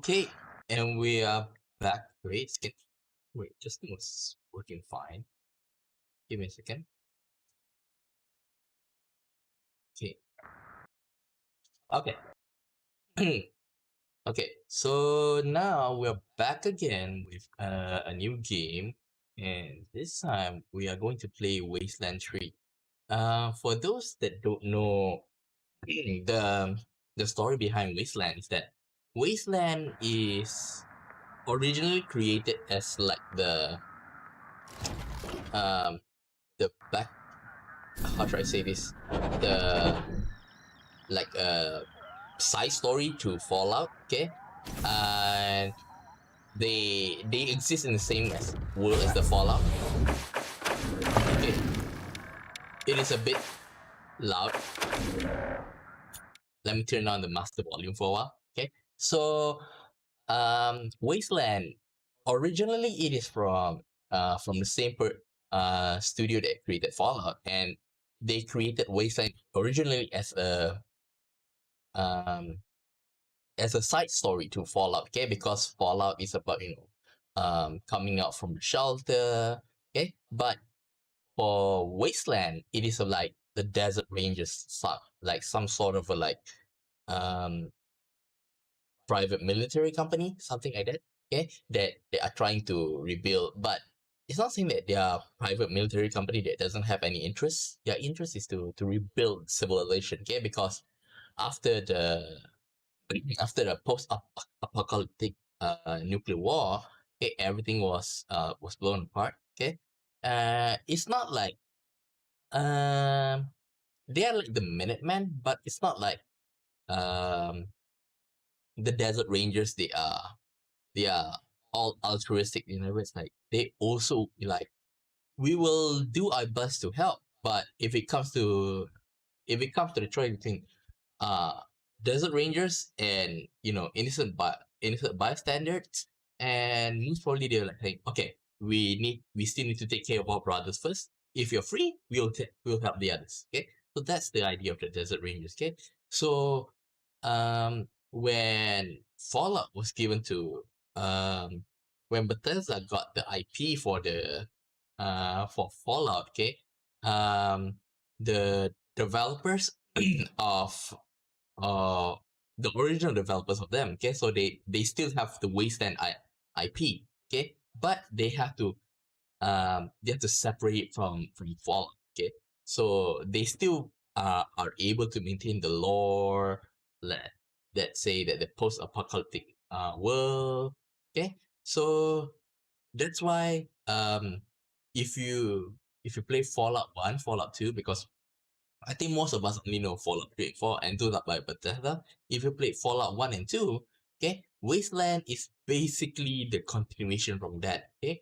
Okay, and we are back. Wait, just was working fine. Give me a second. Okay. Okay. Okay. So now we're back again with a new game, and this time we are going to play Wasteland 3. For those that don't know the the story behind Wasteland is that Wasteland is originally created as like um the back how should I say this? The like a side story to Fallout, okay? And they exist in the same world as the Fallout. Okay, it is a bit loud. Let me turn on the master volume for a while. Okay, so Wasteland originally it is from the same studio that created Fallout, and they created Wasteland originally um as a side story to Fallout, okay? Because Fallout is about, coming out from the shelter, okay? But for Wasteland, it is like the desert ranges, like some sort of a um private military company, something like that, okay? That they are trying to rebuild, but it's not saying that they are private military company that doesn't have any interest. Their interest is to rebuild civilization, okay? Because after the after the post-apocalyptic nuclear war, okay, everything was blown apart. Okay, it's not like um they are like the Minutemen, but it's not like um the Desert Rangers. They are all altruistic. It's like they also like we will do our best to help, but if it comes to the choice between uh desert rangers and innocent bystanders, and most probably they're like saying, okay, we still need to take care of our brothers first. If you're free, we'll help the others. Okay, so that's the idea of the desert rangers. Okay, so when Fallout was given to when Bethesda got the IP for Fallout, okay, the developers of uh the original developers of them, okay, so they still have the Wasteland IP, okay, but they have to separate it from Fallout, okay, so they still are able to maintain the lore, let that say that the post-apocalyptic world, okay, so that's why if you if you play Fallout 1, Fallout 2, because I think most of us only know Fallout 3 and 4 and 2 not by Bethesda. If you played Fallout 1 and 2, okay, Wasteland is basically the continuation from that. Okay.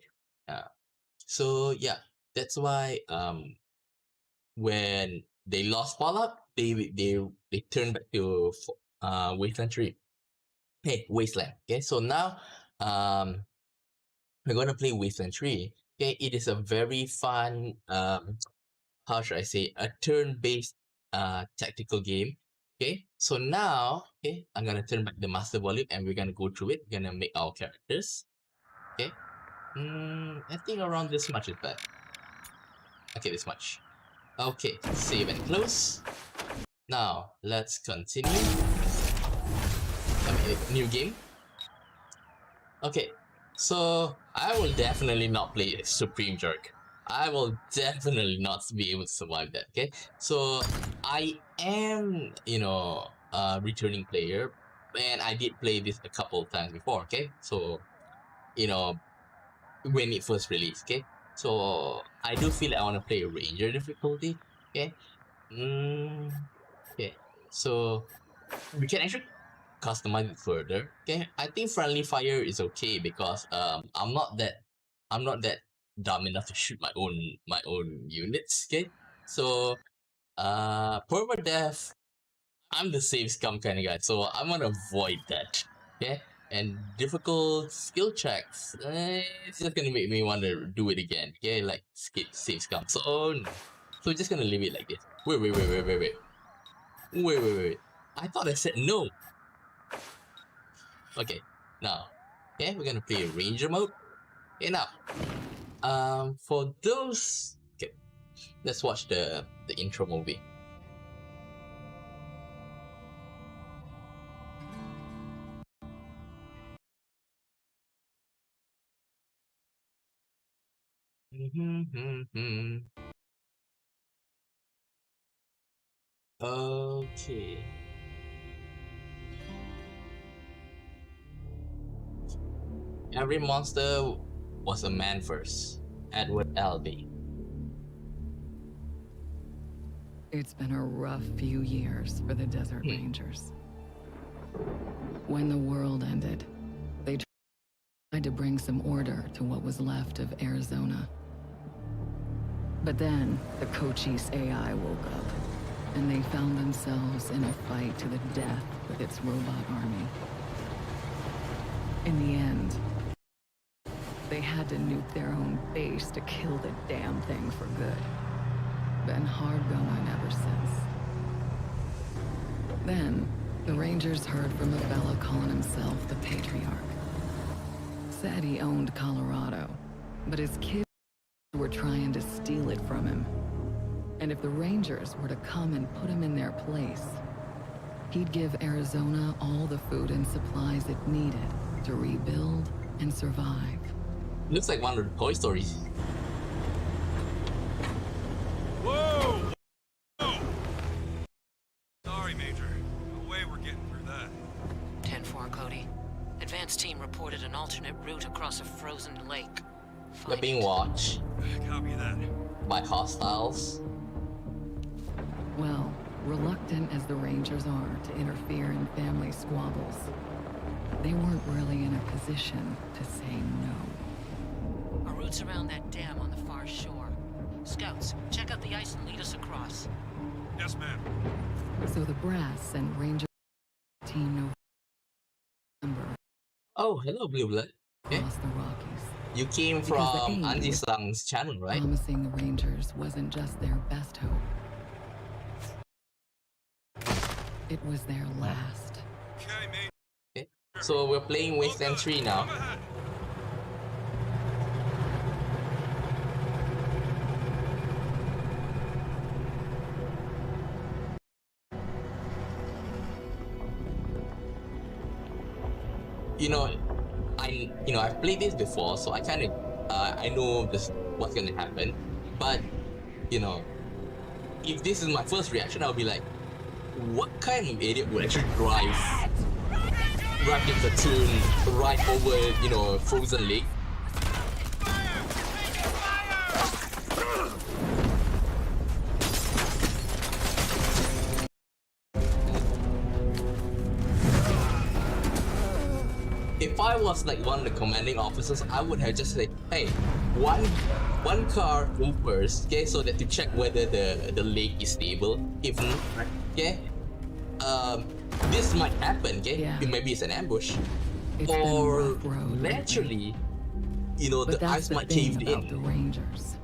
So yeah, that's why when they lost Fallout, they turned back to Wasteland 3. Hey, Wasteland. Okay, so now um we're gonna play Wasteland 3. Okay, it is a very fun how should I say, a turn-based tactical game. Okay, so now, okay, I'm gonna turn back the master volume and we're gonna go through it. We're gonna make our characters. Okay, I think around this much is bad. Okay, this much. Okay, save and close. Now let's continue. New game. Okay, so I will definitely not play Supreme Jerk. I will definitely not be able to survive that. Okay, so I am, a returning player, and I did play this a couple of times before. Okay, so you know when it first released. Okay, so I do feel like I want to play Ranger difficulty. Okay, mm, okay, so we can actually customize it further. Okay, I think friendly fire is okay because I'm not that dumb enough to shoot my own units. Okay, so permadeath, I'm the save scum kind of guy, so I'm gonna avoid that. Okay, and difficult skill checks, it's just gonna make me want to do it again. Okay, like skip save scum. So no. So we're just gonna leave it like this. Wait. I thought I said no. Okay, now. Okay, we're gonna play Ranger mode. Okay, now, for those, okay, let's watch the intro movie. Okay. Every monster was a man first. Edward Albee. It's been a rough few years for the Desert Rangers. When the world ended, they tried to bring some order to what was left of Arizona. But then, the Cochise AI woke up, and they found themselves in a fight to the death with its robot army. In the end, they had to nuke their own base to kill the damn thing for good. Been hard going ever since. Then, the Rangers heard from a fella calling himself the Patriarch. Said he owned Colorado, but his kids were trying to steal it from him. And if the Rangers were to come and put him in their place, he'd give Arizona all the food and supplies it needed to rebuild and survive. Looks like one of the Toy Stories. Whoa! Whoa! Sorry, Major. No way we're getting through that. 10-4, Cody. Advanced team reported an alternate route across a frozen lake. They're being watched Copy that. by hostiles. Well, reluctant as the Rangers are to interfere in family squabbles, they weren't really in a position to say no. Our route's around that dam on the far shore. Scouts, check out the ice and lead us across. Yes, ma'am. So the Brass and Ranger team November Oh, hello, Blue Blood. Okay. across the Rockies, You came Because the from aim Anji was- Sang's channel, right? promising the Rangers wasn't just their best hope. It was their last. Okay, Major. Okay. So we're playing Wasteland 3 now. Come ahead. I've played this before, so I kind of I know this what's gonna happen. But if this is my first reaction, I'll be like, what kind of idiot would actually drive the platoon right over frozen lake? If I was like one of the commanding officers, I would have just said, hey, one car go first, okay, so that to check whether the lake is stable. If not, okay, this might happen, okay? Yeah. Maybe it's an ambush. It's been a Or rough road lately. naturally, But the that's ice the might thing cave about the in. Rangers.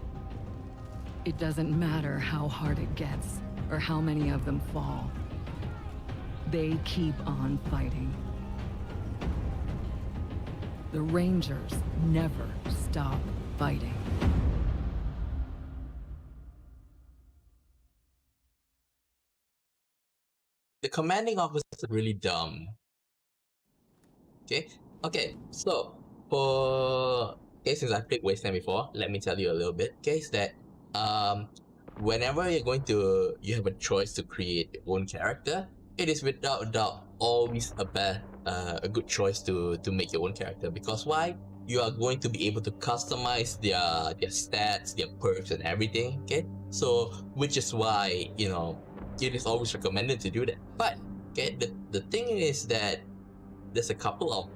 It doesn't matter how hard it gets or how many of them fall. They keep on fighting. The Rangers never stop fighting. The commanding officer is really dumb. Okay, so since I played Wasteland before, let me tell you a little bit. Okay, is that whenever you have a choice to create your own character, it is without a doubt always a good choice to make your own character. Because why? You are going to be able to customize their stats, their perks, and everything. Okay, so which is why it is always recommended to do that. But the thing is that there's a couple of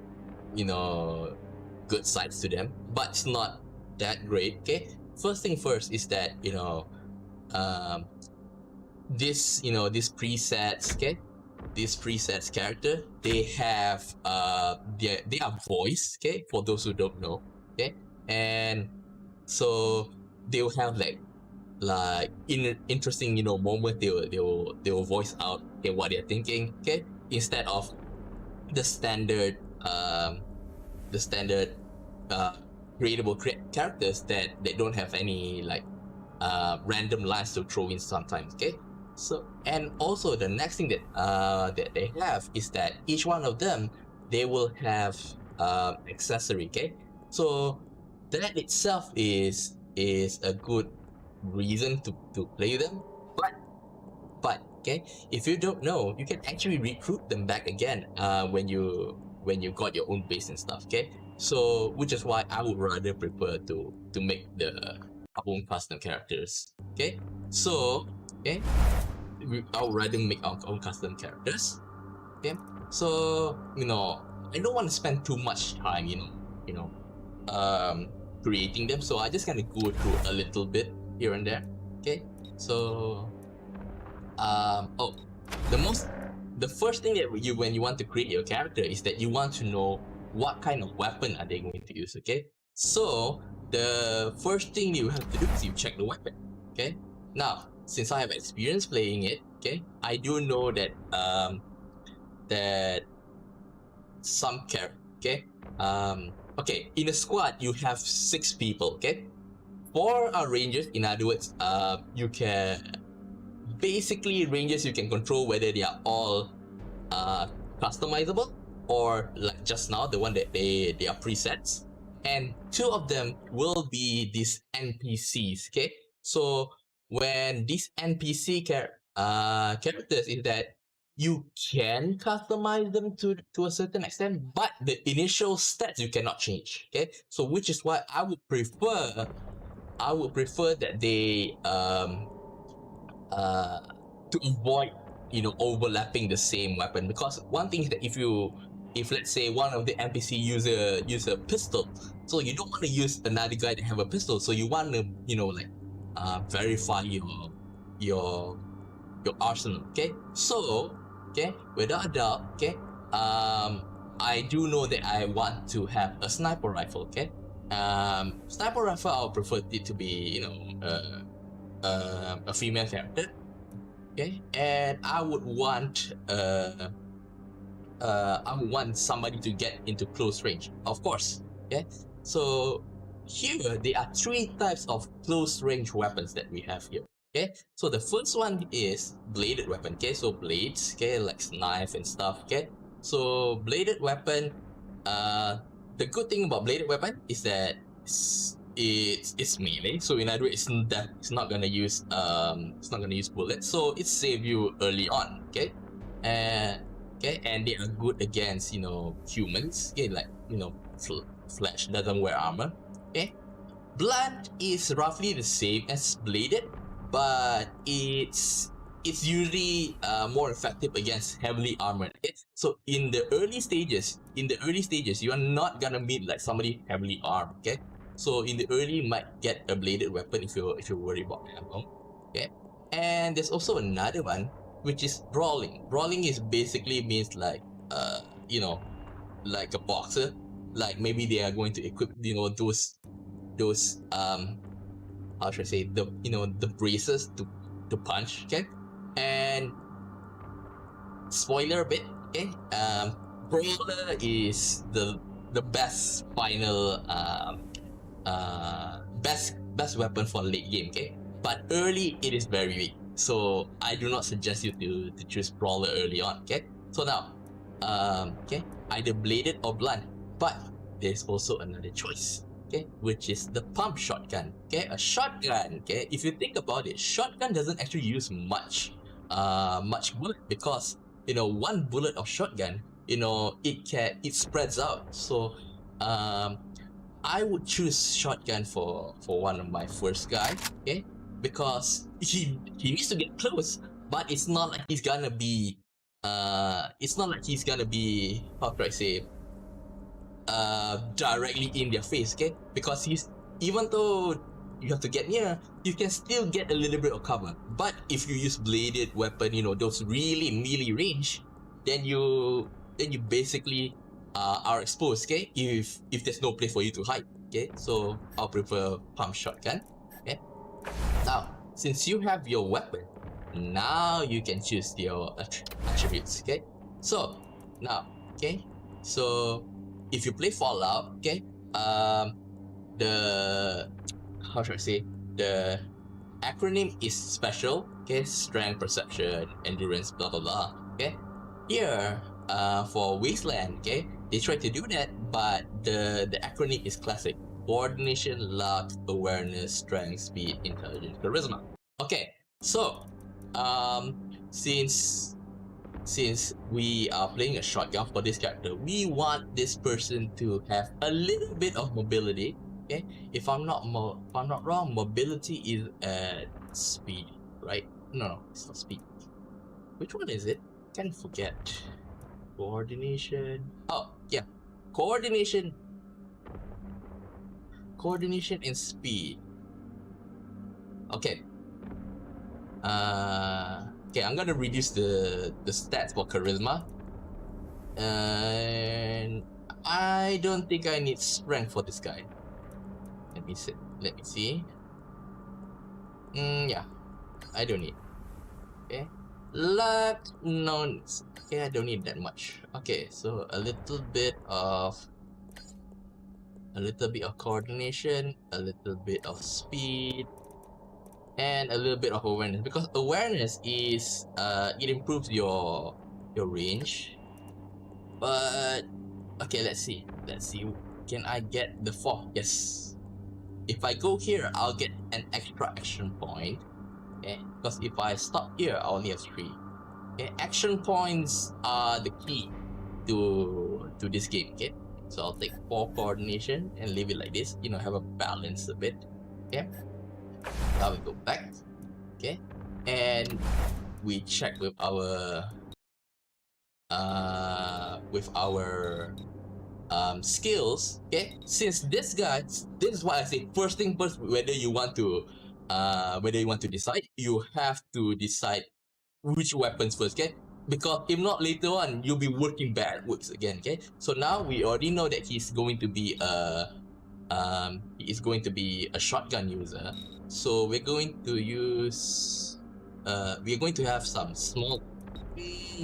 good sides to them, but it's not that great. Okay, first thing first is that these presets, okay, these presets character, they have they are voiced, okay, for those who don't know, okay, and so they will have in interesting moment they will voice out, okay, what they're thinking, okay, instead of the standard the standard creatable characters that they don't have any like random lines to throw in sometimes. Okay, so and also the next thing that that they have is that each one of them they will have accessory. Okay, so that itself is a good reason to play them, but okay, if you don't know, you can actually recruit them back again when you got your own base and stuff. Okay, so which is why I would rather prefer to make our own custom characters. Okay, so okay, I would rather make our own custom characters. Okay, so I don't want to spend too much time creating them, so I just kind of go through a little bit here and there. Okay, so the first thing that when you want to create your character is that you want to know what kind of weapon are they going to use. Okay, so the first thing you have to do is you check the weapon. Okay, now since I have experience playing it, okay, I do know that that some character, okay, in a squad you have 6 people. Okay, for our rangers, in other words, you can basically rangers you can control whether they are all customizable or like just now the one that they are presets, and 2 of them will be these NPCs. Okay, so when these NPC characters is that you can customize them to a certain extent, but the initial stats you cannot change. Okay, so which is why I would prefer that they to avoid overlapping the same weapon, because one thing is that if let's say one of the NPC use a pistol, so you don't want to use another guy that have a pistol, so you want to verify your arsenal. Okay, so okay, without a doubt, okay, I do know that I want to have a sniper rifle. Okay, sniper rifle I'll prefer it to be a female character. Okay, and I would want somebody to get into close range, of course. Okay, so here there are 3 types of close range weapons that we have here. Okay, so the first one is bladed weapon. Okay, so blades, okay, like knife and stuff. Okay, so bladed weapon, the good thing about bladed weapon is that it's melee, so in other words it's not gonna use bullets, so it save you early on. Okay, and they are good against humans. Okay, like Flash doesn't wear armor. Okay, blunt is roughly the same as bladed, but it's usually more effective against heavily armored. Okay? So in the early stages, you are not gonna meet like somebody heavily armed. Okay, so in the early you might get a bladed weapon if you're worried about ammo. Okay, and there's also another one which is brawling. Brawling is basically means like like a boxer, like maybe they are going to equip those how should I say, the braces to punch. Okay, and spoiler a bit. Okay, brawler is the best final best weapon for late game. Okay, but early it is very weak, so I do not suggest you to choose brawler early on. Okay, so now okay, either bladed or blunt, but there's also another choice. Okay, which is the pump shotgun. Okay, a shotgun. Okay, if you think about it, shotgun doesn't actually use much bullet, because one bullet of shotgun, it spreads out. So I would choose shotgun for one of my first guys. Okay, because he needs to get close, but it's not like he's gonna be how do I say, directly in their face. Okay, because even though you have to get near, you can still get a little bit of cover. But if you use bladed weapon, those really melee range, then you basically are exposed. Okay, if there's no place for you to hide. Okay, so I'll prefer pump shotgun. Okay, now since you have your weapon, now you can choose your attributes. Okay, so now, okay, so if you play Fallout, okay, the how should I say, the acronym is special, okay, strength, perception, endurance, blah blah blah. Okay, here for Wasteland, okay, they try to do that, but the acronym is classic: coordination, luck, awareness, strength, speed, intelligence, charisma. Okay, so since we are playing a shotgun for this character, we want this person to have a little bit of mobility. Okay, if I'm not wrong, mobility is at speed, right? No, it's not speed. Which one is it? Can't forget. Coordination. Oh yeah, coordination and speed. Okay. Okay, I'm gonna reduce the stats for charisma, and I don't think I need strength for this guy. Let me see. Yeah, I don't need. Okay, luck, no. Okay, I don't need that much. Okay, so a little bit of coordination, a little bit of speed, and a little bit of awareness, because awareness is it improves your range. But okay, let's see. Can I get the 4? Yes. If I go here, I'll get an extra action point. Okay, because if I stop here, I only have 3. Okay, action points are the key to this game. Okay, so I'll take 4 coordination and leave it like this. You know, have a balance a bit. Okay. Now we go back, okay, and we check with our skills. Okay, since this is why I say first thing first. Whether you want to decide, you have to decide which weapons first. Okay, because if not, later on you'll be working backwards again. Okay, so now we already know that he's going to be a shotgun user. So we're going to use we're going to have some small we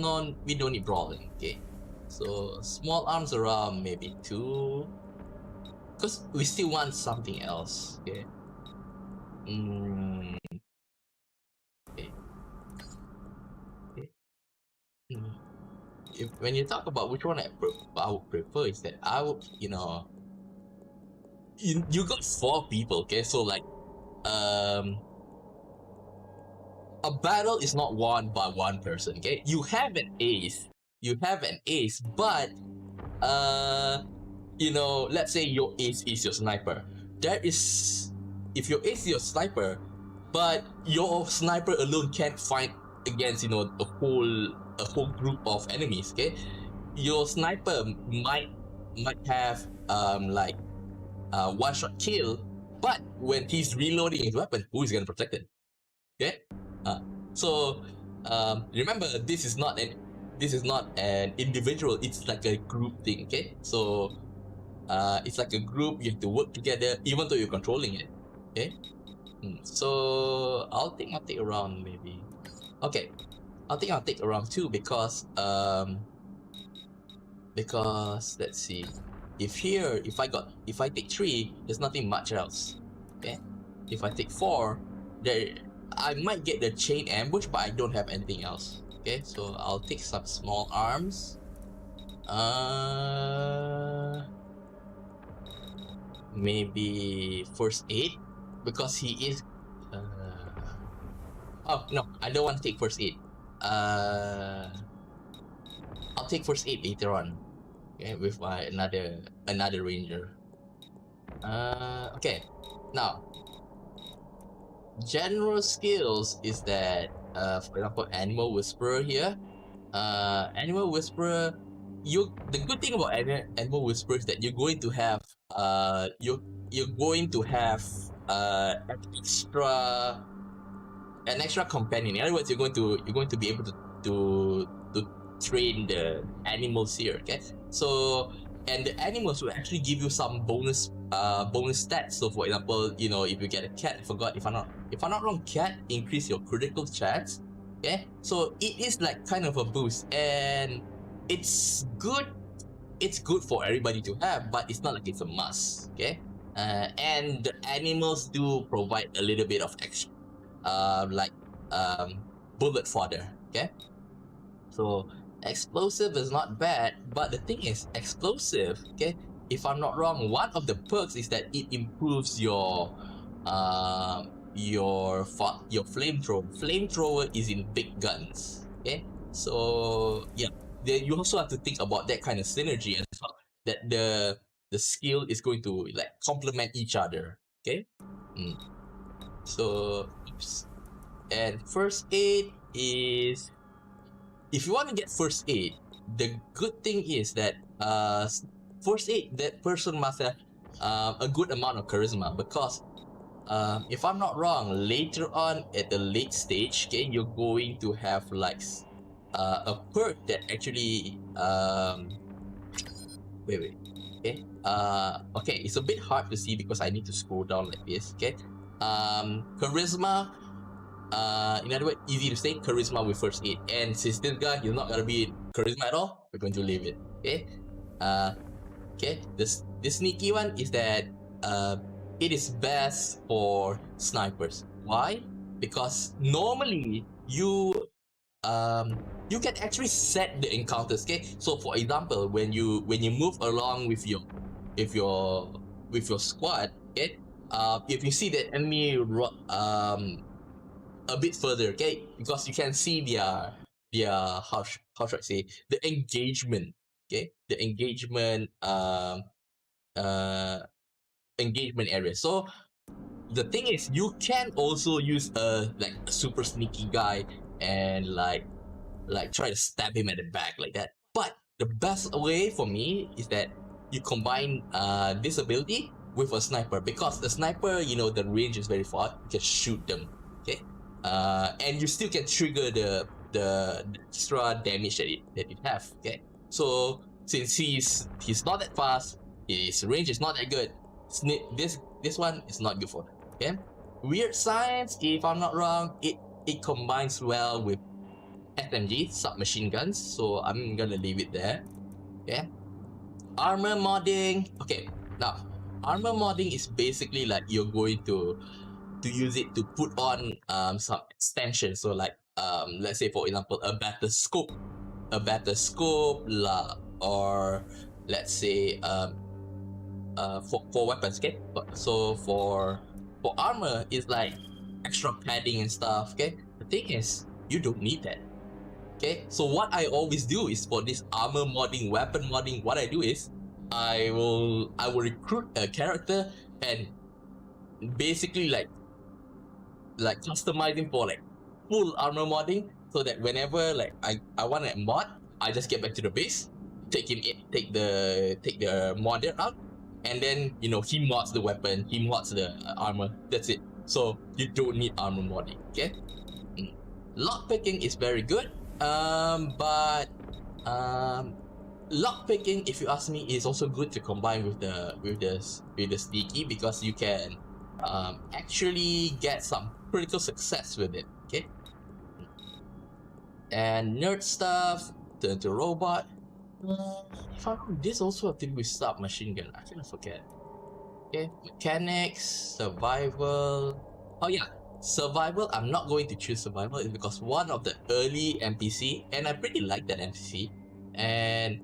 don't need brawling. Okay, so small arms around maybe 2, because we still want something else. Okay. Okay. When you talk about which one I would prefer, is that I would, you got 4 people. Okay, so like a battle is not won by one person. Okay, you have an ace, but let's say your ace is your sniper. If your ace is your sniper, but your sniper alone can't fight against a whole group of enemies. Okay, your sniper might have one-shot kill, but when he's reloading his weapon, who is gonna protect it? Okay, so remember, this is not an individual. It's like a group thing. Okay, so it's like a group. You have to work together, even though you're controlling it. Okay, so I'll take around maybe. Okay, I'll take around 2 because let's see. If I take 3, there's nothing much else. Okay, if I take 4, I might get the chain ambush, but I don't have anything else. Okay, so I'll take some small arms. Maybe first aid, because he is. Oh no, I don't want to take first aid. I'll take first aid later on. Okay, with another ranger. Okay, now general skills is that for example, animal whisperer here. Animal whisperer, the good thing about animal whisperer is that you're going to have an extra companion. In other words, you're going to be able to train the animals here. Okay, so and the animals will actually give you some bonus stats. So for example, if you get a cat, if I'm not wrong, cat increase your critical chance. Okay, so it is like kind of a boost, and it's good it's good for everybody to have, but it's not like it's a must. Okay, and the animals do provide a little bit of extra, like bullet fodder. Okay, so explosive is not bad, but the thing is, explosive, okay, if I'm not wrong, one of the perks is that it improves your flamethrower. Flamethrower is in big guns. Okay, so yeah, you also have to think about that kind of synergy as well. That the skill is going to like complement each other. Okay, so oops. And first aid is, if you want to get first aid, the good thing is that first aid, that person must have a good amount of charisma, because if I'm not wrong, later on at the late stage, okay, you're going to have like a perk that actually wait, okay, okay, it's a bit hard to see because I need to scroll down like this. Okay, charisma. In other words, easy to say, charisma with first aid. And since this guy is not gonna be charisma at all, we're going to leave it. Okay. Okay. This sneaky one is that it is best for snipers. Why? Because normally you can actually set the encounters. Okay. So for example, when you move along with your squad, okay, if you see that enemy a bit further, okay, because you can see their how should I say, the engagement, okay, the engagement engagement area. So the thing is, you can also use a super sneaky guy and like try to stab him at the back like that. But the best way for me is that you combine this ability with a sniper, because the sniper, you know, the range is very far, you can shoot them, okay. And you still can trigger the extra damage that it have. Okay, so since he's not that fast, his range is not that good. This one is not good for him. Okay, weird science, if I'm not wrong, it combines well with SMG, submachine guns. So I'm gonna leave it there. Okay, armor modding. Okay, now armor modding is basically like you're going to use it to put on some extensions. So like let's say for example a better scope, or let's say for weapons. Okay, so for armor is like extra padding and stuff. Okay, the thing is, you don't need that. Okay, so what I always do is, for this armor modding, weapon modding, what I do is I will recruit a character and basically like customizing for like full armor modding, so that whenever like I want a mod, I just get back to the base, take the modder out, and then, you know, he mods the weapon, he mods the armor. That's it. So you don't need armor modding. Okay, lockpicking is very good, but lockpicking, if you ask me, is also good to combine with the sneaky, because you can actually get some critical success with it. Okay, and nerd stuff, turn to robot. If I remember, this also have to do with submachine gun. I think I forget. Okay, mechanics, survival. Oh yeah, survival. I'm not going to choose survival, is because one of the early NPC, and I pretty like that NPC, and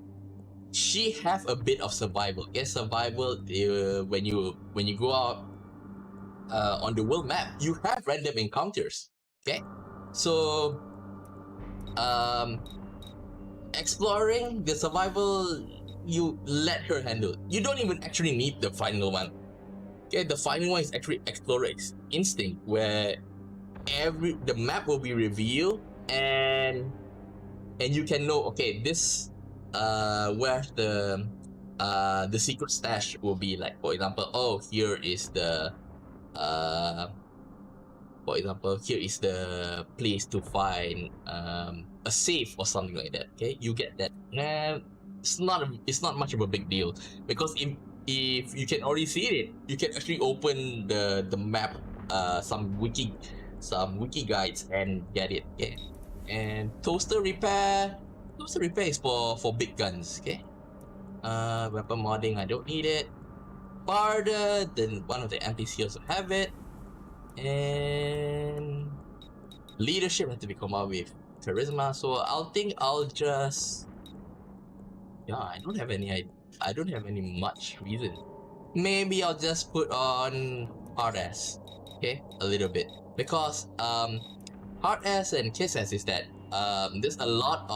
she have a bit of survival. Okay, survival. When you go out on the world map, you have random encounters. Okay, so exploring the survival, you let her handle. You don't even actually need the final one. Okay, the final one is actually explorer instinct, where the map will be revealed, and you can know, okay, this where the secret stash will be. Like, for example, oh, here is the place to find a safe or something like that. Okay, you get that. It's not much of a big deal, because if you can already see it, you can actually open the map, some wiki guides, and get it. Okay, and toaster repair is for big guns. Okay, Weapon modding, I don't need it. Barda, then one of the NPCs also have it. And leadership has to be combined with charisma. So I'll just I don't have any much reason. Maybe I'll just put on hard ass. Okay, a little bit. Because hard ass and kiss ass is that there's a lot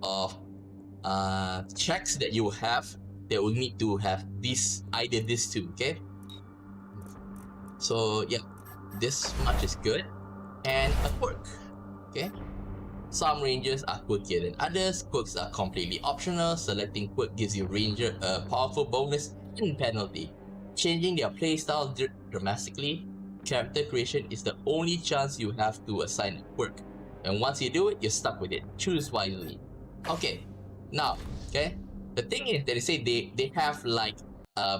of checks that you will have that will need to have either these two, okay? So yeah, this much is good. And a quirk, okay? Some rangers are quirkier than others. Quirks are completely optional. Selecting quirk gives your ranger a powerful bonus and penalty. Changing their playstyle dramatically. Character creation is the only chance you have to assign a quirk. And once you do it, you're stuck with it. Choose wisely. Okay, now, okay? The thing is that they say they have like a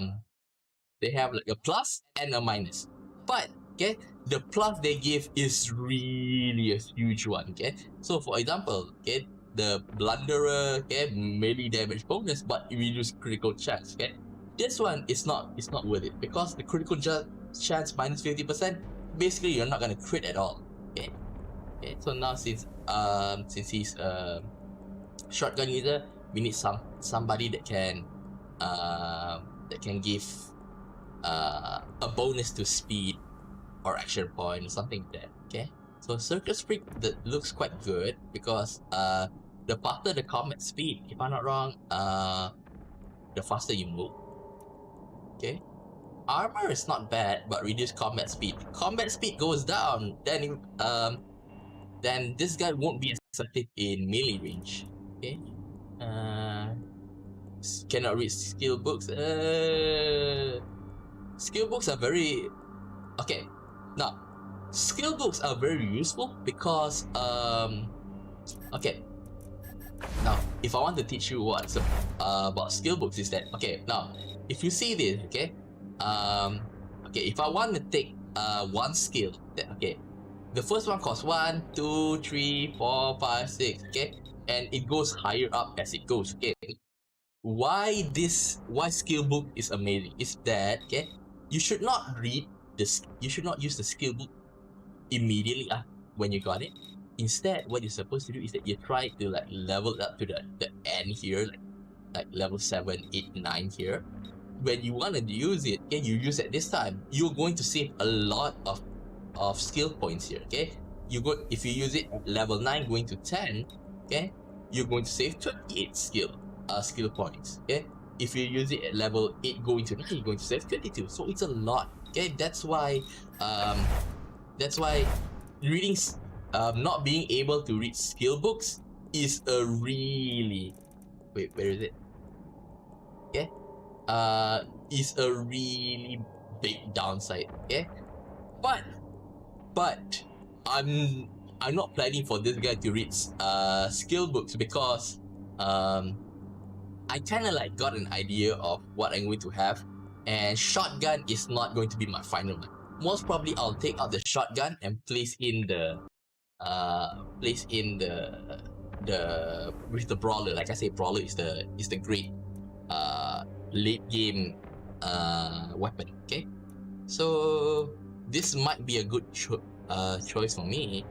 plus and a minus. But okay, the plus they give is really a huge one. Okay, so for example, okay, the blunderer, okay, melee damage bonus, but it reduces critical chance. Okay, this one is not worth it because the critical chance minus 50%. Basically, you're not gonna crit at all. Okay, okay. So now since he's shotgun user, we need somebody that can give a bonus to speed or action point or something like that. Okay, so Circus Freak that looks quite good because the faster the combat speed, if I'm not wrong, the faster you move. Okay, armor is not bad, but reduce combat speed. Combat speed goes down, then this guy won't be as effective in melee range. Okay, cannot read skill books. Skill books are very okay. Now, skill books are very useful because okay. Now, if I want to teach you what's about skill books is that okay. Now, if you see this, okay, okay, if I want to take one skill, that okay, the first one costs 1, 2, 3, 4, 5, 6, okay, and it goes higher up as it goes. Okay, why skill book is amazing is that okay, you should not read this. You should not use the skill book immediately when you got it. Instead, what you're supposed to do is that you try to like level up to the end here, like level 7, 8, 9 here. When you want to use it, okay, you use it this time. You're going to save a lot of skill points here. Okay, if you use it level 9 going to 10, okay, you're going to save 28 skill points. Okay, if you use it at level 8 going to 9, you're going to save 22. So it's a lot. Okay, that's why reading not being able to read skill books is a really where is it? Okay, is a really big downside. Okay, but I'm not planning for this guy to read skill books because I kind of like got an idea of what I'm going to have, and shotgun is not going to be my final one. Most probably I'll take out the shotgun and place in the with the brawler. Like I say, brawler is the great late game weapon. Okay, so this might be a good choice for me.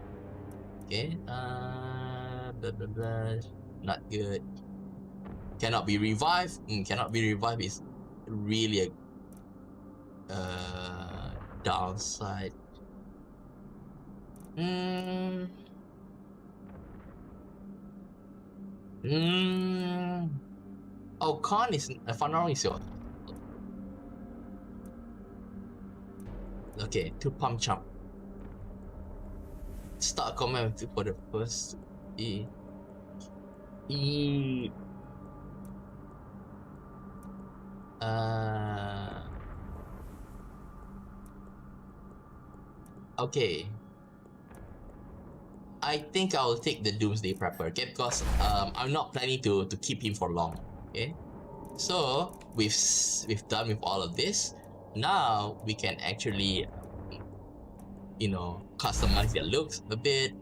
Okay, blah blah blah, not good. Cannot be revived. Cannot be revived is really a downside. Oh, Khan is is your. Okay, 2 pump chump. Start comment for the first okay. I think I'll take the Doomsday Prepper, okay? Because I'm not planning to keep him for long. Okay, so we've done with all of this. Now we can actually, customize their looks a bit.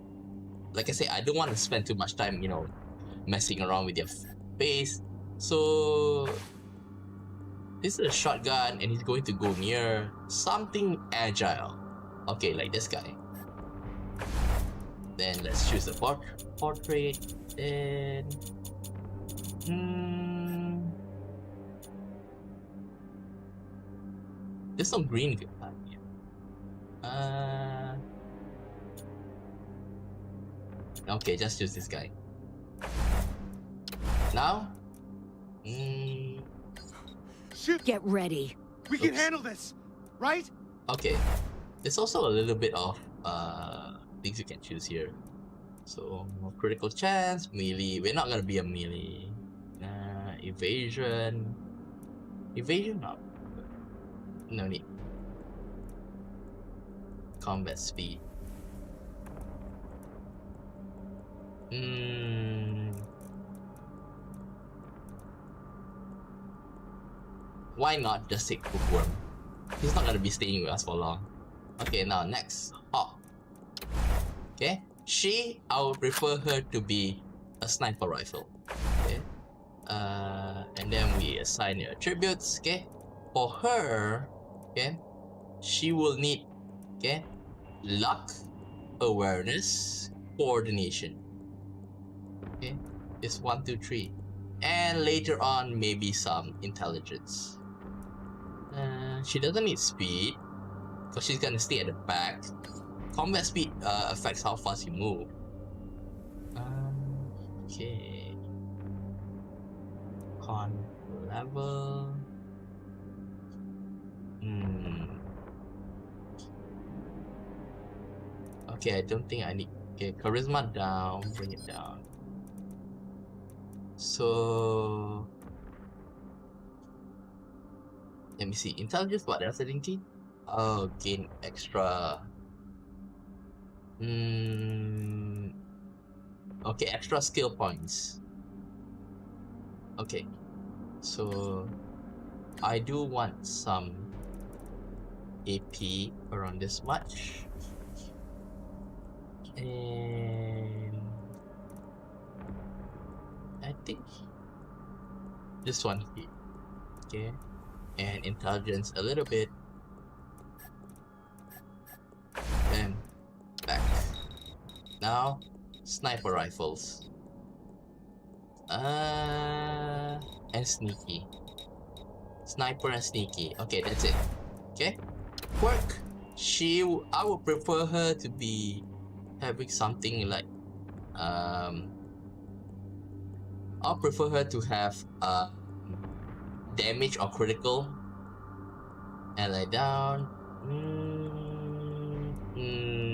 Like I say, I don't want to spend too much time, messing around with their face. So this is a shotgun and he's going to go near something agile. Okay, like this guy. Then let's choose the portrait. Then there's some green here. Okay, just choose this guy. Now, Shit, Get ready. we can Oops. handle this, right? okay. There's also a little bit of things you can choose here. So critical chance, melee. We're not gonna be a melee. Evasion. Evasion, no need. Combat speed. Why not just take Bookworm? He's not gonna be staying with us for long. Okay, now next. Hawk. Okay, I would prefer her to be a sniper rifle. Okay, and then we assign her attributes. Okay, for her, okay, she will need, okay, luck, awareness, coordination. Okay, it's 1, 2, 3, and later on maybe some intelligence. She doesn't need speed because she's gonna stay at the back. Combat speed affects how fast you move. Okay. Con level. Okay, I don't think I need. Okay, charisma down. Bring it down. So let me see. Intelligence, what else I didn't see? Oh, gain extra. Okay, extra skill points. Okay, so I do want some AP around this much. And I think this one here. Okay, and intelligence a little bit. Then back. Now sniper rifles. And sneaky. Sniper and sneaky. Okay, that's it. Okay. Quirk. I would prefer her to be having something like I'll prefer her to have damage or critical. And lay down.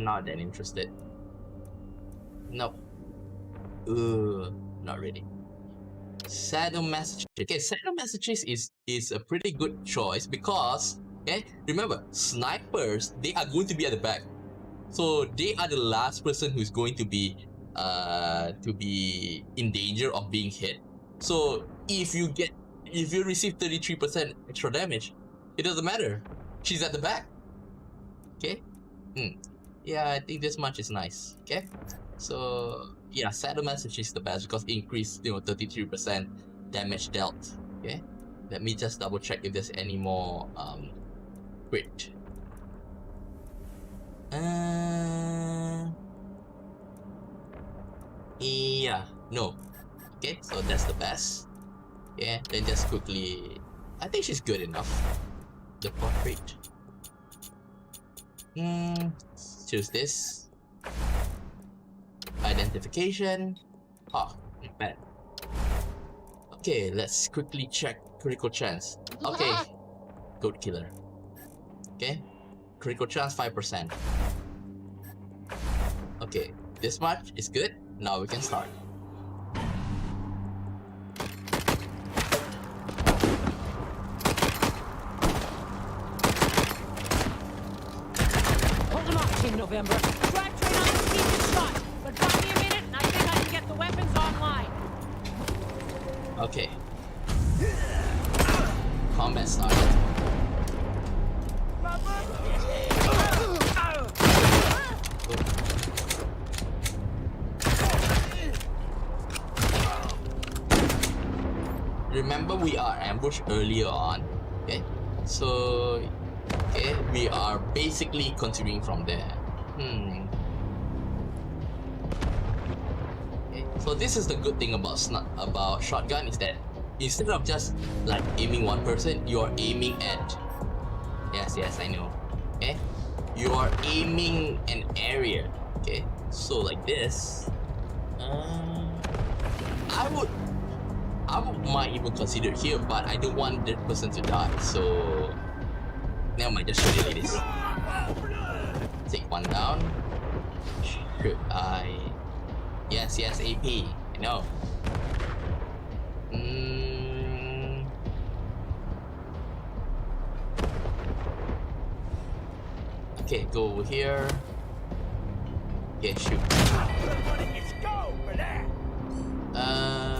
Not that interested. Nope. Not really. Sadomasochism. Okay, sadomasochism is a pretty good choice because, okay, remember, snipers, they are going to be at the back. So they are the last person who's going to be in danger of being hit. So if you receive 33% extra damage, it doesn't matter. She's at the back. Okay? Yeah, I think this much is nice. Okay? So yeah, sadomasochism is the best because it increased 33% damage dealt. Okay? Let me just double check if there's any more crit. Yeah, no. Okay, so that's the best. Yeah, then just quickly, I think she's good enough. The portrait. Choose this. Identification. Oh, bad. Okay, let's quickly check critical chance. Okay, goat killer. Okay, critical chance 5%. Okay, this much is good. Now we can start. Hold him off, Team November. Drive train on the steepest shot, but buy me a minute and I think I can get the weapons online. Okay. Combat started. remember we are ambushed earlier on. Okay, so okay, we are basically continuing from there. Okay, so this is the good thing about shotgun is that instead of just like aiming one person, you are aiming at. Yes, I know. Okay, you are aiming an area. Okay, so like this. I might even consider it here, but I don't want that person to die, so never mind, just shoot it like this. Take one down. Should I? Yes, AP. I know. Okay, go over here. Okay, shoot.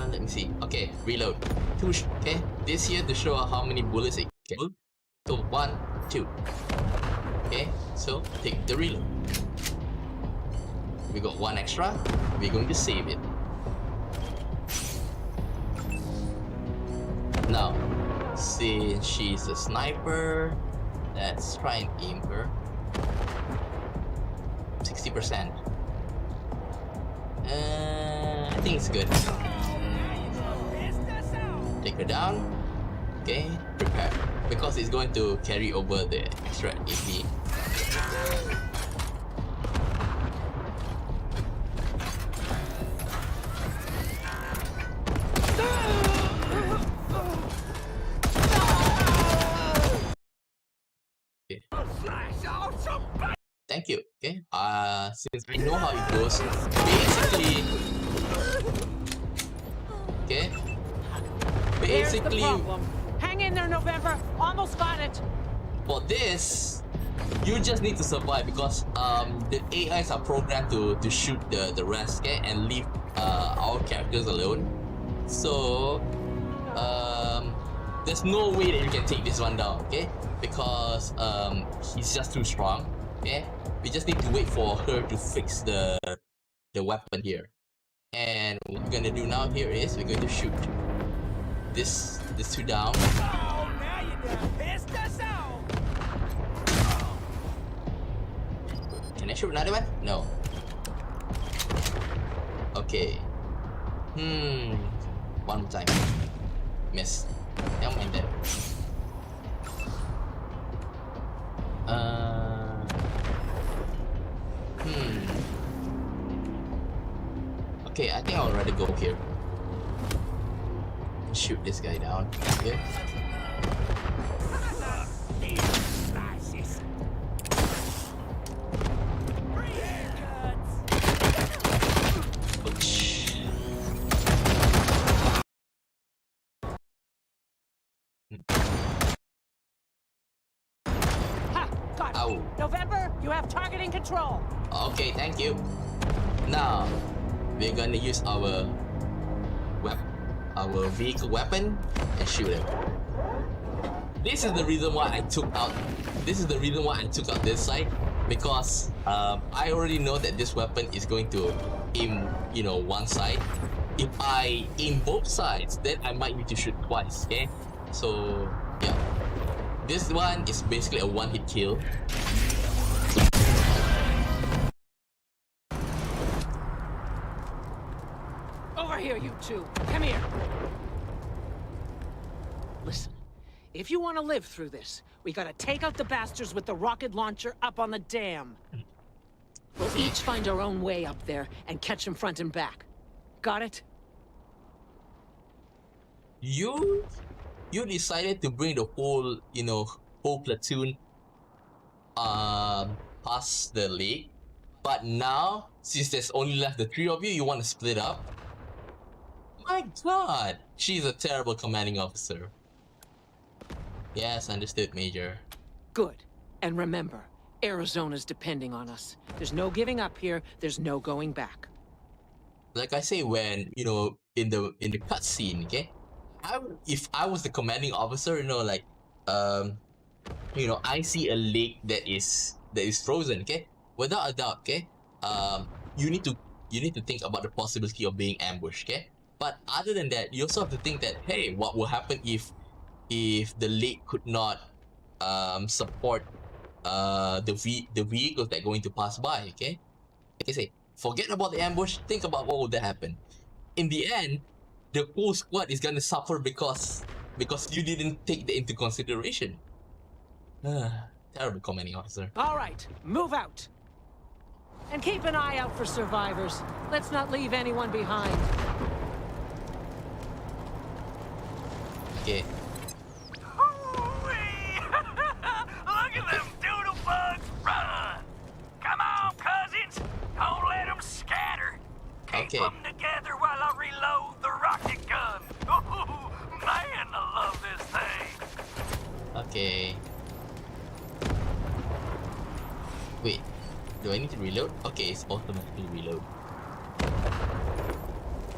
Let me see. Okay, reload. Okay, this here to show how many bullets it can. So 1, 2. Okay, so take the reload. We got one extra. We're going to save it. Now, since she's a sniper, let's try and aim her. 60%. I think it's good. Take her down. Okay, prepare. Because it's going to carry over the extra AP. Okay. Thank you. Okay. Since I know how it goes, basically. Okay. Basically, Here's the problem. Hang in there, November. Almost got it. for this, you just need to survive because the AIs are programmed to shoot the rest, okay, and leave our characters alone. So there's no way that you can take this one down, okay? Because he's just too strong. Okay, we just need to wait for her to fix the weapon here. And what we're gonna do now here is we're going to shoot this two down. Oh, now you done pissed us off. Can I shoot another one? No. Okay. One more time. Miss. Never mind that. Okay, I think I'll rather go here. Shoot this guy down. Okay. Ha! Got it. Ow. November, you have targeting control. Okay, thank you. Now, we're gonna use our vehicle weapon and shoot him. This is the reason why I took out. This is the reason why I took out this side because I already know that this weapon is going to aim, one side. If I aim both sides, then I might need to shoot twice. Okay, so yeah, this one is basically a one-hit kill. Over here, you two. Come here. Listen, if you want to live through this, we gotta take out the bastards with the rocket launcher up on the dam. We'll each find our own way up there and catch them front and back. Got it? You decided to bring the whole platoon past the lake, but now since there's only left the three of you, you want to split up? My god, she's a terrible commanding officer. Yes, understood, Major. Good. And remember, Arizona's depending on us. There's no giving up here, there's no going back. Like I say, when in the cutscene, okay, if I was the commanding officer, I see a lake that is frozen, okay, without a doubt, okay, you need to think about the possibility of being ambushed, okay. But other than that, you also have to think that, hey, what will happen if the lake could not support the vehicles that are going to pass by, okay? Like I say, forget about the ambush, think about what would that happen. In the end, the whole squad is gonna suffer because you didn't take that into consideration. Terrible commanding officer. All right, move out. And keep an eye out for survivors. Let's not leave anyone behind. Okay. Look at them doodle bugs run! Come on, cousins! Don't let them scatter! Keep Okay. them together while I reload the rocket gun! Ooh, man, I love this thing! Okay. Wait, do I need to reload? Okay, it's automatically reload.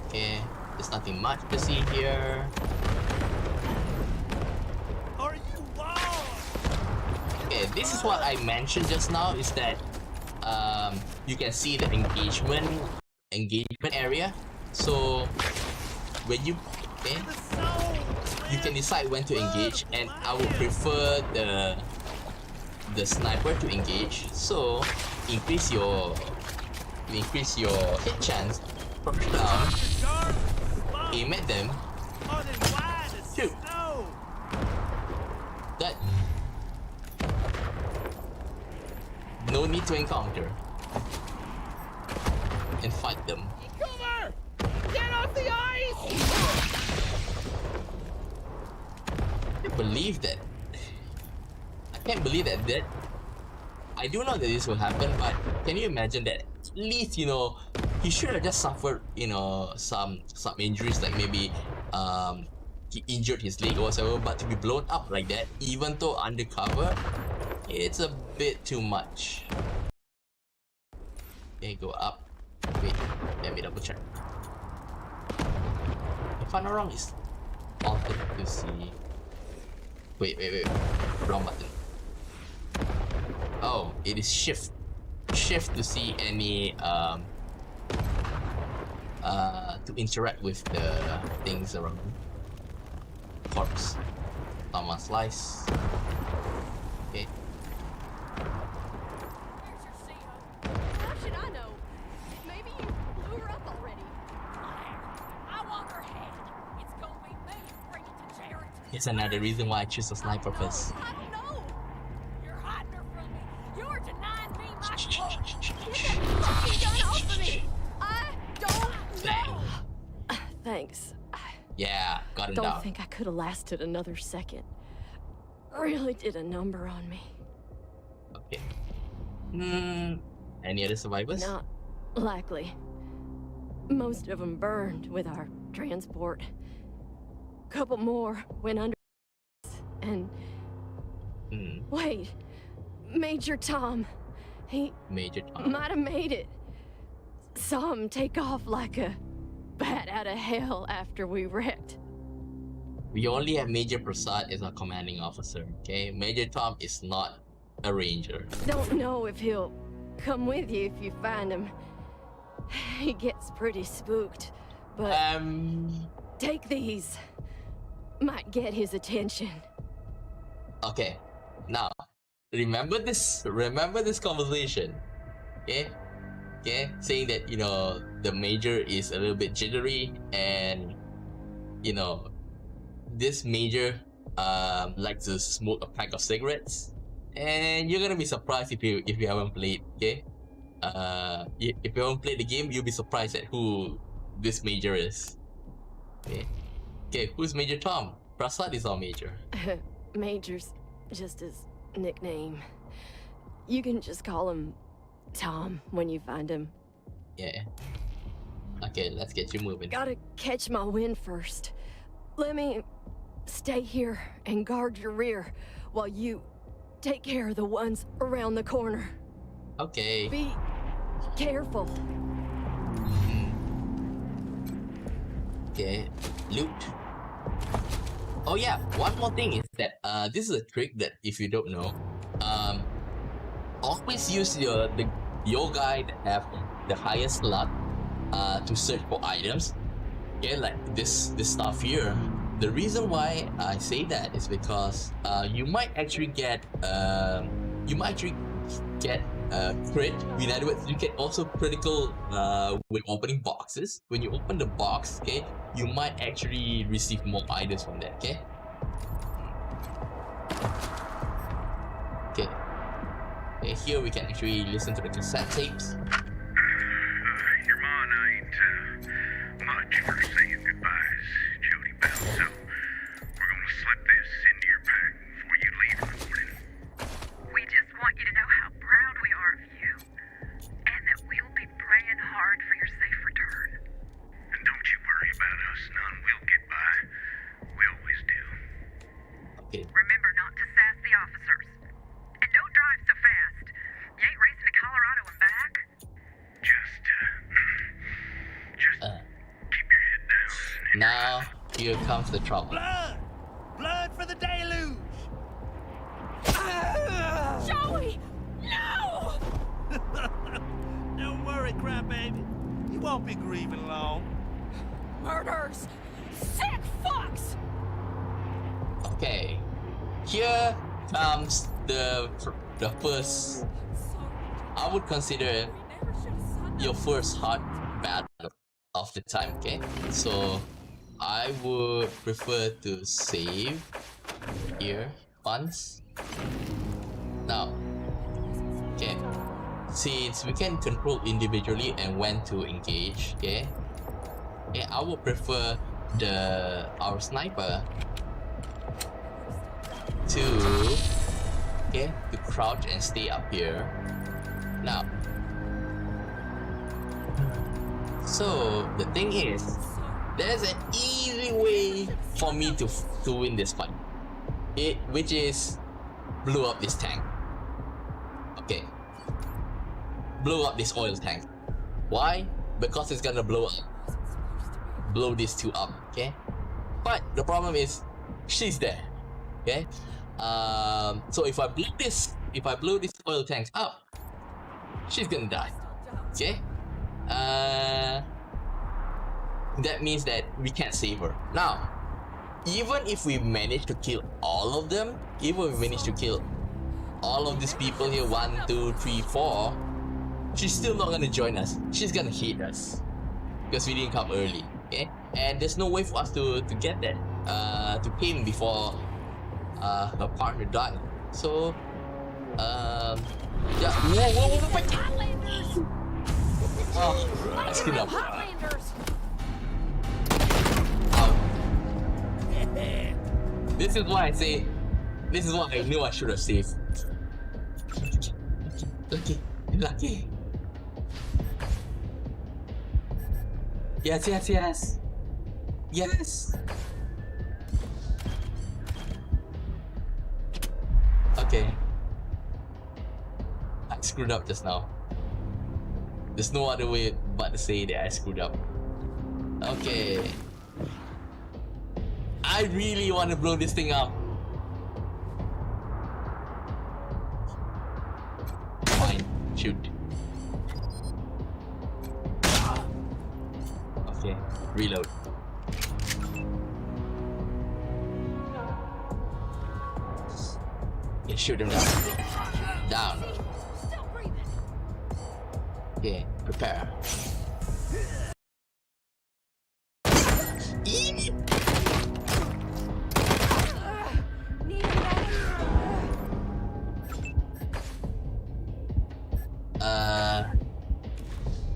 Okay, there's nothing much to see here. Are you lost? Okay, this is what I mentioned just now, is that you can see the engagement area. So when you you can decide when to engage, and I would prefer the sniper to engage, so increase your hit chance from down, aim at them, shoot. That no need to encounter and fight them. Cover! Get off the ice! I can't believe that. I do know that this will happen, but can you imagine that at least, he should have just suffered, some injuries, like maybe he injured his leg or whatever, but to be blown up like that, even though undercover, it's a bit too much. Okay, go up. Wait, let me double check. If I'm not wrong, it's altered to see. Wait. Wrong button. Oh, it is shift. Shift to see any to interact with the things around. Corpse. Someone slice. Okay. Where's your CO? How should I know? Maybe you blew her up already. I want her head. It's gonna be me who bring it to charity. It's another reason why I choose a sniper first. I don't know. You're hiding her from me. You're denying me my choice. Get that fucking gun off of me. I don't know. Thanks. Yeah, got him Don't down. think I could have lasted another second. Really did a number on me. Okay. Any other survivors? Not likely. Most of them burned with our transport. Couple more went under. And wait, Major Tom. He Major Tom. might have made it. Saw him take off like a bat out of hell after we wrecked. We only have Major Prasad as our commanding officer, okay? Major Tom is not a ranger. Don't know if he'll come with you if you find him. He gets pretty spooked, but take these. Might get his attention. Okay. Now, remember this conversation. Okay? Okay? Saying that, the Major is a little bit jittery, and this Major likes to smoke a pack of cigarettes. And you're gonna be surprised if you haven't played, okay? If you haven't played the game, you'll be surprised at who this Major is. Okay, who's Major Tom? Prasad is our Major. Major's just his nickname. You can just call him Tom when you find him. Yeah. Okay, let's get you moving. Gotta catch my wind first. Let me stay here and guard your rear while you take care of the ones around the corner. Okay. Be careful. Okay, loot. Oh yeah, one more thing is that this is a trick that if you don't know, always use your guy that have the highest luck to search for items. Okay, like this stuff here. The reason why I say that is because you might actually get crit. In other words, you get also critical when opening boxes. When you open the box, okay, you might actually receive more items from that. Okay. Okay. Okay, here we can actually listen to the cassette tapes. Your mom ain't much for saying goodbyes, Jody Bell, so we're gonna slip this into your pack before you leave in the morning. We just want you to know how proud we are of you, and that we'll be praying hard for your safe return. And don't you worry about us, none. We'll get by. We always do. Okay. Remember not to sass the officers. And don't drive so fast. You ain't racing to Colorado and back. Just keep your head down. Now here comes the trouble. Blood! Blood for the deluge! Joey! No! Don't worry, crybaby. You won't be grieving long. Murders! Sick fucks! Okay, here comes the first. I would consider your first hard battle of the time. Okay, so I would prefer to save here once. Now, okay, since we can control individually and when to engage, okay, I would prefer our sniper to crouch and stay up here. Now, so the thing is, there's an easy way for me to win this fight, which is blow up this tank. Okay, blow up this oil tank. Why? Because it's gonna blow these two up. Okay, but the problem is she's there. Okay, so if I blow this oil tank up, she's gonna die. Okay, that means that we can't save her. Now, even if we manage to kill all of them, all of these people here, 1, 2, 3, 4, she's still not gonna join us. She's gonna hate us because we didn't come early. Okay, and there's no way for us to get that to pin before her partner died. So yeah. Whoa. Oh, I screwed up. This is why I knew I should have saved. Lucky. Yes. Okay. I screwed up just now. There's no other way but to say that I screwed up. Okay. I really want to blow this thing up. Fine. Shoot. Okay. Reload. Okay, shoot him down. Okay, prepare.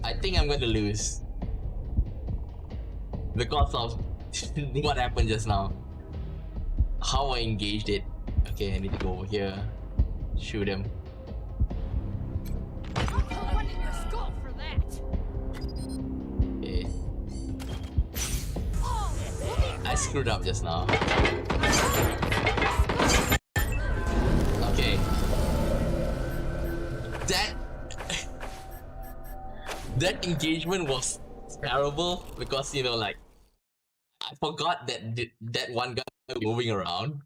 I think I'm going to lose because of what happened just now. How I engaged it. Okay, I need to go over here. Shoot him. Okay. I screwed up just now. Okay. That engagement was terrible because, you know, like, I forgot that one guy was moving around.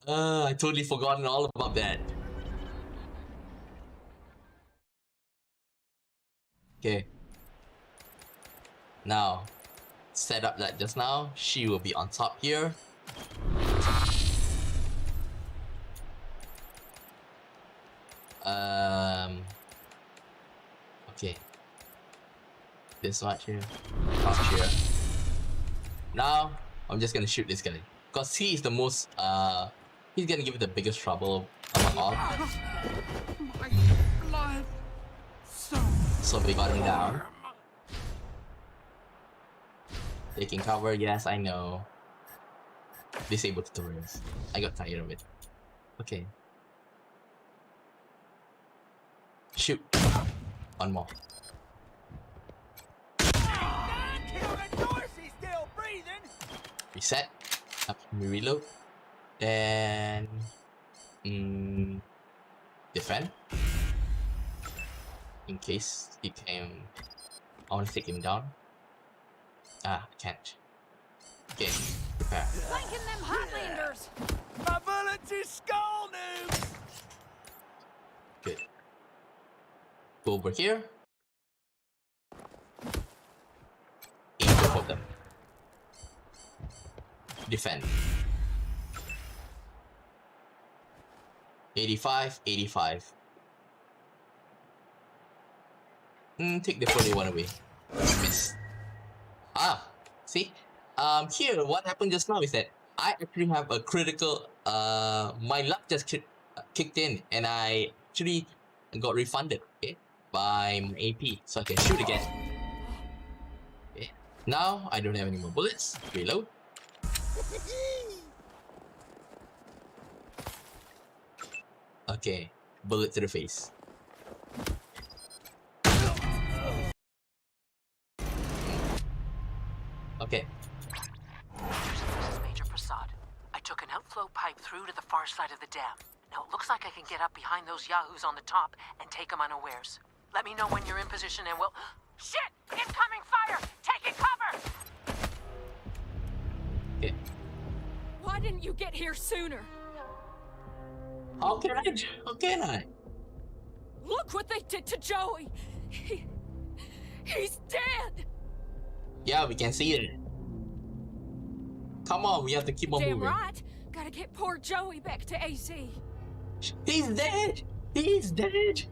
I totally forgotten all about that. Okay. Now, set up like just now, she will be on top here. Okay. This much here. Top here. Now, I'm just gonna shoot this guy. Because he is the most, he's gonna give it the biggest trouble among all. My blood. So we got him down. Taking cover, yes, I know. Disable tutorials. I got tired of it. Okay. Shoot. One more. Reset. Up, we reload. Then defend. In case he came. I wanna take him down. Can't. Okay, prepare. Flanking them Highlanders! My bullets is skull news. Good. Go over here. Aim both of them. Defend. 85, 85. Take the 41 away. Miss. See? Here, what happened just now is that I actually have a critical, my luck just kicked in and I actually got refunded, okay, by my AP, so I can shoot again. Okay, now I don't have any more bullets. Reload. Okay, bullet to the face. Okay. This is Major Prasad. I took an outflow pipe through to the far side of the dam. Now it looks like I can get up behind those yahoos on the top and take them unawares. Let me know when you're in position and we'll... Shit! Incoming fire! Taking cover! Okay. Why didn't you get here sooner? How can I? Look what they did to Joey! He's dead! Yeah, we can see it. Come on, we have to keep on Damn moving. right! Gotta get poor Joey back to AC. He's dead! He's dead!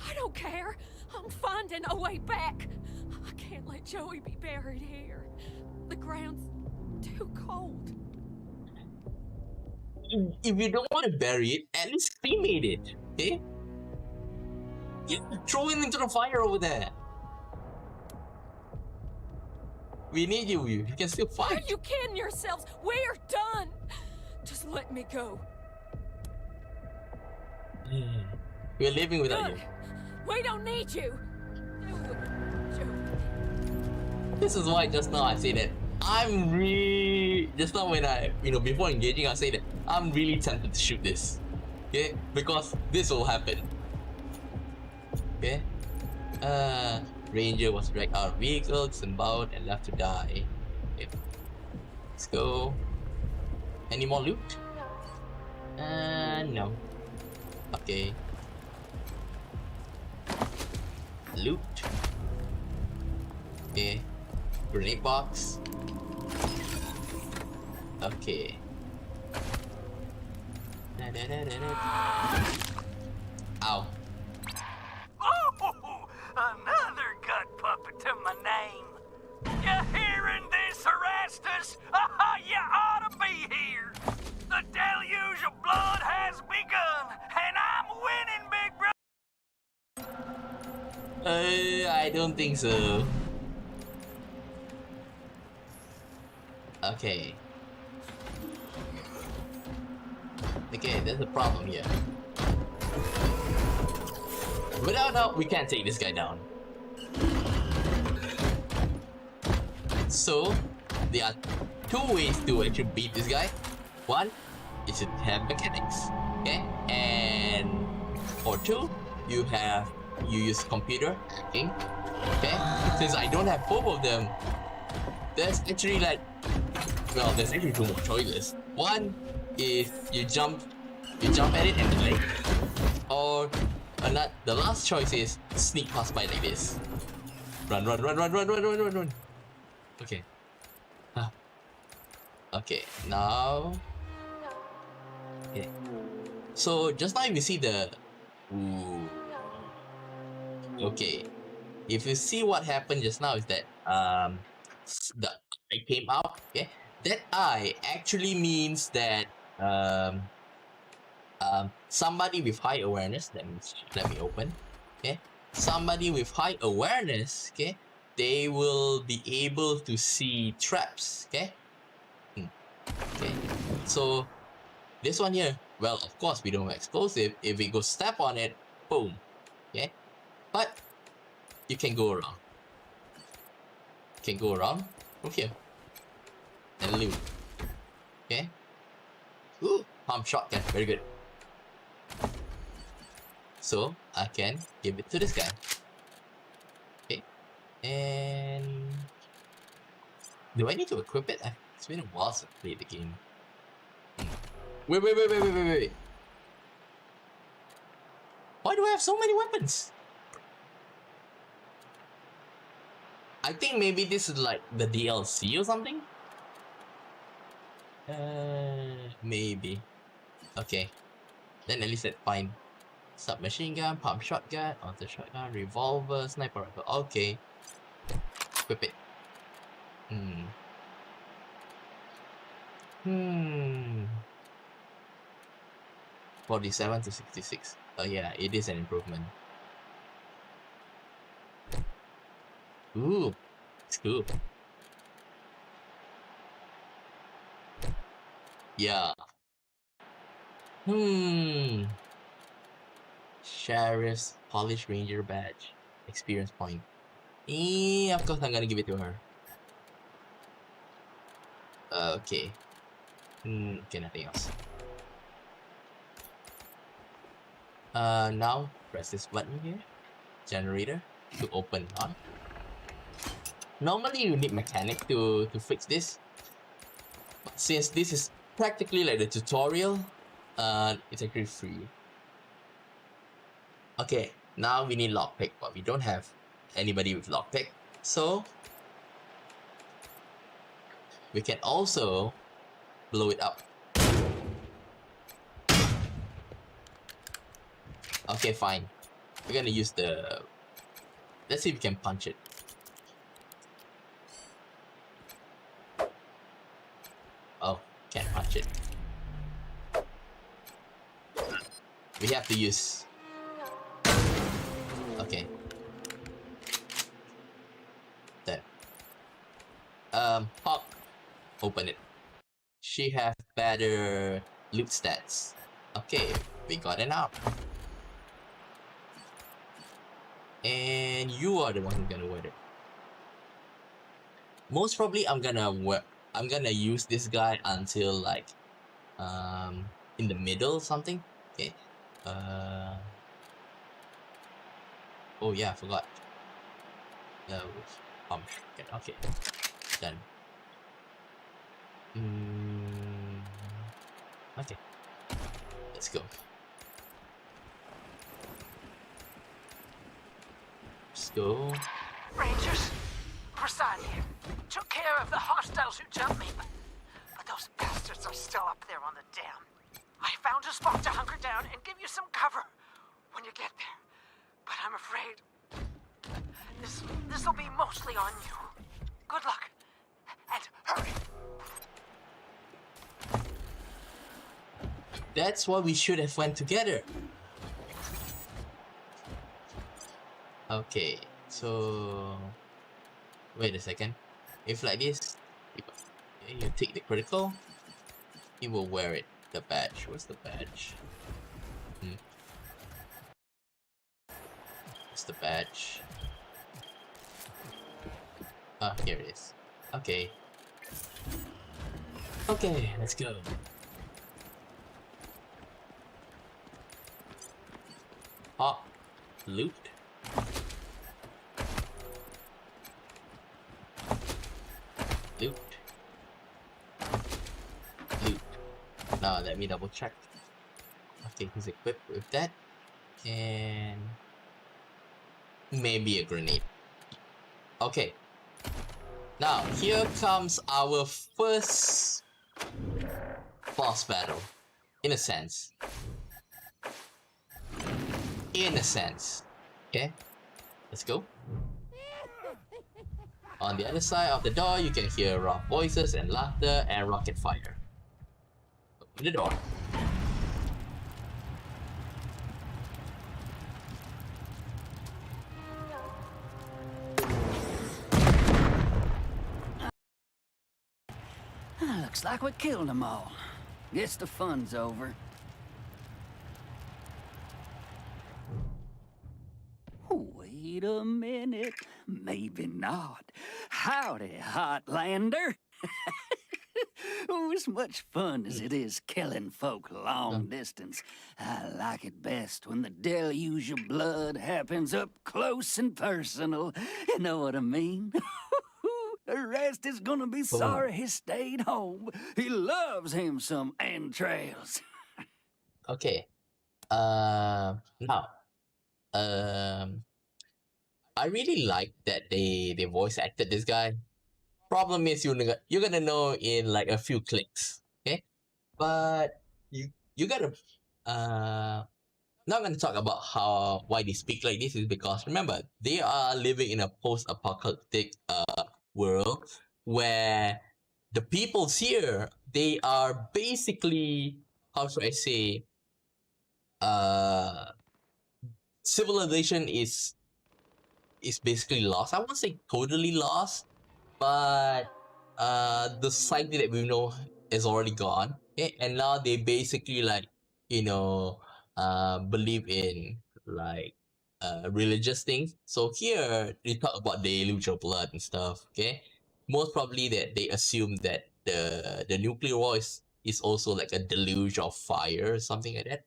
I don't care. I'm finding a way back. I can't let Joey be buried here. The ground's too cold. If you don't want to bury it, at least cremate it, okay? You throw him into the fire over there. We need you. You can still Are fight. you kidding yourselves? We're done. Just let me go. We're living without Good. you. We don't need you. This is why just now I say that I'm really... Just now when I, before engaging, I say that I'm really tempted to shoot this. Okay? Because this will happen. Okay? Ranger was dragged out of vehicle, disemboweled, and left to die. Okay. Let's go. Any more loot? No. Okay. Loot. Okay. Grenade box. Okay. Ow. Oh, another gut puppet to my name. You hearing this, Erastus? You ought to be here. The deluge of blood has begun, and I'm winning, big bro. I don't think so. Okay. Okay, there's a problem here. Without doubt, we can't take this guy down. So, there are two ways to actually beat this guy. One is to have mechanics, okay? And or two, you use computer hacking, okay? Since I don't have both of them, there's actually there's actually two more choices. One is you jump at it and delay, or not the last choice is sneak past by like this. Run, run, run, run, run, run, run, run, run. Okay. Okay, now. Okay. So just now you see the. Ooh. Okay. If you see what happened just now is that the eye came out. Okay. That eye actually means that somebody with high awareness. Let me open. Okay. Somebody with high awareness. Okay. They will be able to see traps. Okay. Okay. So this one here. Well, of course we don't have explosive. If we go step on it, boom. Okay. But you can go around. You can go around from here and loot. Okay. Ooh, pump shotgun. Very good. So I can give it to this guy. Okay. And do I need to equip it? It's been a while since I played the game. Wait. Why do I have so many weapons? I think maybe this is like the DLC or something? Maybe. Okay. Then at least that's fine. Submachine gun, pump shotgun, auto shotgun, revolver, sniper rifle. Okay. Equip it. 47 to 66. Oh yeah, it is an improvement. Ooh, it's cool. Yeah. Sheriff's Polish Ranger badge. Experience point. Of course I'm gonna give it to her. Okay. Okay, nothing else. Now press this button here. Generator to open on. Normally you need mechanic to fix this. But since this is practically like the tutorial, it's actually free. Okay, now we need lockpick, but we don't have anybody with lockpick. So we can also blow it up. Okay, fine. We're gonna use the... Let's see if we can punch it. Oh, can't punch it. We have to use... Okay. Then. Pop. Open it. She has better loot stats. Okay, we got it out. And you are the one who's gonna wear it. Most probably I'm gonna use this guy until like in the middle or something. Okay. Oh yeah, I forgot. Pump shotgun. Okay. Done. Okay. Let's go. Let's go. Rangers, Prasad here. Took care of the hostiles who jumped me, but those bastards are still up there on the dam. I found a spot to hunker down and give you some cover when you get there. But I'm afraid this'll be mostly on you. Good luck, and hurry. That's why we should have went together. Okay, so wait a second. If like this, you take the critical, you will wear it. The badge. What's the badge? What's the badge? Ah, here it is. Okay. Okay, let's go. Ah, loot. Loot. Loot. Now let me double check. Okay, he's equipped with that. And maybe a grenade. Okay. Now, here comes our first boss battle. In a sense. Okay? Let's go. On the other side of the door, you can hear rough voices and laughter and rocket fire. Open the door. Looks like we killed them all. Guess the fun's over. Wait a minute. Maybe not. Howdy, Hotlander. Oh, as much fun as it is killing folk long distance, I like it best when the deluge of blood happens up close and personal. You know what I mean? The rest is gonna be sorry he stayed home. He loves him some entrails. Okay. Now. I really like that they voice acted this guy. Problem is you're gonna know in like a few clicks. Okay? But you gotta not gonna talk about why they speak like this is because remember, they are living in a post-apocalyptic world where the peoples here, they are basically, how should I say, civilization is basically lost. I won't say totally lost, but the society that we know is already gone. Okay? And now they basically like, believe in like religious things. So here they talk about deluge of blood and stuff. Okay, most probably that they assume that the nuclear war is also like a deluge of fire or something like that.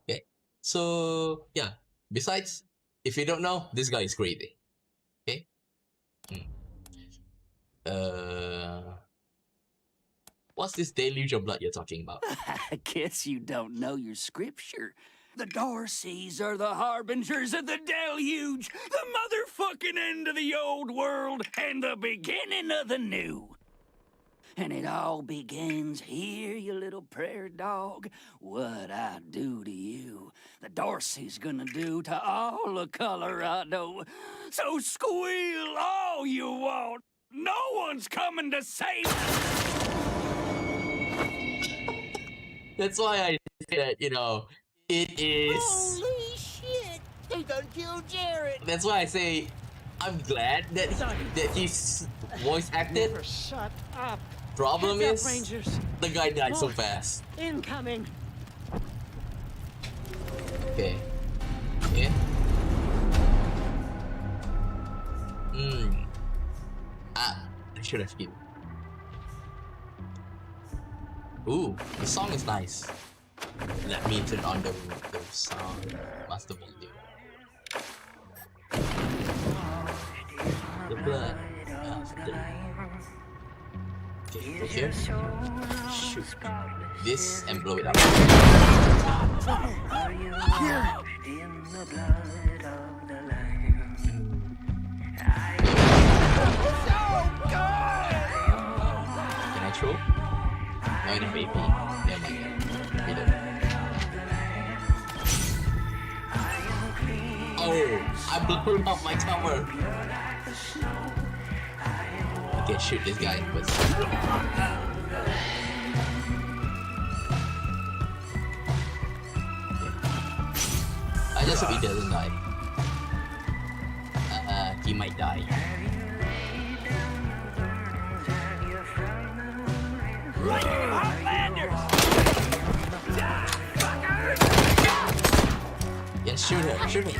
Okay, so yeah. Besides, if you don't know, this guy is crazy. Okay. What's this deluge of blood you're talking about? I guess you don't know your scripture. The Darcys are the harbingers of the deluge, the motherfucking end of the old world, and the beginning of the new. And it all begins here, you little prairie dog. What I do to you, the Darcy's gonna do to all of Colorado. So squeal all you want. No one's coming to save us. That's why I said, it is. Holy shit! They done killed Jared! That's why I say I'm glad that he's voice acted. Never shut up. Problem Heads is, up, Rangers. the guy died so fast. Incoming. Okay. Yeah. I should have skipped. Ooh, the song is nice. Let me turn on the sound master volume. The blood of the... Okay, go here. Shoot this and blow it up. Can I throw? No, enough AP. Never mind. Oh, I blew up my cover. Okay, shoot this guy. I just hope he doesn't die. He might die. Yeah, shoot her, shoot me.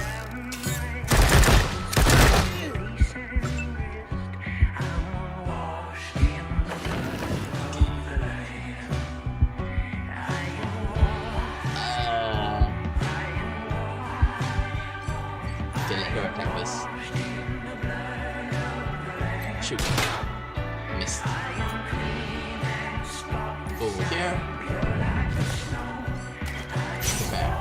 Okay, let her attack us. Shoot. Missed. Over here. Prepare.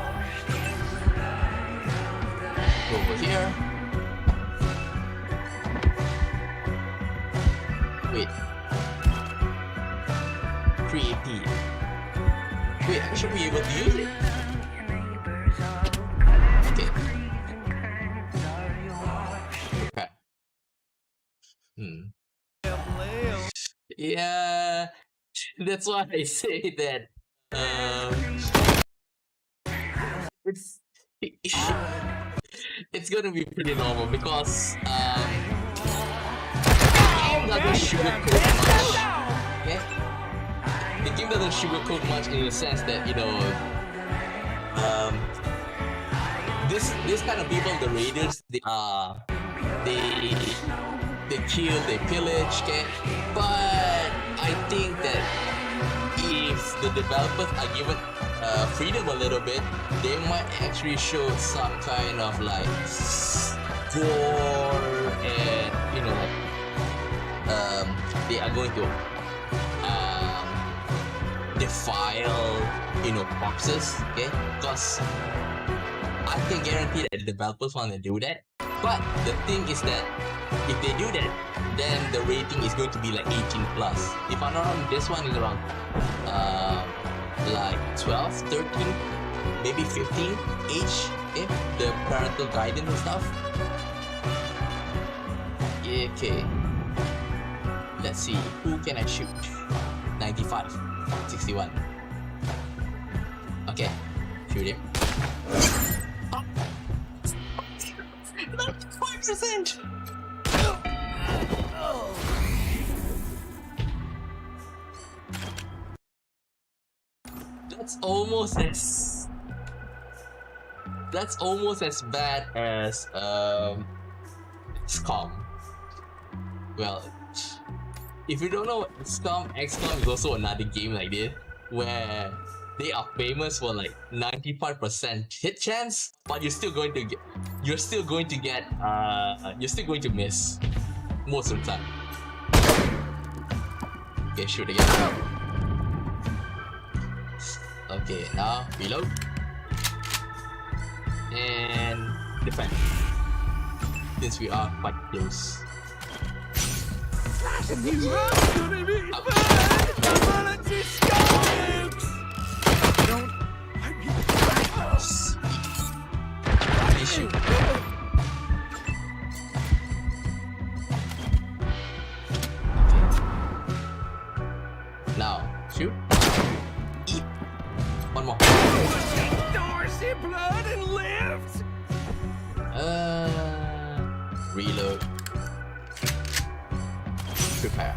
over here. Wait. 3 AP. Wait, I should be able to use it. Okay. Okay. Yeah, that's why I say that. It's it's gonna be pretty normal because the game doesn't sugarcoat much. Okay, the game doesn't sugarcoat much in the sense that this kind of people, the raiders, they kill, they pillage, okay? But I think that if the developers are given freedom a little bit, they might actually show some kind of like gore and they are going to defile corpses, okay? Because I can guarantee that the developers want to do that. But the thing is that if they do that, then the rating is going to be like 18 plus. If I'm not wrong, this one is around like 12, 13, maybe 15 age, okay? The parental guidance and stuff. Okay. Let's see, who can I shoot? 95, 61. Okay, shoot him. 95%! That's almost as bad as XCOM. Well, if you don't know XCOM is also another game like this where they are famous for like 95% hit chance, but you're still going to miss most of the time. Okay, shoot again. Okay, now reload and defend. Since we are quite close. Issue. Now shoot. Eat. One more. Darcy blood and lived. Reload. Prepare.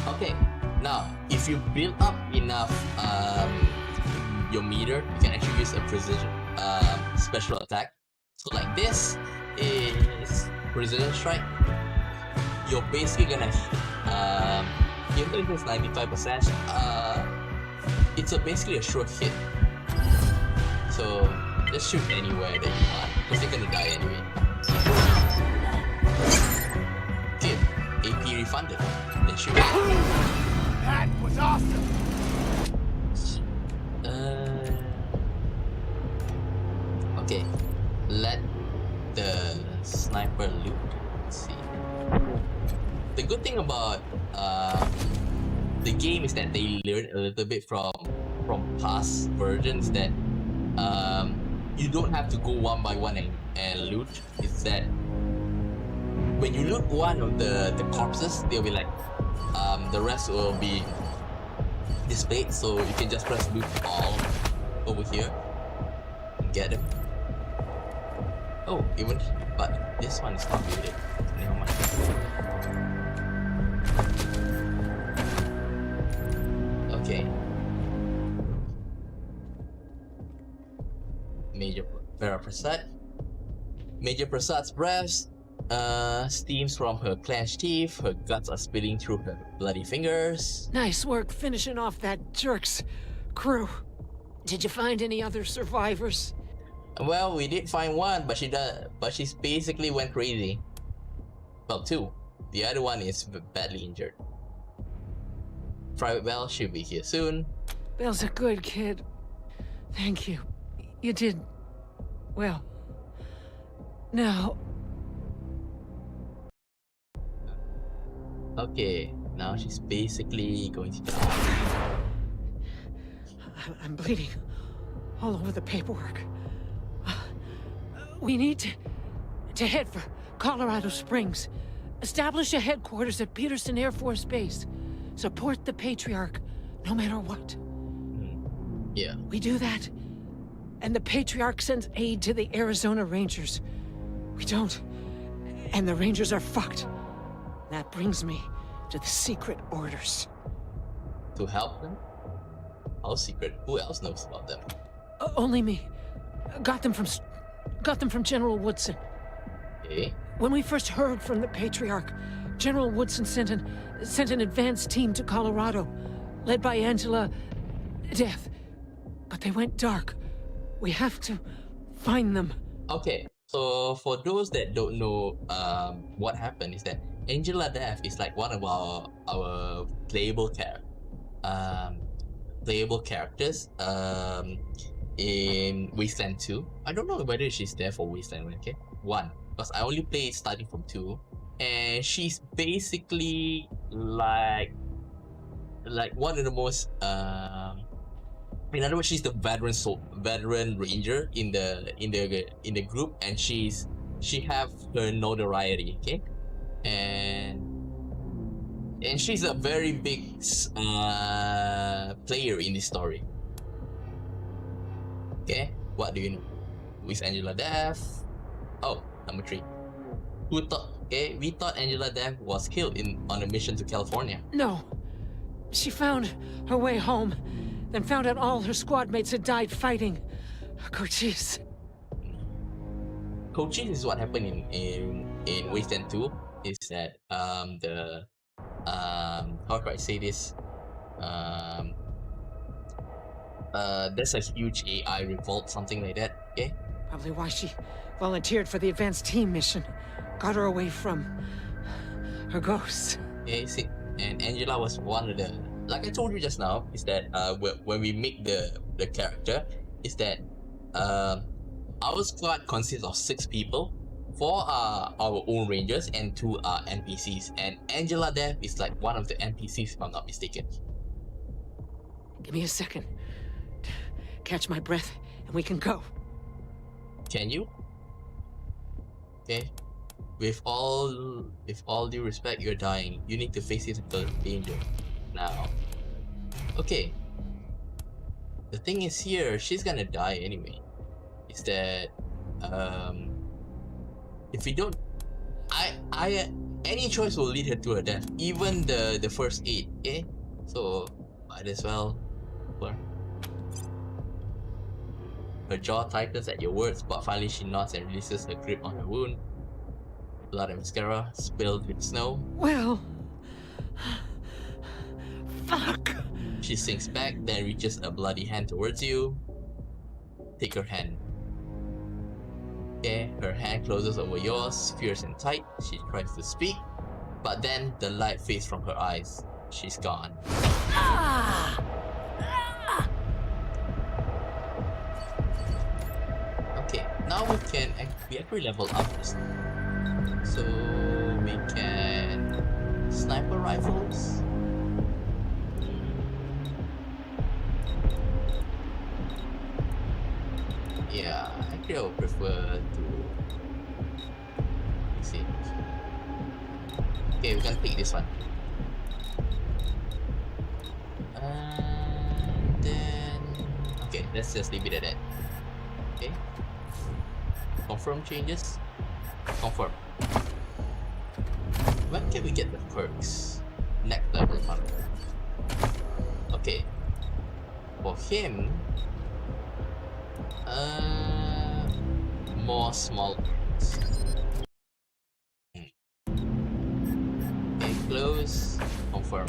Okay. Now, if you build up enough your meter, you can actually use a precision special attack. So like this is precision strike. You're basically gonna even though it's 95%, it's basically a short hit. So just shoot anywhere that you want, because you're gonna die anyway. Okay, AP refunded. Then shoot. That was awesome. Okay, let the sniper loot. Let's see. The good thing about the game is that they learn a little bit from past versions that you don't have to go one by one and loot. It's that when you loot one of the corpses, they'll be like the rest will be displayed, so you can just press loot all over here and get them. Oh, even but this one is not looted. Never mind. Okay. Major Prasad. Major Prasad's breath steams from her clenched teeth. Her guts are spilling through her bloody fingers. Nice work finishing off that jerk's crew. Did you find any other survivors? Well, we did find one, but she's basically went crazy. Well, two. The other one is badly injured. Private Bell should be here soon. Bell's a good kid. Thank you. You did well. Now, Okay, now she's basically going to die. I'm bleeding all over the paperwork. We need to head for Colorado Springs. Establish a headquarters at Peterson Air Force Base. Support the Patriarch, no matter what. Yeah. We do that, and the Patriarch sends aid to the Arizona Rangers. We don't, and the Rangers are fucked. That brings me to the secret orders. To help them? How secret? Who else knows about them? Only me. Got them from General Woodson. Okay. When we first heard from the Patriarch, General Woodson sent an advance team to Colorado, led by Angela Death. But they went dark. We have to find them. Okay, so for those that don't know what happened is that Angela Death is like one of our playable characters in Wasteland 2. I don't know whether she's there for Wasteland 1, because I only played starting from 2, and she's basically like one of the most in other words, she's the veteran ranger in the group, and she have her notoriety, okay, and she's a very big player in this story. Okay, what do you know? Who is Angela Death? Oh, number 3. Who thought? Okay, we thought Angela Death was killed on a mission to California. No. She found her way home, then found out all her squad mates had died fighting. Cochise. Coaching is what happened in Wasteland 2. Is that how do I say this? There's a huge AI revolt, something like that. Okay. Probably why she volunteered for the advanced team mission. Got her away from her ghosts. Okay. See, and Angela was one of the. Like I told you just now, is that when we make the character, is that our squad consists of 6 people. 4 are our own rangers and 2 are NPCs. And Angela Death is like one of the NPCs, if I'm not mistaken. Give me a second. Catch my breath, and we can go. Can you? Okay. With all due respect, you're dying. You need to face physical danger now. Okay. The thing is here, she's gonna die anyway. Is that if we don't, any choice will lead her to her death. Even the first aid. Okay. So might as well. Her jaw tightens at your words, but finally she nods and releases her grip on her wound. Blood and mascara spilled with snow. Well, fuck. She sinks back, then reaches a bloody hand towards you. Take her hand. Okay, her hand closes over yours, fierce and tight. She tries to speak, but then the light fades from her eyes. She's gone. Okay, now we actually level up this. So we can sniper rifles. Yeah, actually I would prefer to see. Okay, we can pick this one. And then okay, let's just leave it at that. Okay. Confirm changes. Confirm. When can we get the perks? Next level one. Okay. For him, more small perks. Okay, close. Confirm.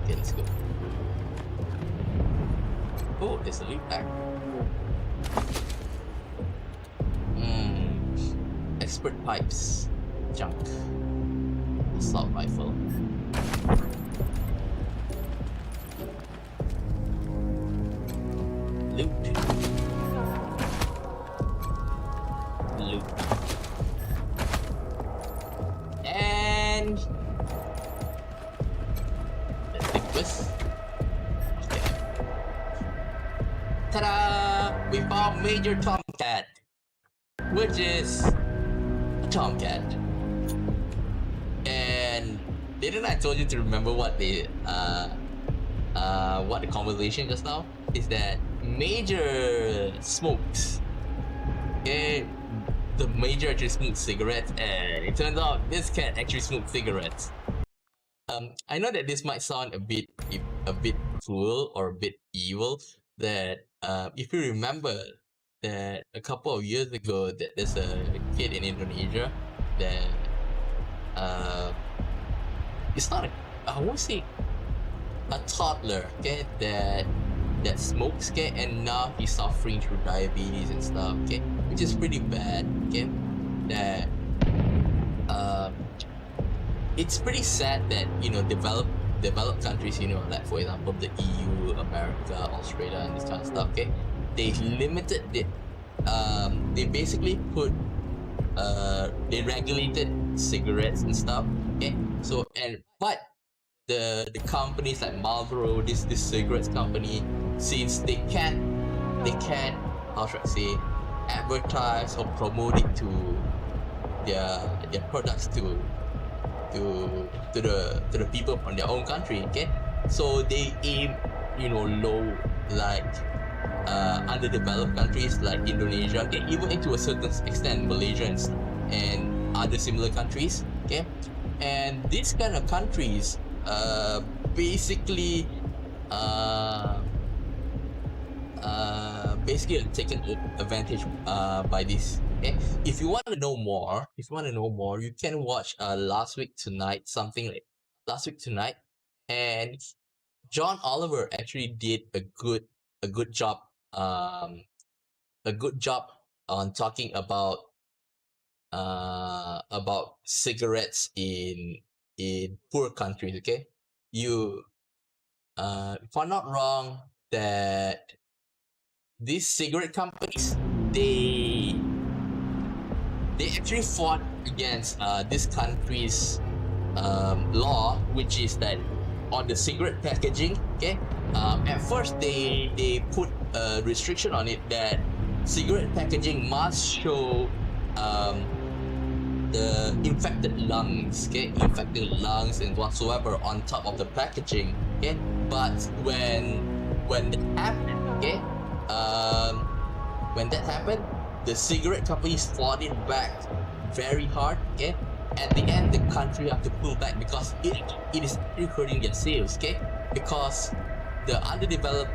Okay, let's go. Oh, there's a lead pack. Expert pipes. Junk. Assault rifle. Loot. ta-da! We found Major Tomcat, which is a tomcat. And didn't I told you to remember what the conversation just now is that Major smokes. Okay, the Major actually smokes cigarettes, and it turns out this cat actually smokes cigarettes. I know that this might sound a bit cruel or a bit evil. That if you remember that a couple of years ago, that there's a kid in Indonesia that it's not I won't say a toddler, okay, that smokes, okay, and now he's suffering through diabetes and stuff, okay, which is pretty bad, okay. That it's pretty sad that, you know, developed countries, you know, like for example the EU, America, Australia, and this kind of stuff, okay, they limited the they basically put they regulated cigarettes and stuff, okay. So but the companies like Marlboro, this cigarettes company, since they can't how should I say, advertise or promote it to their products to the people from their own country, okay. So they aim, you know, low, like underdeveloped countries like Indonesia, okay, even to a certain extent Malaysia and other similar countries, okay. And these kind of countries basically taken advantage by this. Okay, if you want to know more, you can watch Last Week Tonight, and John Oliver actually did a good job on talking about cigarettes in poor countries. Okay, if I'm not wrong, that these cigarette companies, they actually fought against this country's law, which is that on the cigarette packaging, okay, at first they put a restriction on it that cigarette packaging must show the infected lungs and whatsoever on top of the packaging, okay. But when that happened, okay, when that happened, the cigarette companies fought it back very hard, okay. At the end, the country have to pull back because it is actually hurting their sales, okay. Because the underdeveloped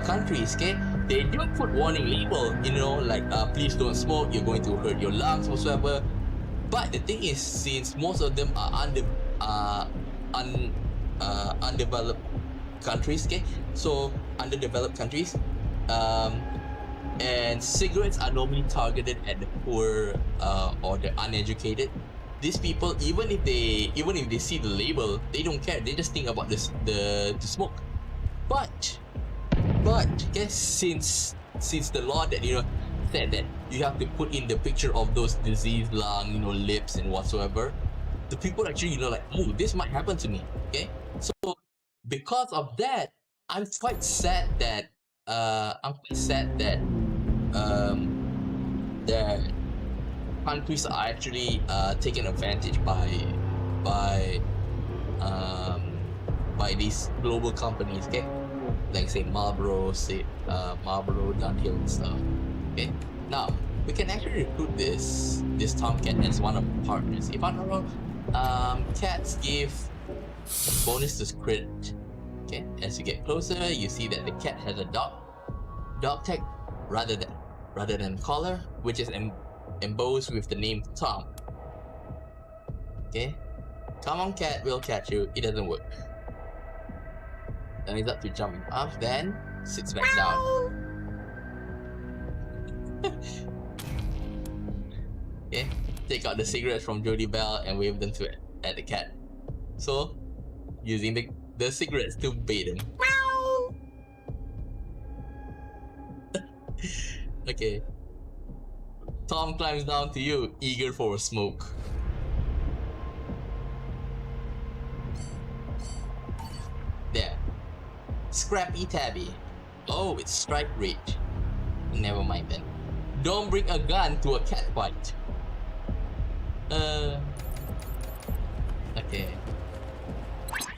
countries, okay, they do put warning label, you know, like please don't smoke, you're going to hurt your lungs whatsoever. But the thing is, since most of them are undeveloped countries, okay, so underdeveloped countries, and cigarettes are normally targeted at the poor or the uneducated. These people, even if they see the label, they don't care. They just think about the smoke. But okay, since the law that, you know, said that you have to put in the picture of those diseased lung, you know, lips and whatsoever, the people actually, you know, like, oh, this might happen to me, okay. So because of that, I'm quite sad that that countries are actually taken advantage by these global companies, okay, like say Marlboro, Dunhill and stuff, okay. Now we can actually recruit this Tomcat as one of the partners. If I'm not wrong, cats give bonus to crit. Okay, as you get closer, you see that the cat has a dog tag rather than collar, which is embossed with the name Tom. Okay, come on, cat, we'll catch you. It doesn't work. Then he's up to jumping up, then sits back down. Okay, take out the cigarettes from Jody Bell and wave them at the cat. So, using the cigarettes to bait him. Okay. Tom climbs down to you, eager for a smoke. There. Scrappy Tabby. Oh, it's strike rate. Never mind then. Don't bring a gun to a cat fight. Okay.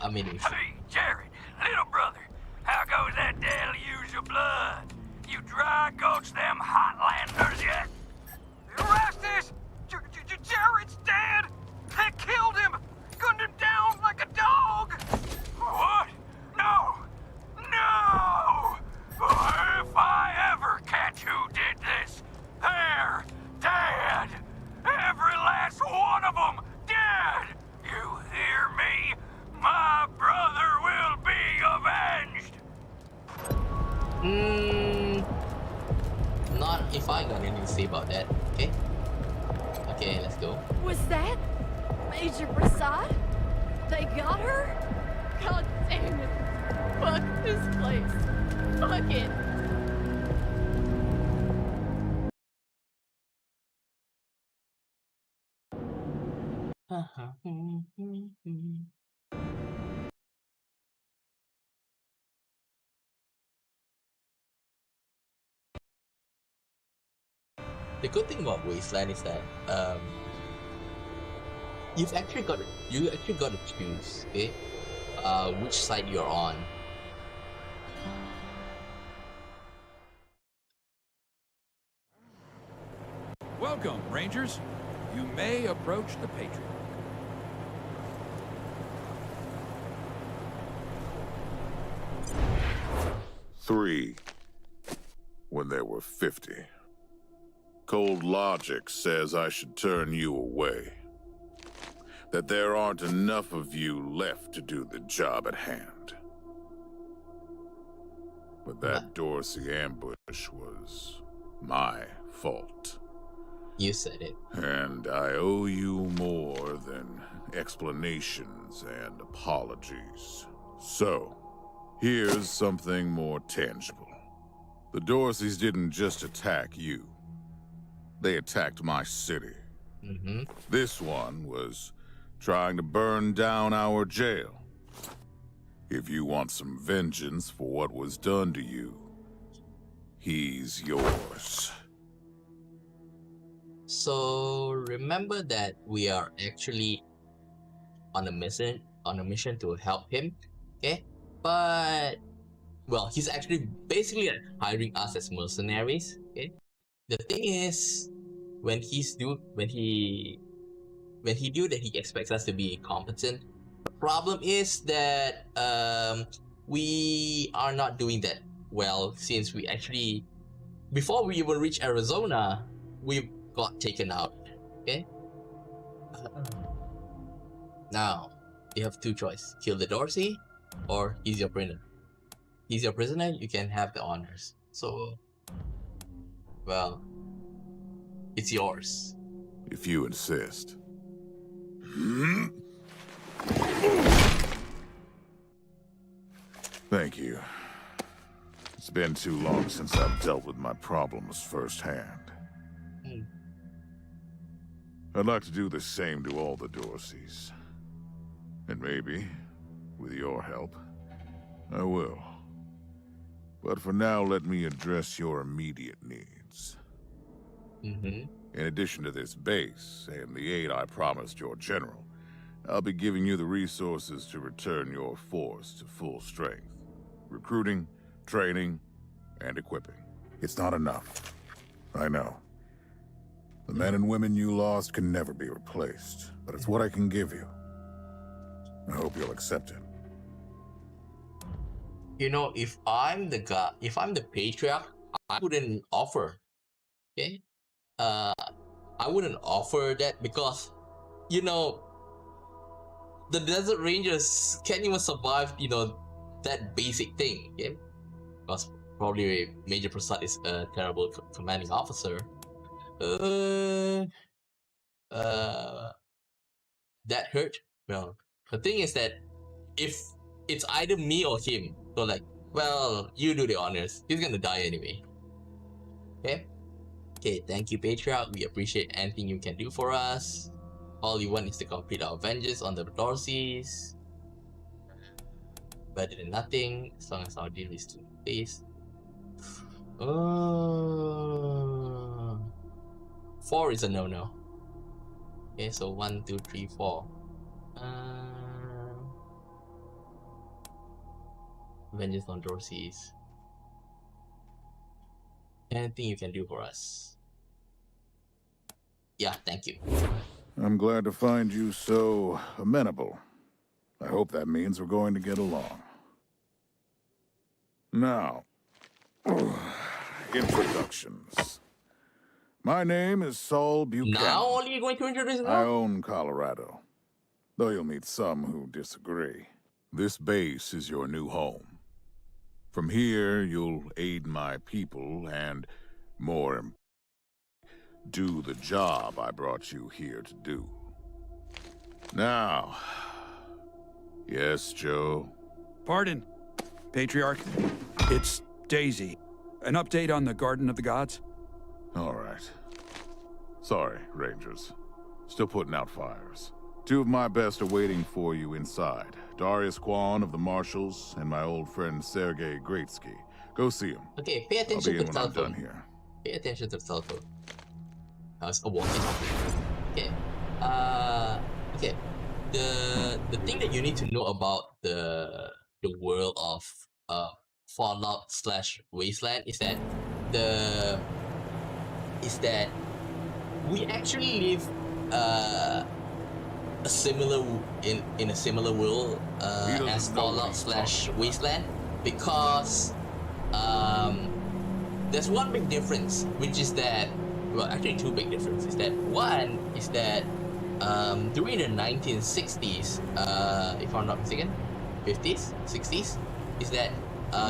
I mean, Hey, Jared, little brother, how goes that deluge of blood? You dry gulched them Hotlanders yet? Erastus! Jared's dead! They killed him! Gunned him down like a dog! What? No! No! If I ever catch who did this, they're dead! Every last one of them dead! You hear me? My brother will be avenged! Not if I got anything to say about that, okay? Okay, let's go. Was that Major Prasad? They got her? God damn it. Fuck this place. Fuck it. The good thing about Wasteland is that you actually got to choose, okay? Which side you're on. Welcome, Rangers. You may approach the Patriarch. Three, when there were 50. Cold logic says I should turn you away. That there aren't enough of you left to do the job at hand. But that Dorsey ambush was my fault. You said it. And I owe you more than explanations and apologies. So, here's something more tangible. The Dorseys didn't just attack you. They attacked my city. This one was trying to burn down our jail. If you want some vengeance for what was done to you, he's yours. So remember that we are actually on a mission to help him, okay? But well, he's actually basically hiring us as mercenaries, okay? The thing is, when he do that, he expects us to be competent. The problem is that we are not doing that well, since we actually, before we even reach Arizona, we got taken out. Okay. Now you have two choices: kill the Dorsey, or he's your prisoner. He's your prisoner. You can have the honors. So, well, it's yours. If you insist. Thank you. It's been too long since I've dealt with my problems firsthand. I'd like to do the same to all the Dorseys. And maybe, with your help, I will. But for now, let me address your immediate needs. In addition to this base, and the aid I promised your general, I'll be giving you the resources to return your force to full strength. Recruiting, training, and equipping. It's not enough. I know. The men and women you lost can never be replaced, but it's what I can give you. I hope you'll accept it. You know, if I'm the Patriarch, I wouldn't offer. Okay? I wouldn't offer that because, you know, the Desert Rangers can't even survive, you know, that basic thing. Okay? Because probably Major Prasad is a terrible commanding officer. That hurt. Well, the thing is that if it's either me or him, so like, well, you do the honors. He's gonna die anyway. Okay? Okay, thank you, Patriarch. We appreciate anything you can do for us. All we want is to complete our vengeance on the Dorseys. Better than nothing, as long as our deal is to face. 4 is a no-no. Okay, so 1, 2, 3, 4. Vengeance on Dorsey's. Anything you can do for us? Yeah, thank you. I'm glad to find you so amenable. I hope that means we're going to get along. Now, introductions. My name is Saul Buchanan. Now only you're going to introduce I own Colorado, though you'll meet some who disagree. This base is your new home. From here, you'll aid my people and, more do the job I brought you here to do. Now, yes, Joe? Pardon, Patriarch. It's Daisy. An update on the Garden of the Gods? All right. Sorry, Rangers. Still putting out fires. 2 of my best are waiting for you inside. Darius Kwan of the Marshals and my old friend Sergei Greatsky. Go see him. Okay, pay attention to the I'm telephone. done here. Pay attention to the telephone. It's a walkie-talkie. Okay. Okay. The thing that you need to know about the world of Fallout / Wasteland is that we actually live a similar in a similar world as Fallout / Wasteland, because there's one big difference, which is that, well, actually 2 big differences. That one is that during the 1960s, if I'm not mistaken, 50s, 60s, is that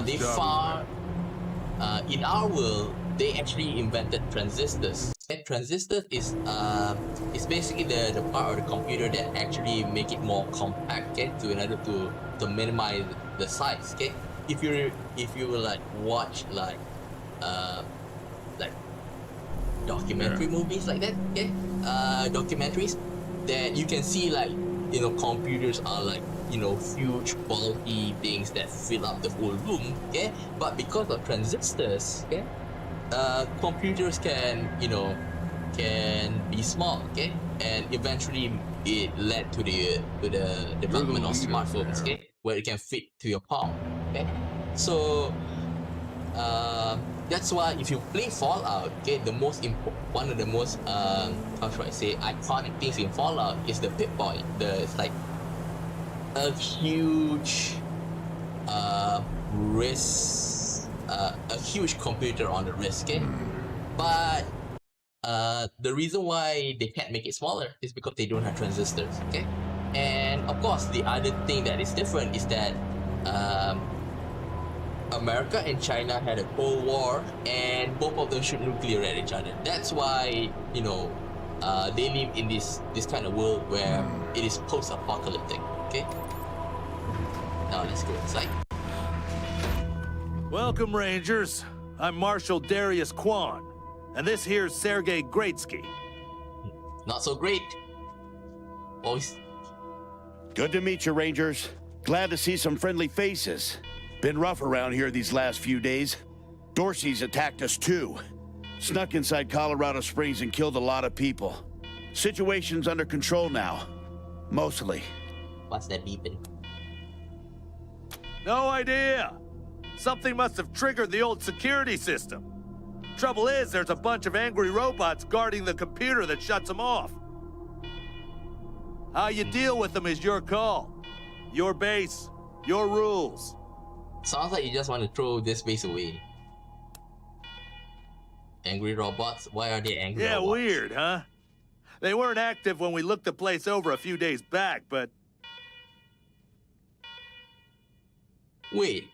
they found in our world they actually invented transistors. And transistors is basically the part of the computer that actually make it more compact, okay, in order to minimize the size. Okay, if you like watch like documentary movies like that, okay, documentaries, that you can see like, you know, computers are like, you know, huge bulky things that fill up the whole room, okay, but because of transistors, okay, computers can, you know, can be small, okay, and eventually it led to the development of smartphones, okay, where it can fit to your palm, okay. So that's why if you play Fallout, okay, one of the most how should I say, iconic things in Fallout is the Pip-Boy. It's like a huge wrist, a huge computer on the wrist, okay? But the reason why they can't make it smaller is because they don't have transistors, okay? And of course, the other thing that is different is that America and China had a Cold War, and both of them shoot nuclear at each other. That's why, you know, they live in this kind of world where it is post-apocalyptic, okay? Now let's go inside. Welcome, Rangers. I'm Marshal Darius Kwan, and this here's Sergei Greatsky. Not so great. Boys. Good to meet you, Rangers. Glad to see some friendly faces. Been rough around here these last few days. Dorsey's attacked us too. Snuck inside Colorado Springs and killed a lot of people. Situation's under control now. Mostly. What's that beeping? No idea. Something must have triggered the old security system. Trouble is, there's a bunch of angry robots guarding the computer that shuts them off. How you deal with them is your call. Your base, your rules. Sounds like you just want to throw this base away. Angry robots? Why are they angry robots? Yeah, weird, huh? They weren't active when we looked the place over a few days back, but... Wait.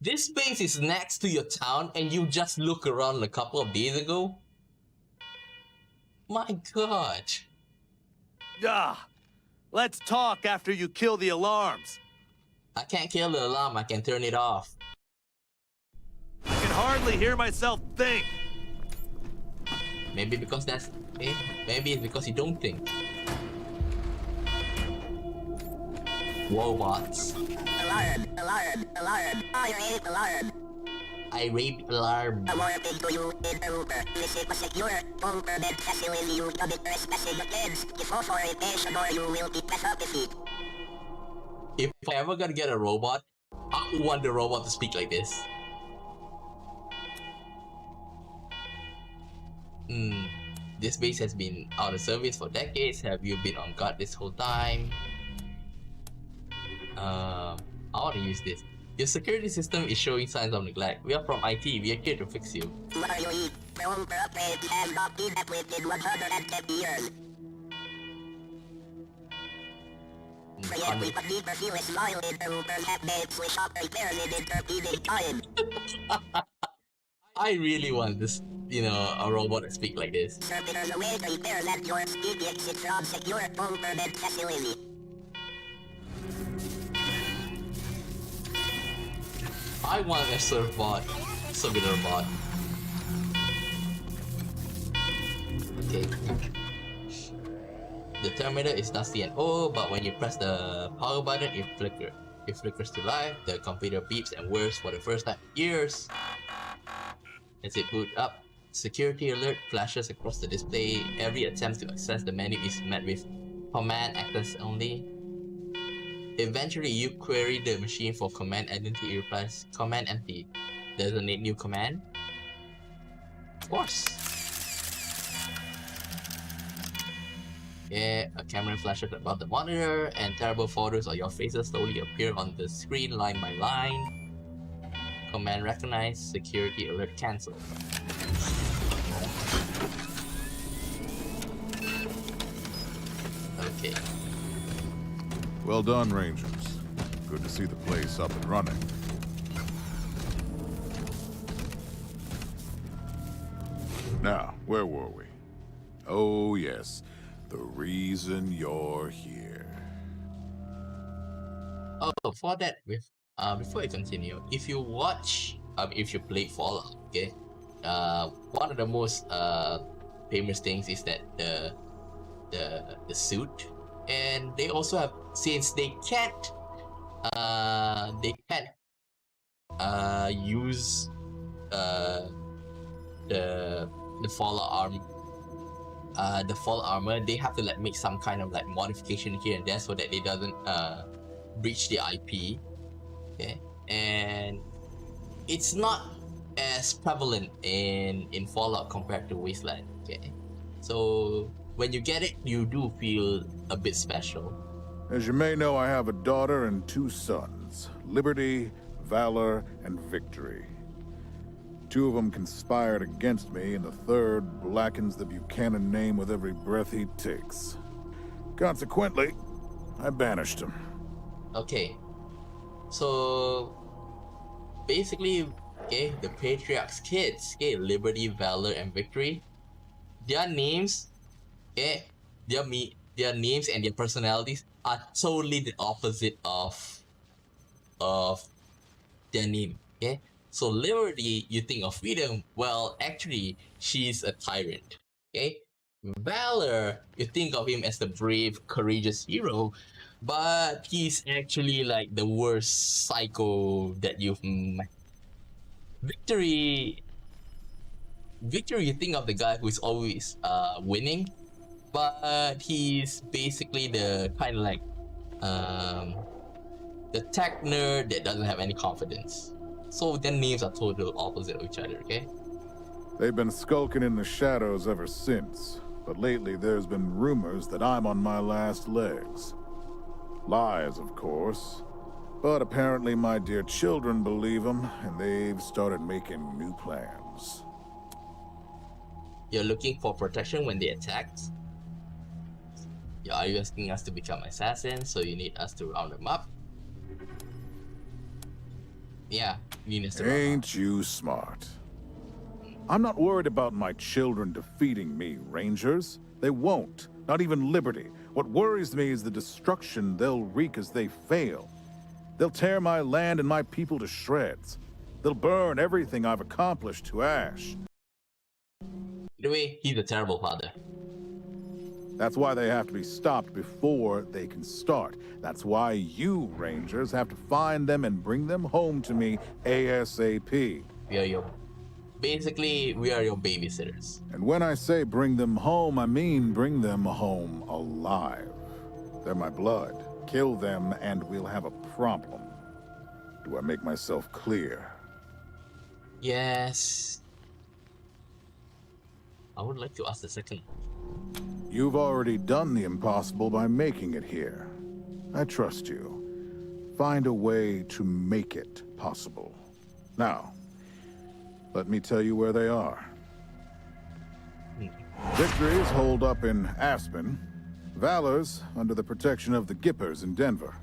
This base is next to your town and you just looked around a couple of days ago? My god. Ah, let's talk after you kill the alarms. I can't kill the alarm, I can turn it off. I can hardly hear myself think. Maybe because that's... Eh? Maybe it's because you don't think. Robots. A lion, a lion, a lion. I hate a lion. irate alarm. Awarded to you in Uber. Visit a secure, home-permit facility you commit trespassing against. If authorization or you will be penalty. If I ever gonna get a robot, I would want the robot to speak like this. This base has been out of service for decades. Have you been on guard this whole time? I want to use this. Your security system is showing signs of neglect. We are from IT. We are here to fix you. Has not been equipped in 110 years. I really want this, you know, a robot to speak like this. I want a surfbot, servitor bot. Okay. The thermometer is dusty and old, but when you press the power button, it flickers. It flickers to life. The computer beeps and whirs for the first time in years. As it boots up, security alert flashes across the display. Every attempt to access the menu is met with command access only. Eventually, you query the machine for command identity. It replies, command empty. Does it need new command? Of course. Yeah, a camera flashes above the monitor, and terrible photos of your faces slowly appear on the screen line by line. Command recognized, security alert cancelled. Okay. Well done, Rangers. Good to see the place up and running. Now, where were we? Oh, yes. The reason you're here. Oh, for that, before I continue, if you watch, if you play Fallout, okay, one of the most famous things is that the suit, and they also have, since they can't use the Fallout arm. The Fallout armor, they have to like make some kind of like modification here and there so that it doesn't breach the IP. Okay, and it's not as prevalent in Fallout compared to Wasteland. Okay, so when you get it, you do feel a bit special. As you may know, I have a daughter and 2 sons, Liberty, Valor, and Victory. 2 of them conspired against me, and the 3rd blackens the Buchanan name with every breath he takes. Consequently, I banished him. Okay, so basically, okay, the Patriarch's kids, okay, Liberty, Valor, and Victory, their names, okay, their names and their personalities are totally the opposite of their name. Okay. So Liberty, you think of freedom. Well, actually, she's a tyrant. Okay. Valor, you think of him as the brave, courageous hero, but he's actually like the worst psycho that you've met. Victory, you think of the guy who's always winning, but he's basically the kind of like the tech nerd that doesn't have any confidence. So their names are totally opposite of each other, okay? They've been skulking in the shadows ever since, but lately there's been rumors that I'm on my last legs. Lies, of course, but apparently my dear children believe them, and they've started making new plans. You're looking for protection when they attacked? Yeah, are you asking us to become assassins, so you need us to round them up? Yeah, you need us to round them up. Ain't you smart? I'm not worried about my children defeating me, Rangers. They won't, not even Liberty. What worries me is the destruction they'll wreak as they fail. They'll tear my land and my people to shreds. They'll burn everything I've accomplished to ash. Either way, he's a terrible father. That's why they have to be stopped before they can start. That's why you, Rangers, have to find them and bring them home to me ASAP. We are your basically we are your babysitters. And when I say bring them home, I mean bring them home alive. They're my blood. Kill them and we'll have a problem. Do I make myself clear? Yes. I would like to ask the second. You've already done the impossible by making it here. I trust you. Find a way to make it possible. Now, let me tell you where they are. Victory's holed up in Aspen. Valor's under the protection of the Gippers in Denver.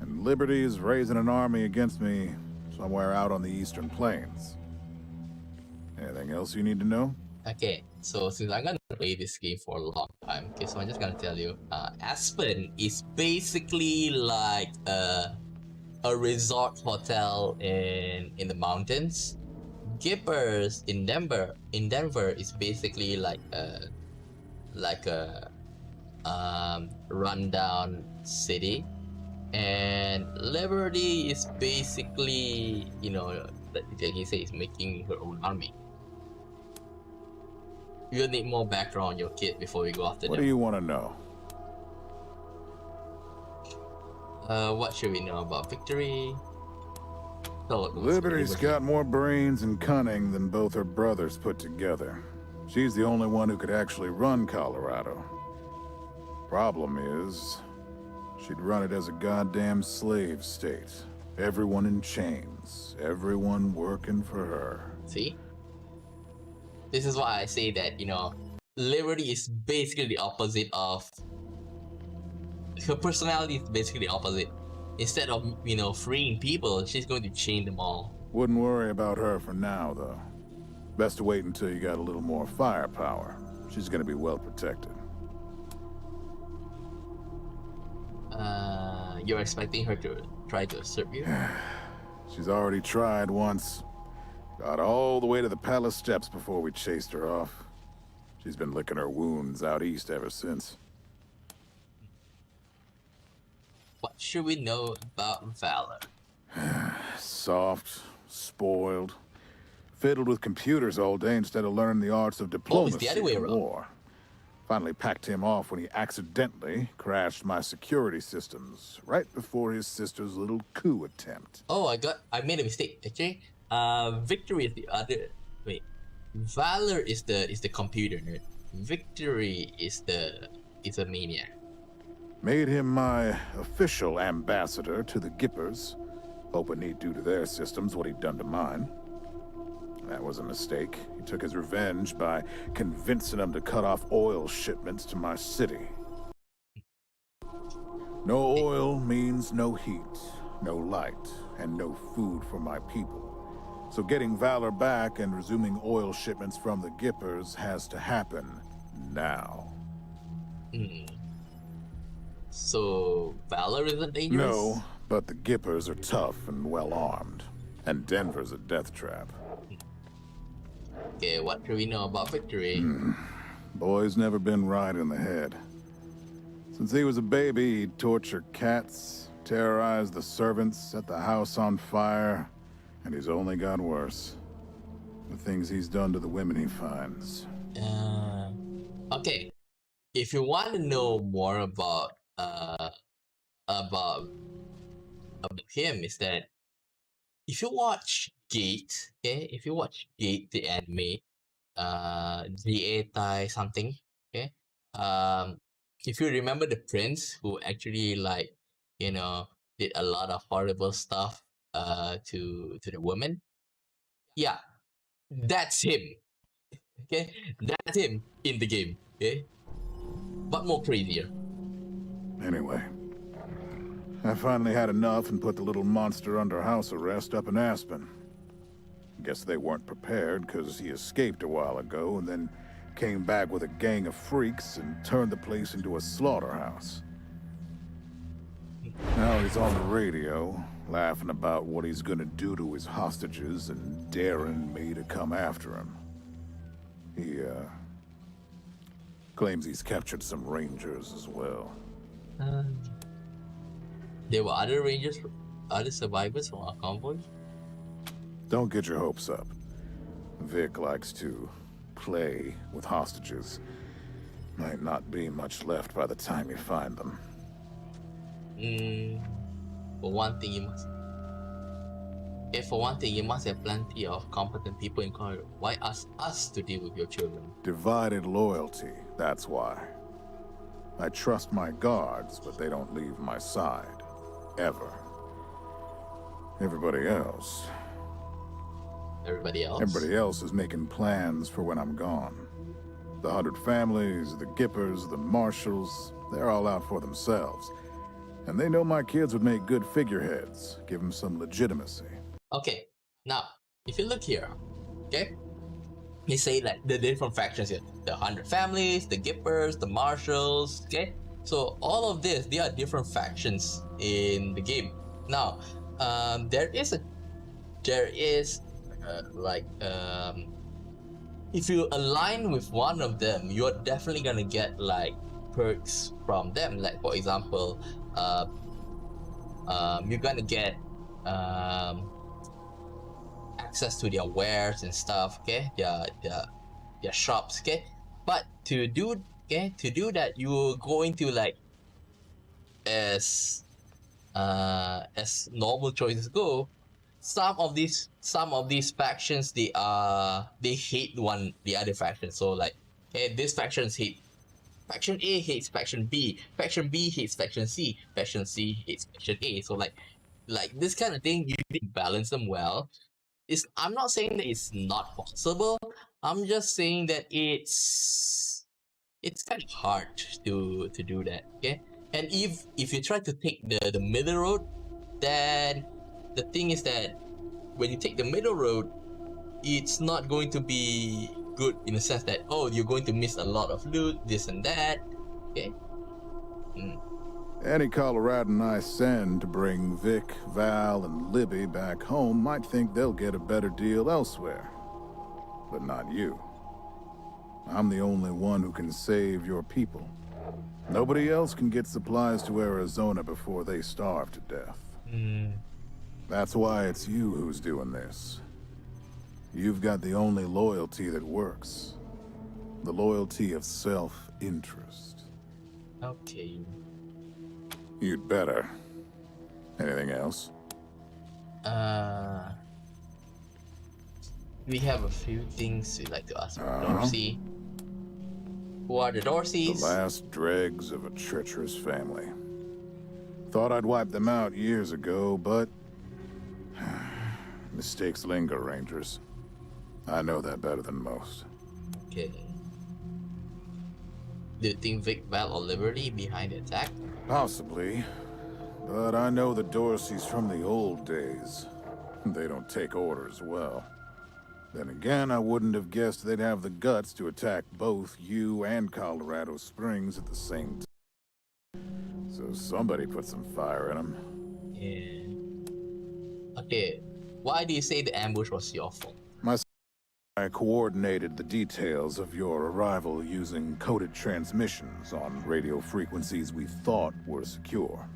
And Liberty is raising an army against me somewhere out on the Eastern Plains. Anything else you need to know? Okay, so since I'm gonna play this game for a long time, okay, so I'm just gonna tell you, Aspen is basically like a resort hotel in the mountains. Gippers in Denver is basically like a rundown city, and Liberty is basically, you know, like you say, is making her own army. You'll need more background on your kid before we go after them. What do you want to know? What should we know about Victory? Liberty's got more brains and cunning than both her brothers put together. She's the only one who could actually run Colorado. Problem is, she'd run it as a goddamn slave state. Everyone in chains, everyone working for her. See? This is why I say that, you know, Liberty is basically the opposite of... Her personality is basically the opposite. Instead of, you know, freeing people, she's going to chain them all. Wouldn't worry about her for now, though. Best to wait until you got a little more firepower. She's gonna be well protected. You're expecting her to try to assert you? She's already tried once. Got all the way to the palace steps before we chased her off. She's been licking her wounds out east ever since. What should we know about Valor? Soft, spoiled, fiddled with computers all day instead of learning the arts of diplomacy the other way and around. war. Finally packed him off when he accidentally crashed my security systems right before his sister's little coup attempt. Oh, I made a mistake. Actually, Victory is the other. Wait, Valor is the computer nerd. Victory is a maniac. Made him my official ambassador to the Gippers, hoping he'd do to their systems what he'd done to mine. That was a mistake. He took his revenge by convincing them to cut off oil shipments to my city. No oil means no heat, no light, and no food for my people. So getting Valor back and resuming oil shipments from the Gippers has to happen now. So Valor isn't dangerous? No, but the Gippers are tough and well-armed. And Denver's a death trap. Okay, what do we know about Victory? Boy's never been right in the head. Since he was a baby, he'd torture cats, terrorize the servants, set the house on fire, and he's only got worse. The things he's done to the women he finds. Okay. If you want to know more about him, is that if you watch Gate, okay, if you watch Gate the anime, G-A-Tai something, okay, if you remember the prince who actually, like, you know, did a lot of horrible stuff to the woman, yeah, that's him. Okay, that's him in the game. Okay, but more crazier. Anyway, I finally had enough and put the little monster under house arrest up in Aspen. Guess they weren't prepared because he escaped a while ago and then came back with a gang of freaks and turned the place into a slaughterhouse. Now he's on the radio, laughing about what he's gonna do to his hostages and daring me to come after him. He, claims he's captured some rangers as well. There were other rangers, other survivors from our convoy? don't get your hopes up. Vic likes to play with hostages. Might not be much left by the time you find them. For one thing, you must have plenty of competent people in Colorado. Why ask us to deal with your children? Divided loyalty, that's why. I trust my guards, but they don't leave my side. Ever. Everybody else is making plans for when I'm gone. The 100 families, the Gippers, the Marshals, they're all out for themselves. And they know my kids would make good figureheads, give them some legitimacy. Okay, now, if you look here, okay? You say like the different factions here. The 100 families, the Gippers, the Marshals, okay? So all of this, they are different factions in the game. Now, if you align with one of them, you're definitely gonna get like perks from them. Like for example, you're gonna get access to their wares and stuff, okay? Their shops, okay? But to do that, you're going to like as normal choices go, some of these factions they hate the other faction. So like, okay, these factions hate faction A, hates faction B hates faction C hates faction A. So like this kind of thing, you need to balance them well. I'm not saying that it's not possible. I'm just saying that it's kind of hard to do that, okay? And if you try to take the middle road, then the thing is that when you take the middle road, it's not going to be good in the sense that, oh, you're going to miss a lot of loot, this and that, okay? Any Coloradan I send to bring Vic, Val, and Libby back home might think they'll get a better deal elsewhere. But not you. I'm the only one who can save your people. Nobody else can get supplies to Arizona before they starve to death. That's why it's you who's doing this. You've got the only loyalty that works. The loyalty of self-interest. Okay. You'd better. Anything else? We have a few things we'd like to ask Dorsey. Who are the Dorseys? The last dregs of a treacherous family. Thought I'd wipe them out years ago, but mistakes linger, Rangers. I know that better than most. Okay. Do you think Vic, Val, or Liberty behind the attack? Possibly. But I know the Dorseys from the old days. They don't take orders well. Then again, I wouldn't have guessed they'd have the guts to attack both you and Colorado Springs at the same time. So somebody put some fire in them. Yeah. Okay. Why do you say the ambush was your fault? I coordinated the details of your arrival using coded transmissions on radio frequencies we thought were secure.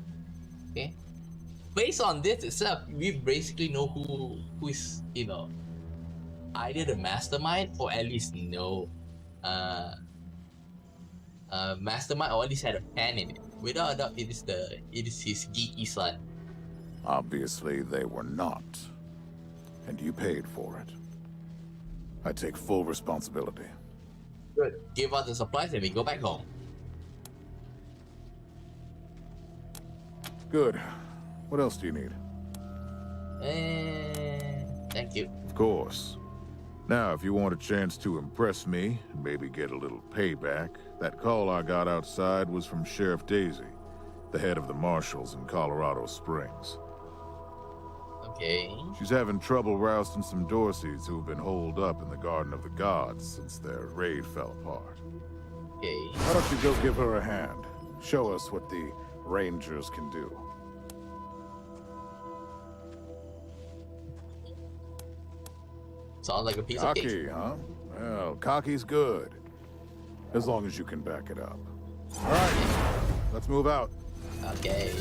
Okay. Based on this itself, we basically know who is, either the mastermind or at least mastermind, or at least had a hand in it. Without a doubt, it is his geeky son. Obviously, they were not. And you paid for it. I take full responsibility. Good. Give us the supplies and we go back home. Good. What else do you need? Thank you. Of course. Now, if you want a chance to impress me, and maybe get a little payback, that call I got outside was from Sheriff Daisy, the head of the Marshals in Colorado Springs. Okay. She's having trouble rousting some Dorseys who've been holed up in the Garden of the Gods since their raid fell apart. Okay. Why don't you go give her a hand? Show us what the Rangers can do. Sounds like a piece of cake. Cocky, huh? Well, cocky's good. As long as you can back it up. All right, let's move out. Okay.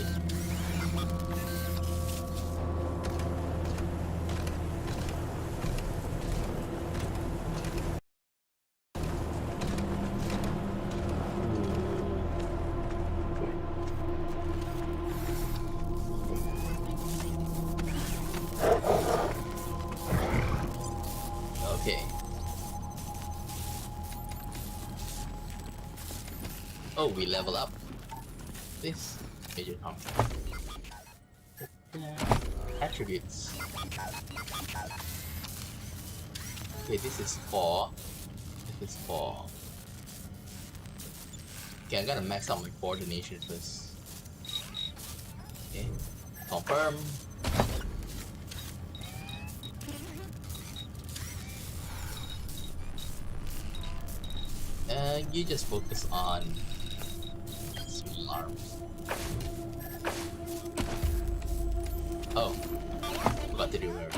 Okay. Oh, we level up. This major contract. Attributes. Okay, this is 4. This is 4. Okay, I gotta max out my coordination first. Okay, confirm. You just focus on small arms. Oh, forgot to do where.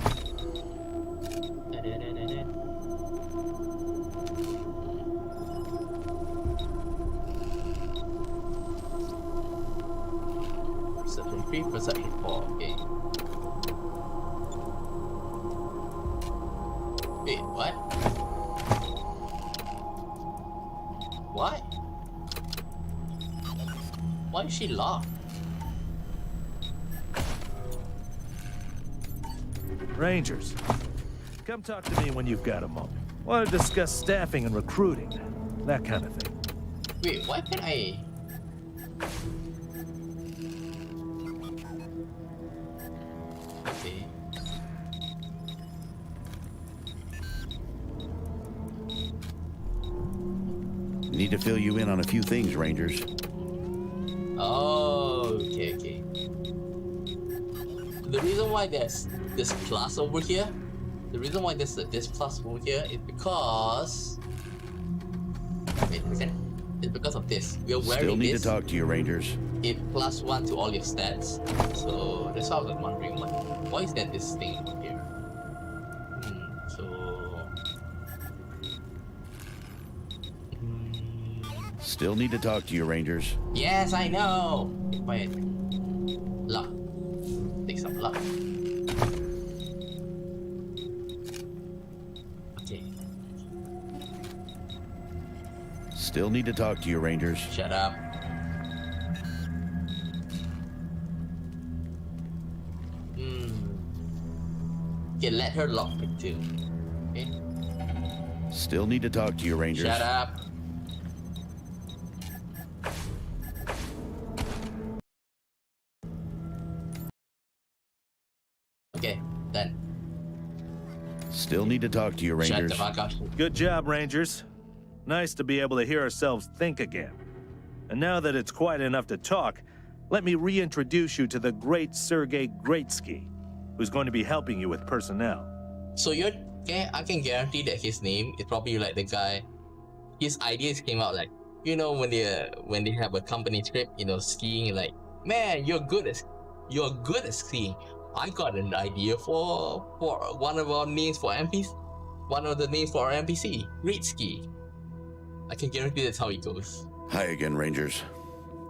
Perception 3, perception 4, okay. Wait, what? What? Why is she locked? Rangers, come talk to me when you've got a moment. Want to discuss staffing and recruiting, that kind of thing. Wait, why can't I? Okay. Need to fill you in on a few things, Rangers. Oh, okay, okay. The reason why there's this plus over here, this plus over here is because. Wait a second. It's because of this. We are wearing Still need this. to talk to you, Rangers. It +1 to all your stats. So that's why I was wondering, why is that this thing over here? Still need to talk to you, Rangers. Yes, I know. Wait. Luck. Take some luck. Okay. Still need to talk to you, Rangers. Shut up. Okay, let her lock it too. Okay. Still need to talk to you, Rangers. Shut up. Okay, done. Still need to talk to you, Rangers. Shut the fuck up. Good job, Rangers. Nice to be able to hear ourselves think again. And now that it's quiet enough to talk, let me reintroduce you to the great Sergei Greatsky, who's going to be helping you with personnel. So you're okay, I can guarantee that his name is probably like the guy. His ideas came out like, you know, when they have a company trip, you know, skiing, like, man, you're good at skiing. I got an idea for one of our names for NPC. One of the names for our NPC, Greatsky. I can guarantee that's how it goes. Hi again, Rangers.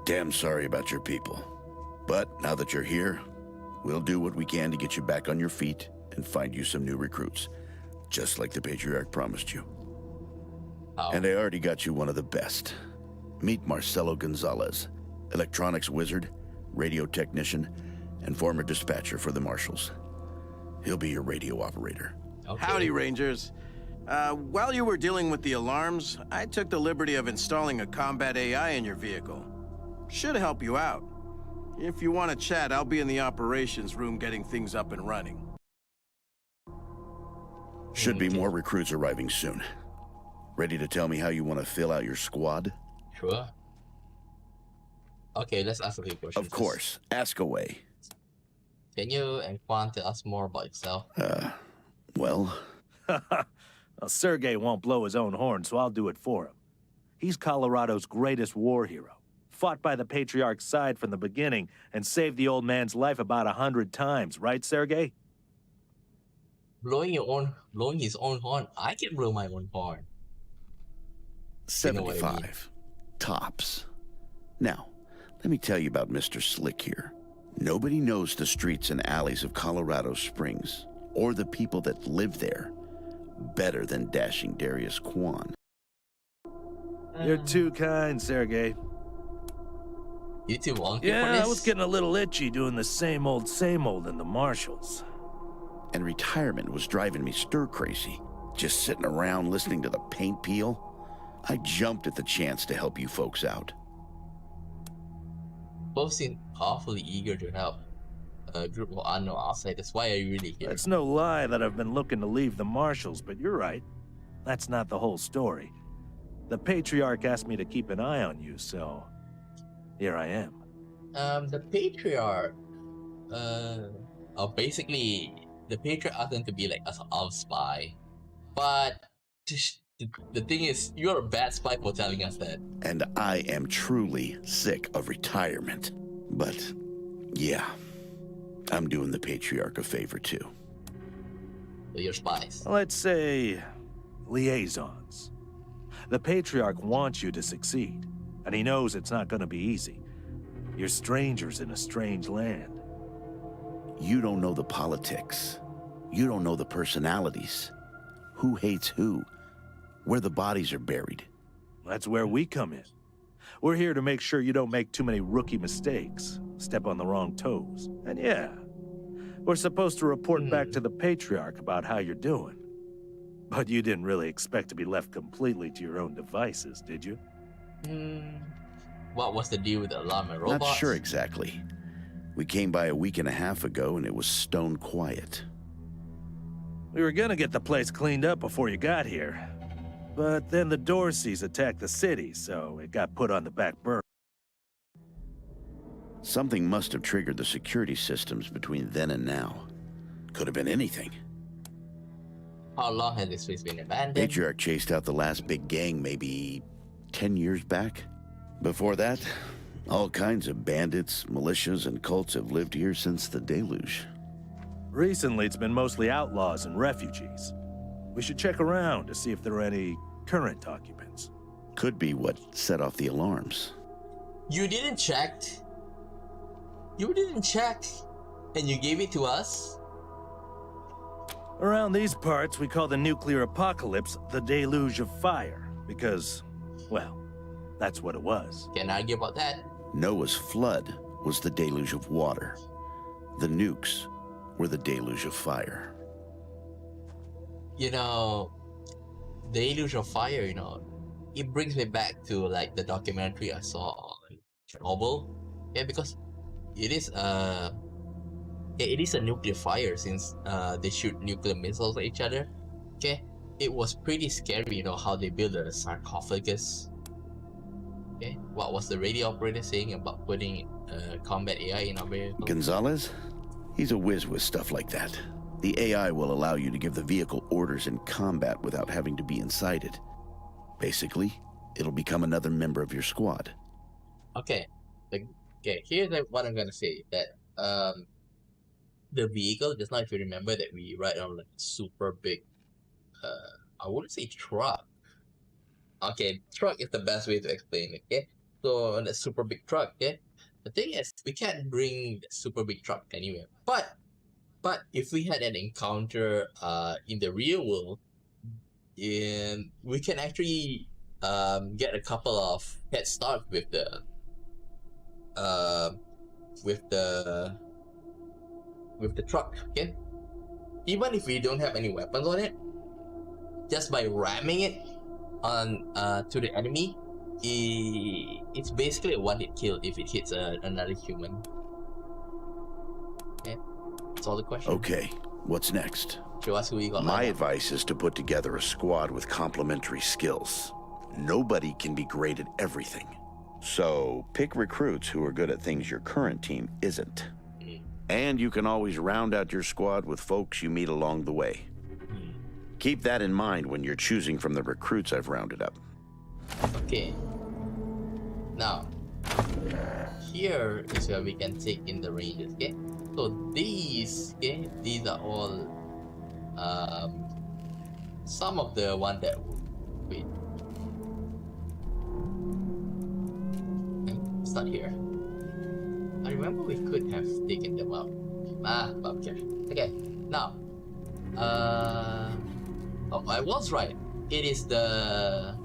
Damn sorry about your people. But now that you're here, we'll do what we can to get you back on your feet and find you some new recruits, just like the Patriarch promised you. How? And I already got you one of the best. Meet Marcelo Gonzalez, electronics wizard, radio technician, and former dispatcher for the Marshals. He'll be your radio operator. Okay. Howdy, Rangers. While you were dealing with the alarms, I took the liberty of installing a combat AI in your vehicle. Should help you out. If you want to chat, I'll be in the operations room getting things up and running. Should be more recruits arriving soon. Ready to tell me how you want to fill out your squad? Sure. Okay, let's ask a few questions. Of course. Ask away. Can you and Quan tell us more about yourself? Well... Well, Sergei won't blow his own horn, so I'll do it for him. He's Colorado's greatest war hero. Fought by the Patriarch's side from the beginning and saved the old man's life about 100 times, right, Sergei? Blowing his own horn? I can blow my own horn. 75. Tops. Now, let me tell you about Mr. Slick here. Nobody knows the streets and alleys of Colorado Springs, or the people that live there, better than dashing Darius Kwan. You're too kind, Sergei. You too wonky Yeah, for this? I was getting a little itchy doing the same old in the Marshals. And retirement was driving me stir-crazy. Just sitting around listening to the paint peel? I jumped at the chance to help you folks out. Both seem awfully eager to help a group of unknown outsiders. Why are you really here? It's no lie that I've been looking to leave the Marshals, but you're right. That's not the whole story. The Patriarch asked me to keep an eye on you, so here I am. The Patriarch, basically, the Patriarch asked them to be like our spy, but the thing is, you're a bad spy for telling us that. And I am truly sick of retirement. But, yeah, I'm doing the Patriarch a favor too. So you're spies. Let's say liaisons. The Patriarch wants you to succeed, and he knows it's not going to be easy. You're strangers in a strange land. You don't know the politics. You don't know the personalities. Who hates who? Where the bodies are buried. That's where we come in. We're here to make sure you don't make too many rookie mistakes, step on the wrong toes. And yeah, we're supposed to report back to the Patriarch about how you're doing. But you didn't really expect to be left completely to your own devices, did you? What was the deal with the alarm and robots? Not sure exactly. We came by a week and a half ago and it was stone quiet. We were gonna get the place cleaned up before you got here. But then the Dorseys attacked the city, so it got put on the back burner. Something must have triggered the security systems between then and now. Could have been anything. How long has this place been abandoned? Patriarch chased out the last big gang maybe 10 years back. Before that, all kinds of bandits, militias, and cults have lived here since the deluge. Recently, it's been mostly outlaws and refugees. We should check around to see if there are any current occupants. Could be what set off the alarms. You didn't check? You didn't check, and you gave it to us? Around these parts, we call the nuclear apocalypse the deluge of fire, because, well, that's what it was. Can't argue about that. Noah's flood was the deluge of water. The nukes were the deluge of fire. You know, the deluge of fire, you know, it brings me back to like the documentary I saw on Chernobyl. Yeah, because it is a nuclear fire since they shoot nuclear missiles at each other. Okay, it was pretty scary, you know, how they build a sarcophagus. Okay, what was the radio operator saying about putting combat AI in our vehicle? Gonzalez? He's a whiz with stuff like that. The AI will allow you to give the vehicle orders in combat without having to be inside it. Basically, it'll become another member of your squad. Okay, here's what I'm gonna say. That the vehicle, just now if you remember that we ride on like super big, I wouldn't say truck. Okay, truck is the best way to explain it, okay? So on that super big truck, okay? The thing is, we can't bring the super big truck anywhere. But if we had an encounter in the real world, we can actually get a couple of head start with the truck, okay? Even if we don't have any weapons on it, just by ramming it on to the enemy, it's basically a one-hit kill if it hits another human. Okay, that's all the question. Okay, what's next? Show us who you got. My advice is to put together a squad with complementary skills. Nobody can be great at everything. So pick recruits who are good at things your current team isn't. And you can always round out your squad with folks you meet along the way. Keep that in mind when you're choosing from the recruits I've rounded up. Okay. Now, here is where we can take in the ranges, okay? So these are all some of the one that wait. Okay, start here. I remember we could have taken them out. But okay. Now, oh, I was right. It is the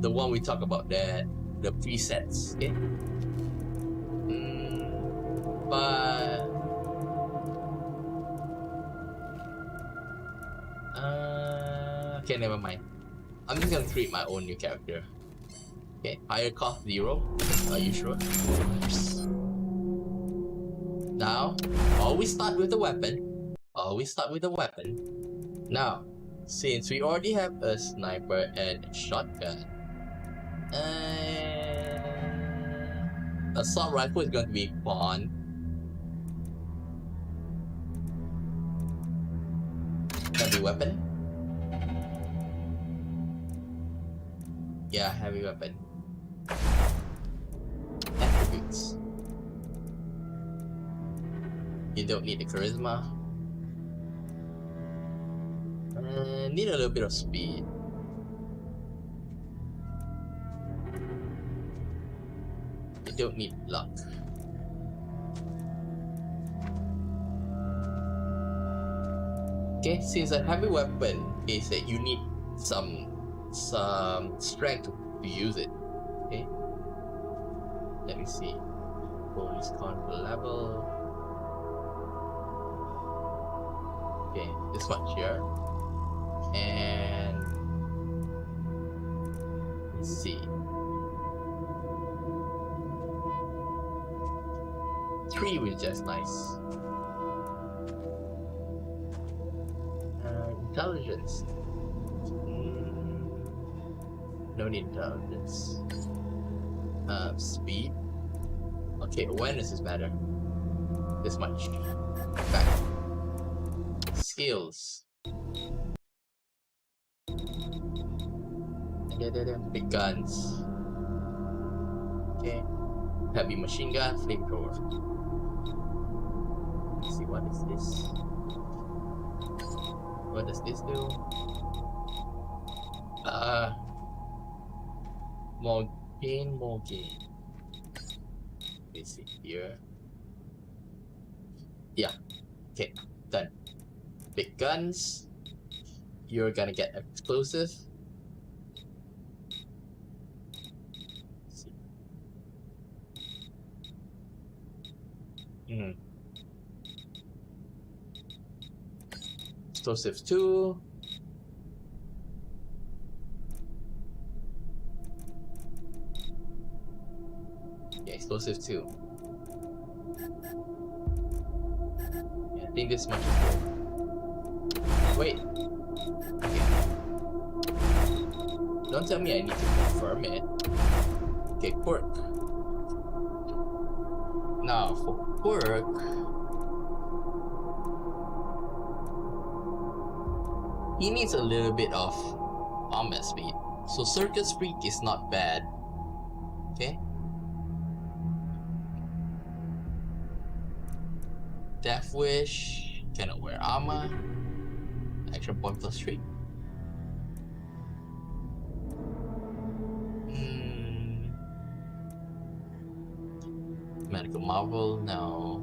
one we talk about, the presets, okay? But Okay, never mind. I'm just gonna create my own new character. Okay, higher cost 0. Are you sure? Now, always start with a weapon. Always start with a weapon. Now, since we already have a sniper and a shotgun, assault rifle is going to be fun. Heavy weapon. Yeah, heavy weapon. Attributes. You don't need the charisma. Need a little bit of speed. You don't need luck. Okay, since a heavy weapon is that you need some strength to use it. Okay, let me see. Police control level. Okay, this much here. And let's see. 3 was just nice. Intelligence. No need intelligence. Speed. Okay, awareness is better. This much. Back. Skills. Big guns. Okay. Heavy machine gun, flamethrower. Let's see, what is this? What does this do? More gain, more gain. Let's see here. Yeah. Okay, done. Big guns. You're gonna get explosive. Explosive 2. Yeah, explosive 2. Yeah, I think this much is good. Wait. Okay. Don't tell me I need to confirm it. Okay, quirk. Now for quirk, he needs a little bit of combat speed. So circus freak is not bad. Okay. Death wish, cannot wear armor. Action point +3. Medical marvel, no.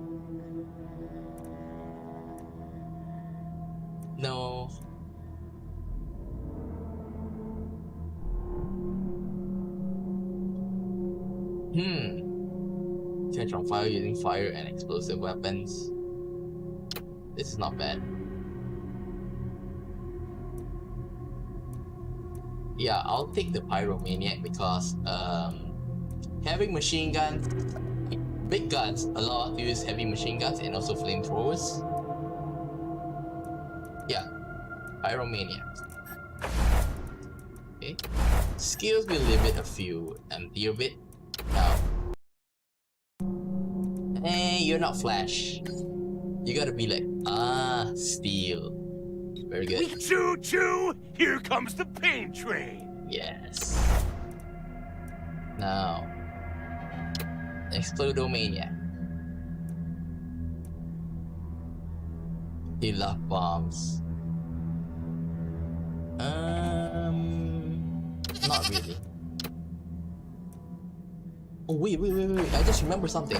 No. Catch on fire using fire and explosive weapons. This is not bad. Yeah, I'll take the pyromaniac because having machine guns, big guns allow us to use heavy machine guns and also flamethrowers. Yeah, pyromaniac. Okay, skills will leave it a few empty a bit. Now, you're not Flash. You gotta be like, steel. Very good. Choo choo! Here comes the pain train! Yes. Now, Explodomania. He love bombs. Not really. Oh, wait. I just remember something.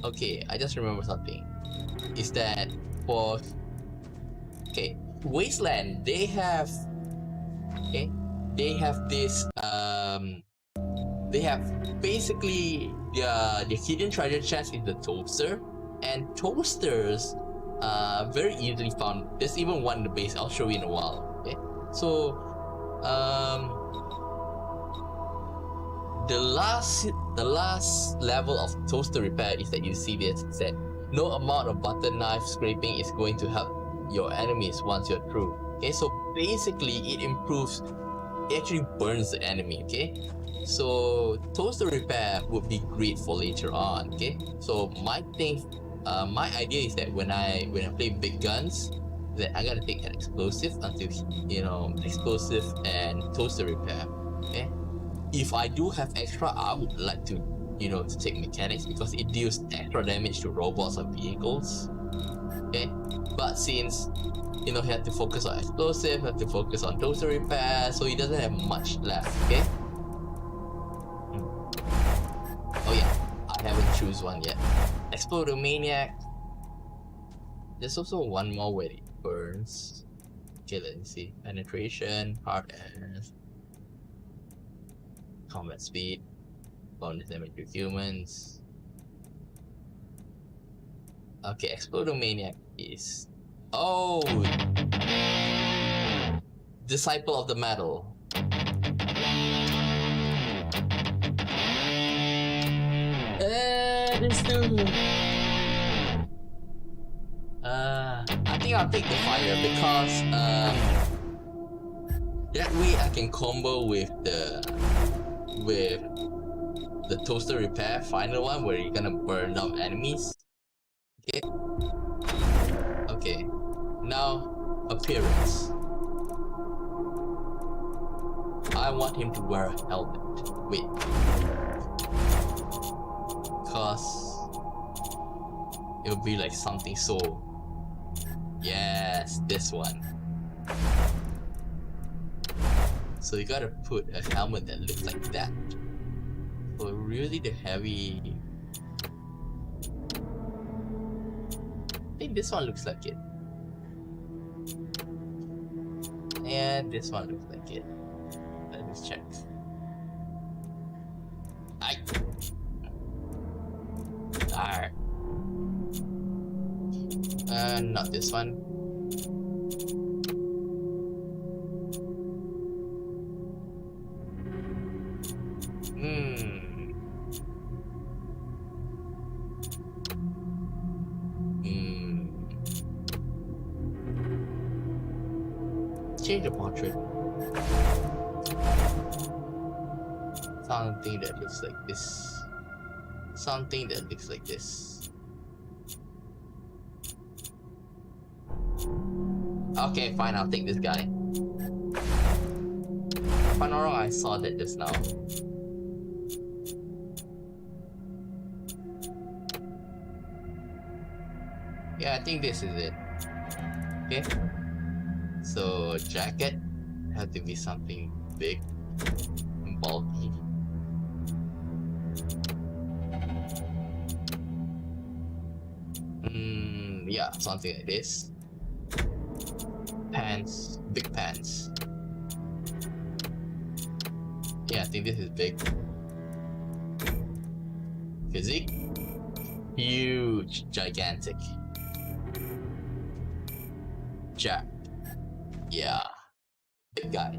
Okay, I just remember something. Is that for Wasteland, they have this they have basically the hidden treasure chest is the toaster, and toasters are very easily found. There's even one in the base. I'll show you in a while. Okay, so the last level of toaster repair is that you see this. It said no amount of butter knife scraping is going to help your enemies once you're through. Okay, so basically it actually burns the enemy. Okay, so toaster repair would be great for later on. Okay, so my idea is that when I play big guns, that I gotta take an explosive until explosive and toaster repair. Okay, if I do have extra, I would like to to take mechanics because it deals extra damage to robots or vehicles. Okay, but since he had to focus on explosive, have to focus on toaster repair, so he doesn't have much left. Okay. Oh yeah, I haven't choose one yet. Explodomaniac. There's also one more where it burns. Okay, let me see. Penetration, hard ass, combat speed, bonus damage to humans. Okay, Explodomaniac is Disciple of the Metal. This dude. I think I'll take the fire because that way I can combo with the toaster repair final one where you're gonna burn down enemies. Okay. Okay. Now appearance. I want him to wear a helmet. Wait. Cause it'll be like something so. Yes, this one. So you gotta put a helmet that looks like that. So really the heavy. I think this one looks like it. And this one looks like it. Let me check. Alright. Not this one. Change the portrait. Something that looks like this. Something that looks like this. Okay, fine, I'll take this guy. If I'm not wrong, I saw that just now. Yeah, I think this is it. Okay. So, jacket had to be something big and bulky. Yeah, something like this. Pants, big pants. Yeah, I think this is big. Physique, huge, gigantic. Jack. Yeah, big guy.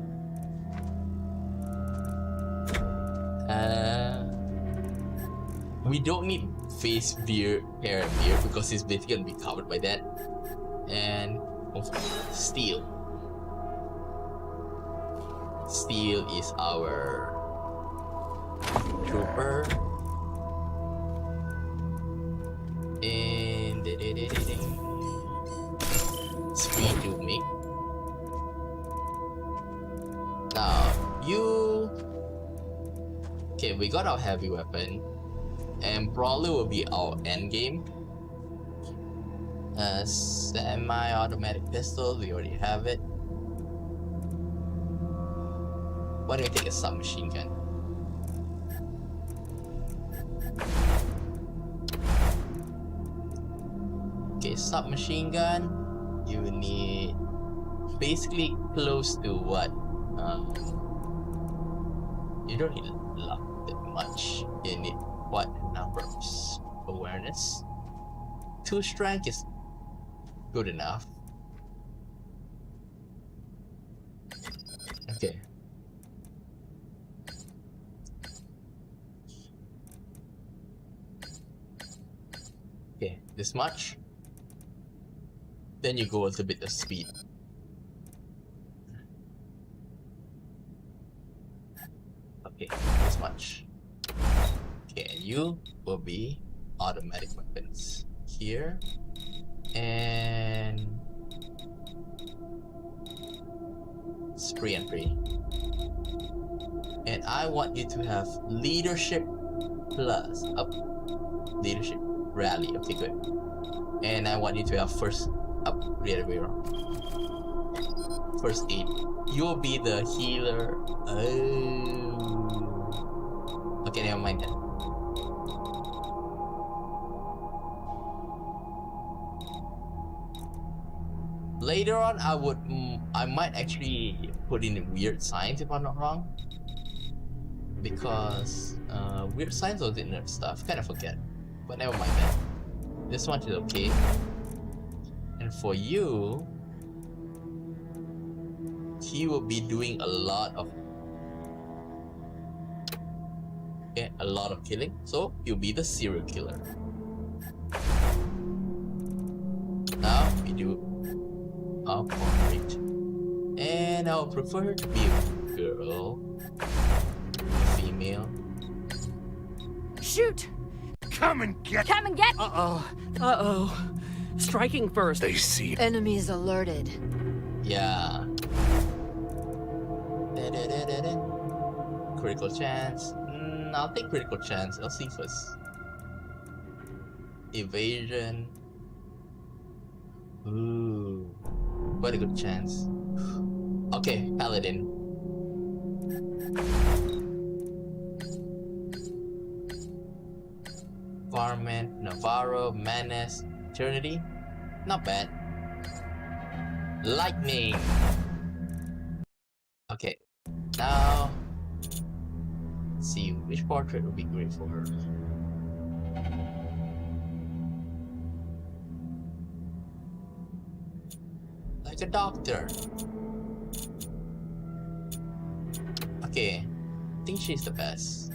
We don't need face, beard, hair, and beard because it's basically gonna be covered by that. And steel. Steel is our trooper. And speed to make. Now you. Okay, we got our heavy weapon. And probably will be our end game. Semi-automatic pistol, we already have it. Why don't we take a submachine gun? Okay, submachine gun. You need basically close to what? You don't need luck. that much. You need what number of awareness? 2 strength is good enough. Okay. Okay, this much. Then you go a little bit of speed. Okay, this much. Okay, and you will be automatic weapons here. And spree and pray. And I want you to have leadership plus up. Leadership rally. Okay, good. And I want you to have first up. The other way around. First aid. You'll be the healer. Oh. Okay, never mind that. Later on, I might actually put in weird signs if I'm not wrong. Because weird signs or nerf stuff, kind of forget. But never mind that. This one is okay. And for you, he will be doing a lot of killing. So you'll be the serial killer. Now we do our portrait. And I'll prefer her to be a girl. Female. Shoot! Come and get. Come and get. Uh-oh. Striking first. They see. Enemies alerted. Yeah. Critical chance. I'll take critical chance. I'll see first. Evasion. Ooh. Quite a good chance. Okay, Paladin. Varmint, Navarro, Menace, Eternity. Not bad. Lightning. Okay. Now, let's see which portrait would be great for her. Like a doctor. Okay, I think she's the best.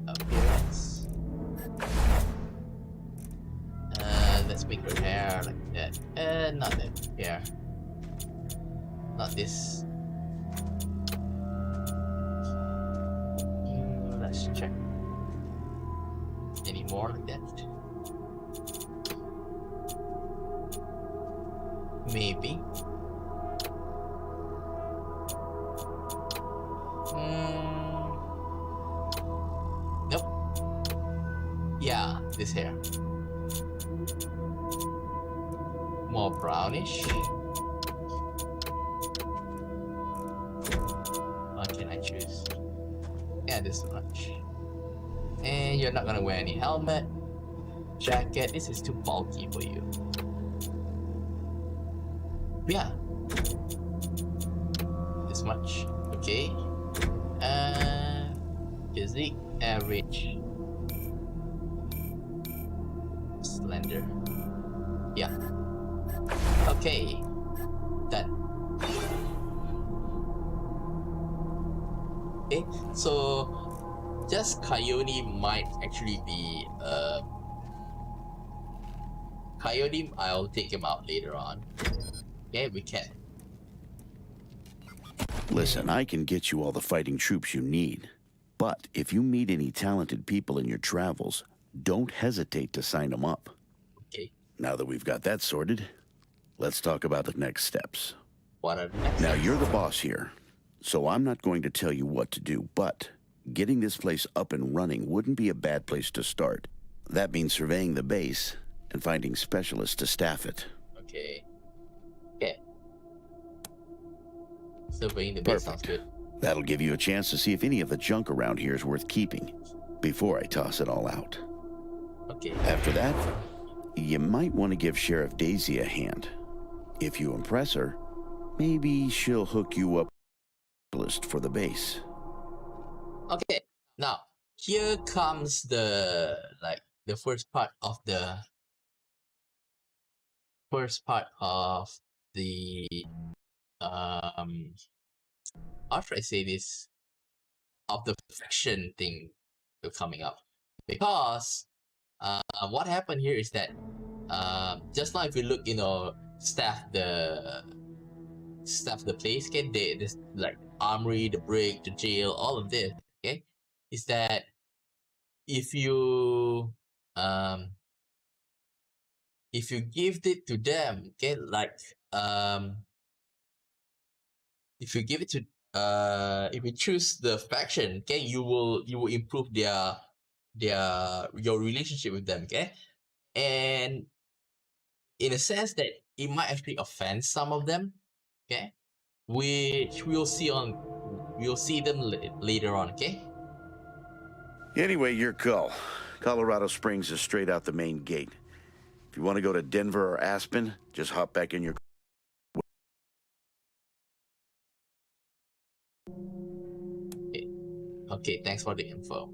Appearance. Let's make her hair like that. Not that hair. Not this. Let's check. Any more like that? Maybe. Nope. Yeah, this hair. More brownish. What can I choose? Yeah, this much. And you're not gonna wear any helmet. Jacket. This is too bulky for you. Yeah. This much. Okay. Physique. Average. Slender. Yeah. Okay. Done. Okay. So just Coyote might actually be Coyote, I'll take him out later on. Okay, we can. Listen, I can get you all the fighting troops you need. But if you meet any talented people in your travels, don't hesitate to sign them up. Okay. Now that we've got that sorted, let's talk about the next steps. What are the next Now, steps? you're the boss here, so I'm not going to tell you what to do, but getting this place up and running wouldn't be a bad place to start. That means surveying the base and finding specialists to staff it. Okay. Okay. Surveying the base sounds good. That'll give you a chance to see if any of the junk around here is worth keeping before I toss it all out. Okay. After that, you might want to give Sheriff Daisy a hand. If you impress her, maybe she'll hook you up for the base. Okay, now here comes the first part of the um how should I say this, of the faction thing coming up, because what happened here is that just now if you look, staff the place, okay, there's like armory, the brick, the jail, all of this, okay, is that if you give it to them, okay, like if you give it to if you choose the faction, okay, you will improve your relationship with them, okay, and in a sense that it might actually offend some of them, okay, which we'll see them later on, okay. Anyway, your call. Colorado Springs is straight out the main gate. If you want to go to Denver or Aspen, just hop back in your... Okay, thanks for the info.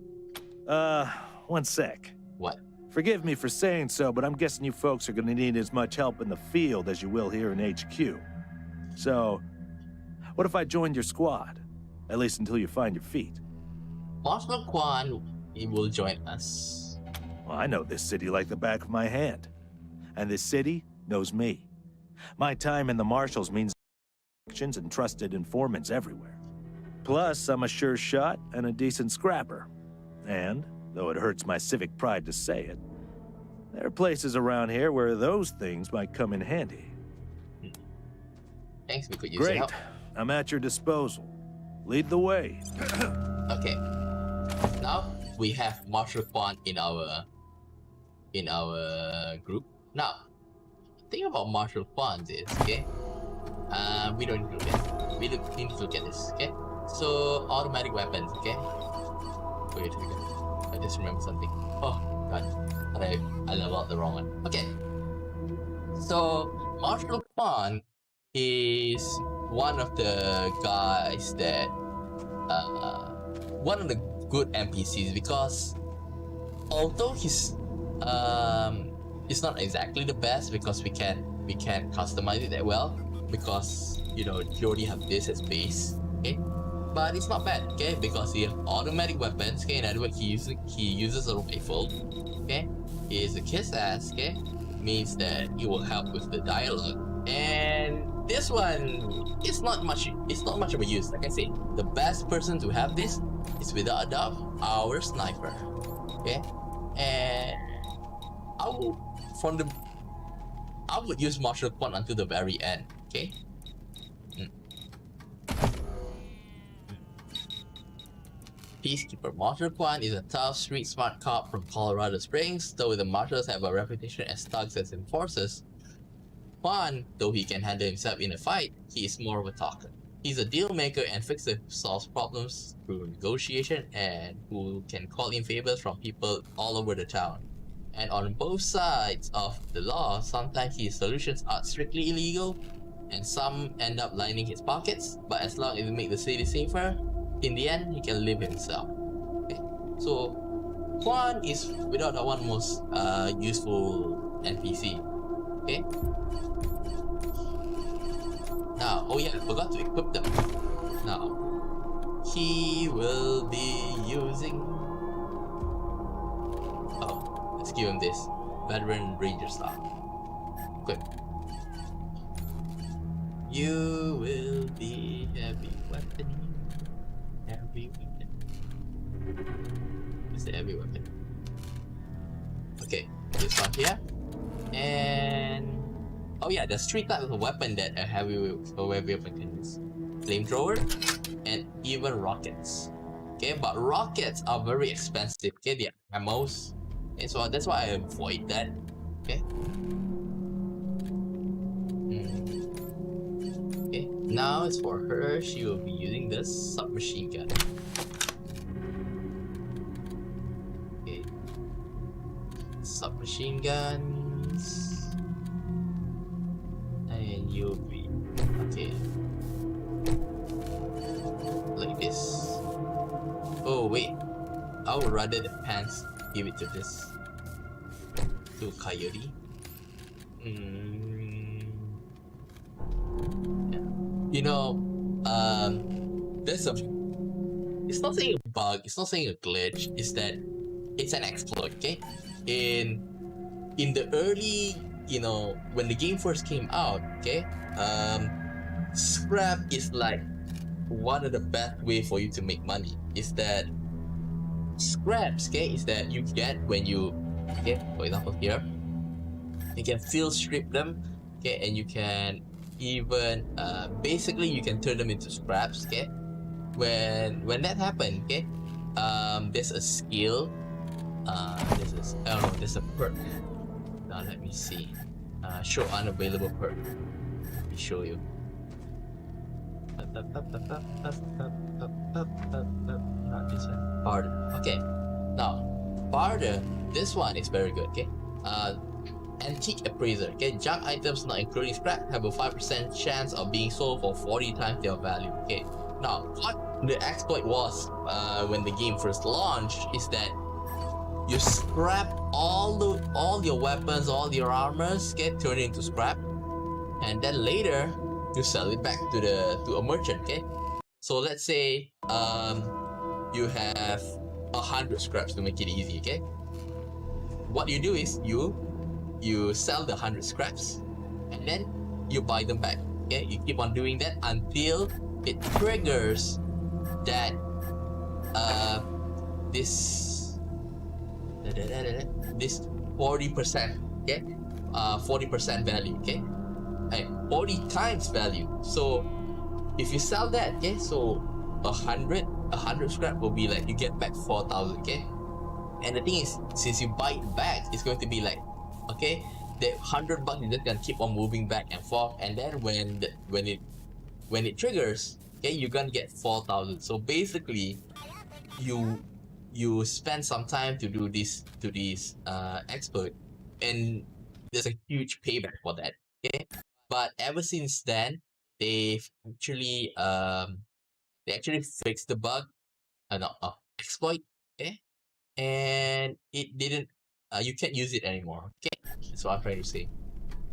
One sec. What? Forgive me for saying so, but I'm guessing you folks are gonna need as much help in the field as you will here in HQ. So, what if I joined your squad? At least until you find your feet. Marshal Quan, he will join us. Well, I know this city like the back of my hand. And this city knows me. My time in the Marshals means actions and trusted informants everywhere. Plus, I'm a sure shot and a decent scrapper. And, though it hurts my civic pride to say it, there are places around here where those things might come in handy. Thanks, we could use Great. your help. I'm at your disposal. Lead the way. Okay. Now we have Marshal Quan in our group. Now, the thing about Marshal Quan is, okay, we don't need to look at we need to look at this, okay? So automatic weapons, okay? Wait a minute. I just remember something. Oh god. I leveled out the wrong one. Okay. So Marshal Quan is one of the guys that one of the good NPCs, because although he's not exactly the best, because we can't customize it that well, because you already have this as base, okay, but it's not bad, okay, because he has automatic weapons, okay. In other words, he uses a rifle, okay. He is a kiss ass, okay, means that it will help with the dialogue. And this one is not much of a use. Like I say, the best person to have this is without a doubt our sniper, okay. And I would use Marshal Quan until the very end, okay. Peacekeeper. Marshal Quan is a tough, street-smart cop from Colorado Springs. Though the Marshals have a reputation as thugs and enforcers, Quan, though he can handle himself in a fight, he is more of a talker. He's a deal maker and fixer who solves problems through negotiation and who can call in favors from people all over the town. And on both sides of the law, sometimes his solutions are strictly illegal and some end up lining his pockets, but as long as we make the city safer, in the end, he can live himself. Okay? So, Quan is without the one most useful NPC. Okay? Now, oh yeah, I forgot to equip them. Now, he will be using... Oh, let's give him this. Veteran Ranger Star. Equip. You will be heavy weapon. Heavy weapon. What's the heavy weapon? Okay, this one here. And... oh yeah, there's three types of weapon that a heavy weapon can use. Flamethrower, and even rockets. Okay, but rockets are very expensive. Okay, they are ammos. Okay, so that's why I avoid that. Okay. Okay, now it's for her. She will be using the submachine gun. Okay. Submachine guns. And you'll be okay. Like this. Oh wait, I would rather the pants give it to this, to Coyote. Yeah. You know, there's a, it's not saying a bug, it's not saying a glitch, it's that it's an exploit, okay? In the early, you know, when the game first came out, okay, scrap is like one of the best way for you to make money. Is that scraps, okay, is that you get when you, okay, for example here, you can field strip them, okay, and you can even basically you can turn them into scraps, okay. When that happens, okay, there's a skill, there's a perk. Now let me see, show unavailable perk. Let me show you. Not this one. Barter. Okay. Now, barter. This one is very good. Okay. Antique appraiser. Okay. Junk items not including scrap have a 5% chance of being sold for 40 times their value. Okay. Now, what the exploit was when the game first launched is that you scrap all your weapons, all your armors, get turned into scrap, and then later you sell it back to a merchant. Okay. So let's say you have 100 scraps to make it easy. Okay. What you do is you sell the 100 scraps and then you buy them back. Okay. You keep on doing that until it triggers that this 40%. Okay. 40% value. Okay. 40 times value. So if you sell that, okay, so 100 scrap will be like you get back 4,000. Okay. And the thing is, since you buy it back, it's going to be like, okay, that $100 is just gonna keep on moving back and forth, and then when it triggers, okay, you're gonna get 4,000. So basically, you spend some time to do this exploit, and there's a huge payback for that. Okay. But ever since then, they actually fixed the bug, exploit, okay, and it didn't. You can't use it anymore. Okay, that's what I'm trying to say,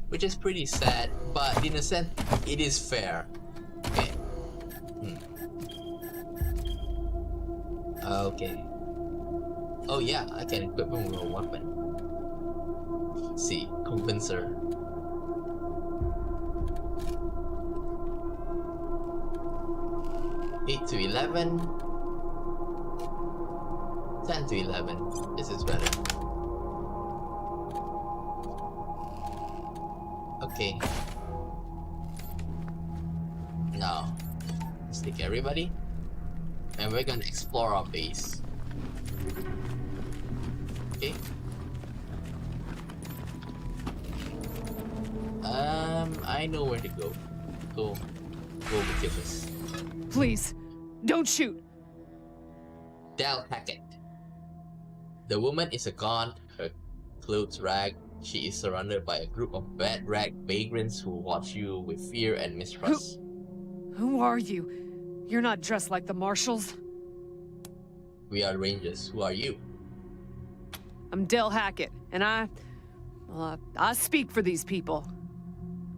which is pretty sad. But in a sense, it is fair. Okay. Okay. Oh yeah, I can equip him with a weapon. Let's see, compenser. 8 to 11, 10 to 11. This is better. Okay. Now, let's take everybody, and we're gonna explore our base. Okay. I know where to go. So, go with us. Please, don't shoot. Del Hackett. The woman is a gaunt, her clothes ragged. She is surrounded by a group of bad rag vagrants who watch you with fear and mistrust. Who are you? You're not dressed like the marshals. We are rangers. Who are you? I'm Del Hackett, and I speak for these people.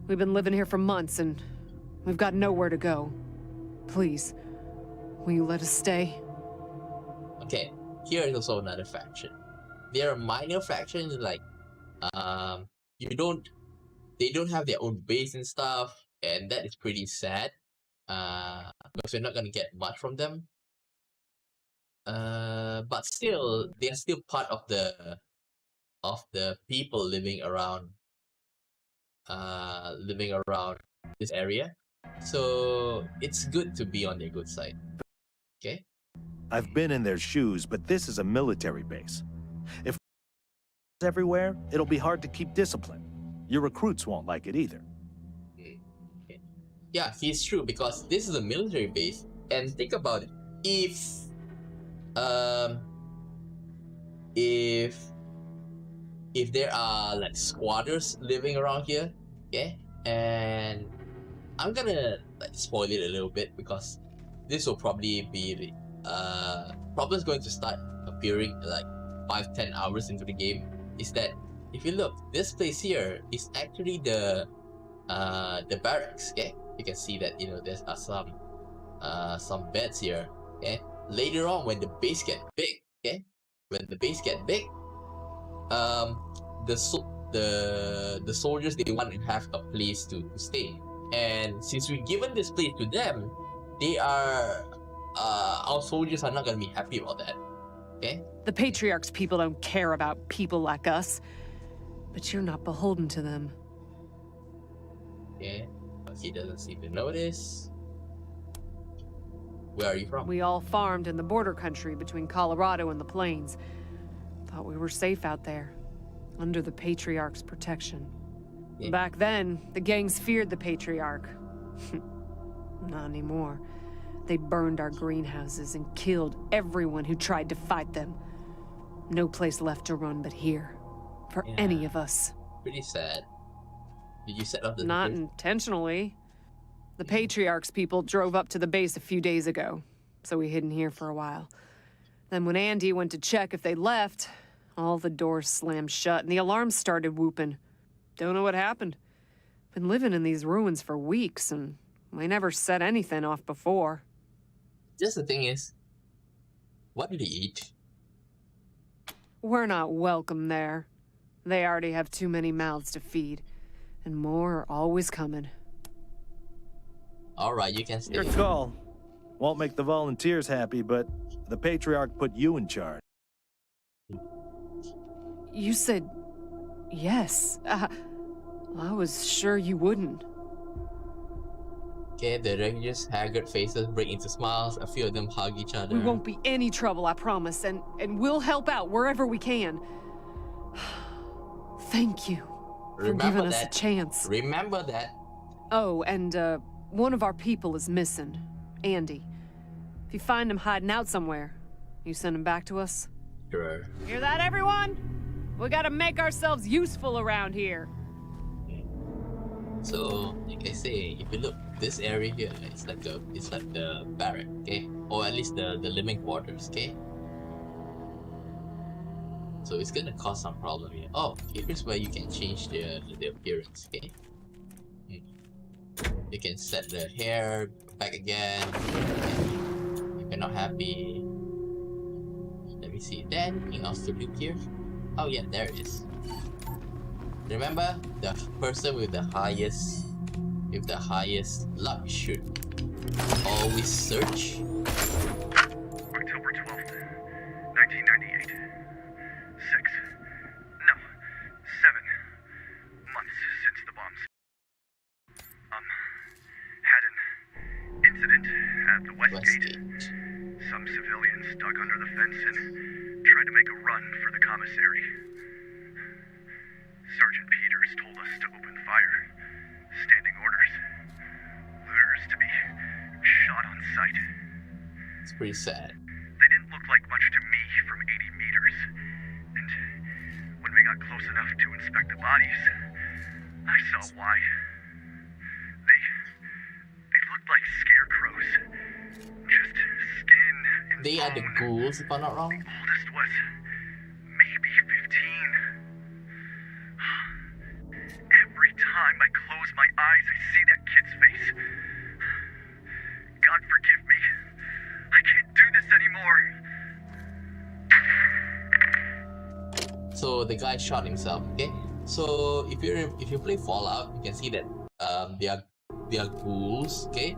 We've been living here for months, and we've got nowhere to go. Please, will you let us stay? Okay, here is also another faction. There are minor factions like, they don't have their own base and stuff, and that is pretty sad. Because we're not gonna get much from them. But still, they are still part of the people living around this area. So it's good to be on their good side. Okay? I've been in their shoes, but this is a military base. If everywhere, it'll be hard to keep discipline. Your recruits won't like it either. Okay. Yeah, he's true, because this is a military base, and think about it. If there are like squatters living around here, okay, and I'm gonna like spoil it a little bit because this will probably be problems going to start appearing like 5-10 hours into the game is that if you look, this place here is actually the barracks. Okay, you can see that there's some beds here. Okay, later on when the base get big, okay, the soldiers, they want to have a place to stay, and since we've given this place to them, they are our soldiers are not gonna be happy about that. Okay, the Patriarch's people don't care about people like us, but you're not beholden to them. Okay, but he doesn't seem to notice. Where are you from? We all farmed in the border country between Colorado and the plains. Thought we were safe out there, under the Patriarch's protection. Yeah. Back then, the gangs feared the Patriarch. Not anymore. They burned our greenhouses and killed everyone who tried to fight them. No place left to run but here, for any of us. Pretty sad. Did you set up the... Not intentionally. The Patriarch's people drove up to the base a few days ago, so we hid in here for a while. Then when Andy went to check if they left, all the doors slammed shut and the alarms started whooping. Don't know what happened. Been living in these ruins for weeks and we never set anything off before. Just the thing is, what did he eat? We're not welcome there. They already have too many mouths to feed, and more are always coming. Alright, you can stay. Your call. Won't make the volunteers happy, but the Patriarch put you in charge. You said yes. I was sure you wouldn't. Okay, the Rangers' haggard faces break into smiles. A few of them hug each other. We won't be any trouble, I promise, and we'll help out wherever we can. Thank you for giving us a chance. Remember that. Oh, and one of our people is missing, Andy. If you find him hiding out somewhere, you send him back to us? Sure. Hear that, everyone? We gotta make ourselves useful around here. So, like I say, if you look, this area here, it's like the barrack, okay? Or at least the living quarters, okay? So it's gonna cause some problem here. Oh, here's where you can change the appearance, okay? You can set the hair back again. If you're not happy, let me see. Then anything else to do here? Oh yeah, there it is. Remember, the person with the highest luck should always search. October 12th, 1998. 7 months since the bombs. Had an incident at the West Gate. Some civilians dug under the fence and tried to make a run for the commissary. Sergeant Peters told us to open fire. Standing orders. Looters to be shot on sight. It's pretty sad. They didn't look like much to me from 80 meters. And when we got close enough to inspect the bodies, I saw why. They looked like scarecrows. Just skin and They are the bone. ghouls, if I'm not wrong. The oldest was maybe 15. Every time I close my eyes, I see that kid's face. God forgive me. I can't do this anymore. So the guy shot himself, okay? So if you play Fallout, you can see that they are ghouls, okay?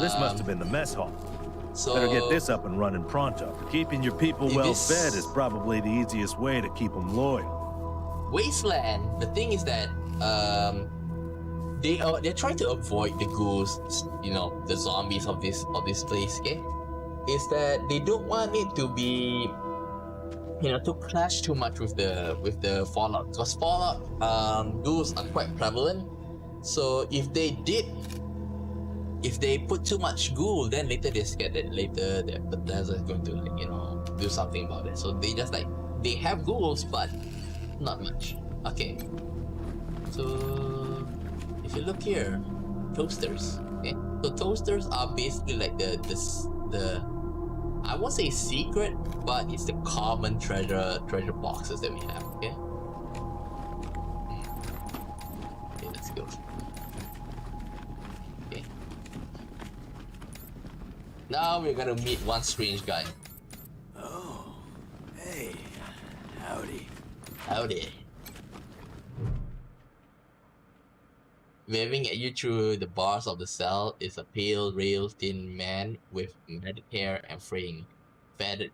This must have been the mess hall. So Better get this up and running pronto. Keeping your people well fed is probably the easiest way to keep them loyal. Wasteland, the thing is that they're trying to avoid the ghouls, the zombies of this place, okay? Is that they don't want it to be to clash too much with the Fallout, because Fallout ghouls are quite prevalent. So if they put too much ghoul, then later they're scared that later the Bethesda is going to do something about it. So they just they have ghouls but not much. Okay. So if you look here, toasters. Okay. So toasters are basically like the I won't say secret, but it's the common treasure boxes that we have. Okay. Okay, let's go. Okay. Now we're gonna meet one strange guy. Oh, hey, howdy. Howdy. Waving at you through the bars of the cell is a pale, rail-thin man with matted hair and fraying, faded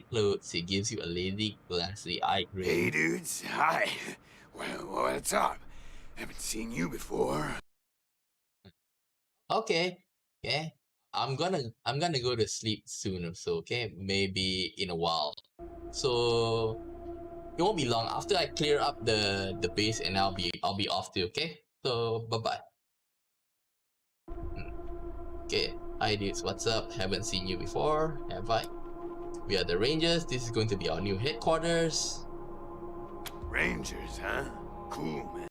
clothes. He gives you a lazy, glassy-eyed grin. Hey, dudes. Hi. Well, what's up? Haven't seen you before. Okay. Okay. I'm gonna go to sleep soon or so. Okay, maybe in a while. So it won't be long. After I clear up the base, and I'll be off too. Okay. So bye bye. Okay. Hi dudes. What's up? Haven't seen you before, have I? We are the Rangers. This is going to be our new headquarters. Rangers, huh? Cool, man.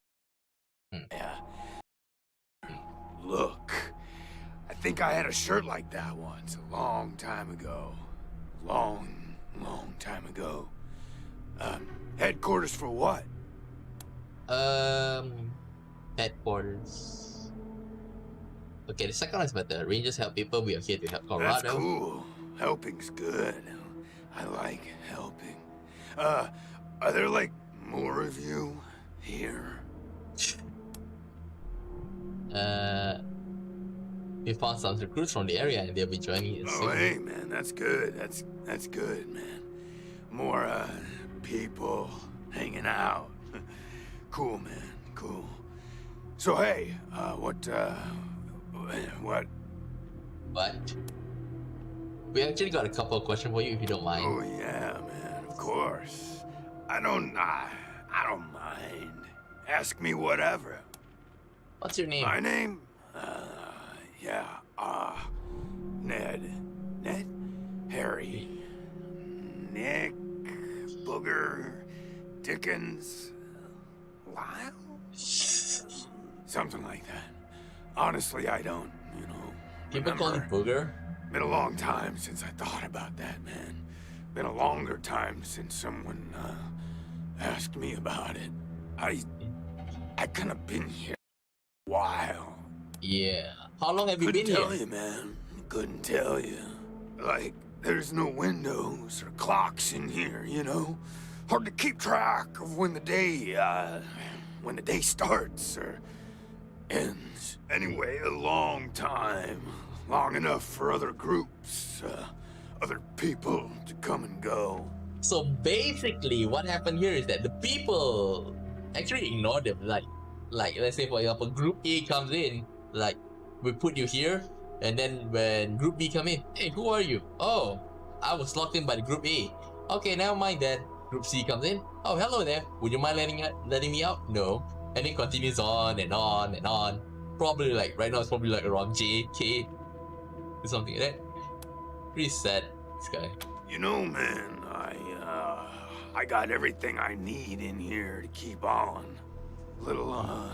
Yeah. Look, I think I had a shirt like that once, a long time ago. Long time ago. Headquarters for what? Headquarters. Okay, the second one is better. Rangers help people. We are here to help Colorado. That's cool. Helping's good. I like helping. Are there like more of you here? We found some recruits from the area and they'll be joining us soon. Oh, hey, man, that's good. That's good, man. More, people hanging out. Cool, man, cool. So, hey, what? What? We actually got a couple of questions for you if you don't mind. Oh, yeah, man, of course. I don't mind. Ask me whatever. What's your name? My name? Ned. Harry. Nick. Booger. Dickens. Lyle? Something like that. Honestly, I don't, People call you Booger? Been a long time since I thought about that, man. Been a longer time since someone, asked me about it. I kind of been here a while. Yeah. How long have you been here? Couldn't tell you, man. Couldn't tell you. Like, there's no windows or clocks in here, Hard to keep track of when the day starts or ends. Anyway, a long time. Long enough for other groups, other people to come and go. So basically, what happened here is that the people actually ignore them. Like let's say for example, Group A comes in, like we put you here, and then when Group B come in, hey, who are you? Oh, I was locked in by the Group A. Okay, never mind that. Group C comes in. Oh, hello there. Would you mind letting me out? No. And it continues on and on and on. Probably like right now it's probably like around J, K, or something like that. Pretty sad, this guy. Man, I got everything I need in here to keep on. Little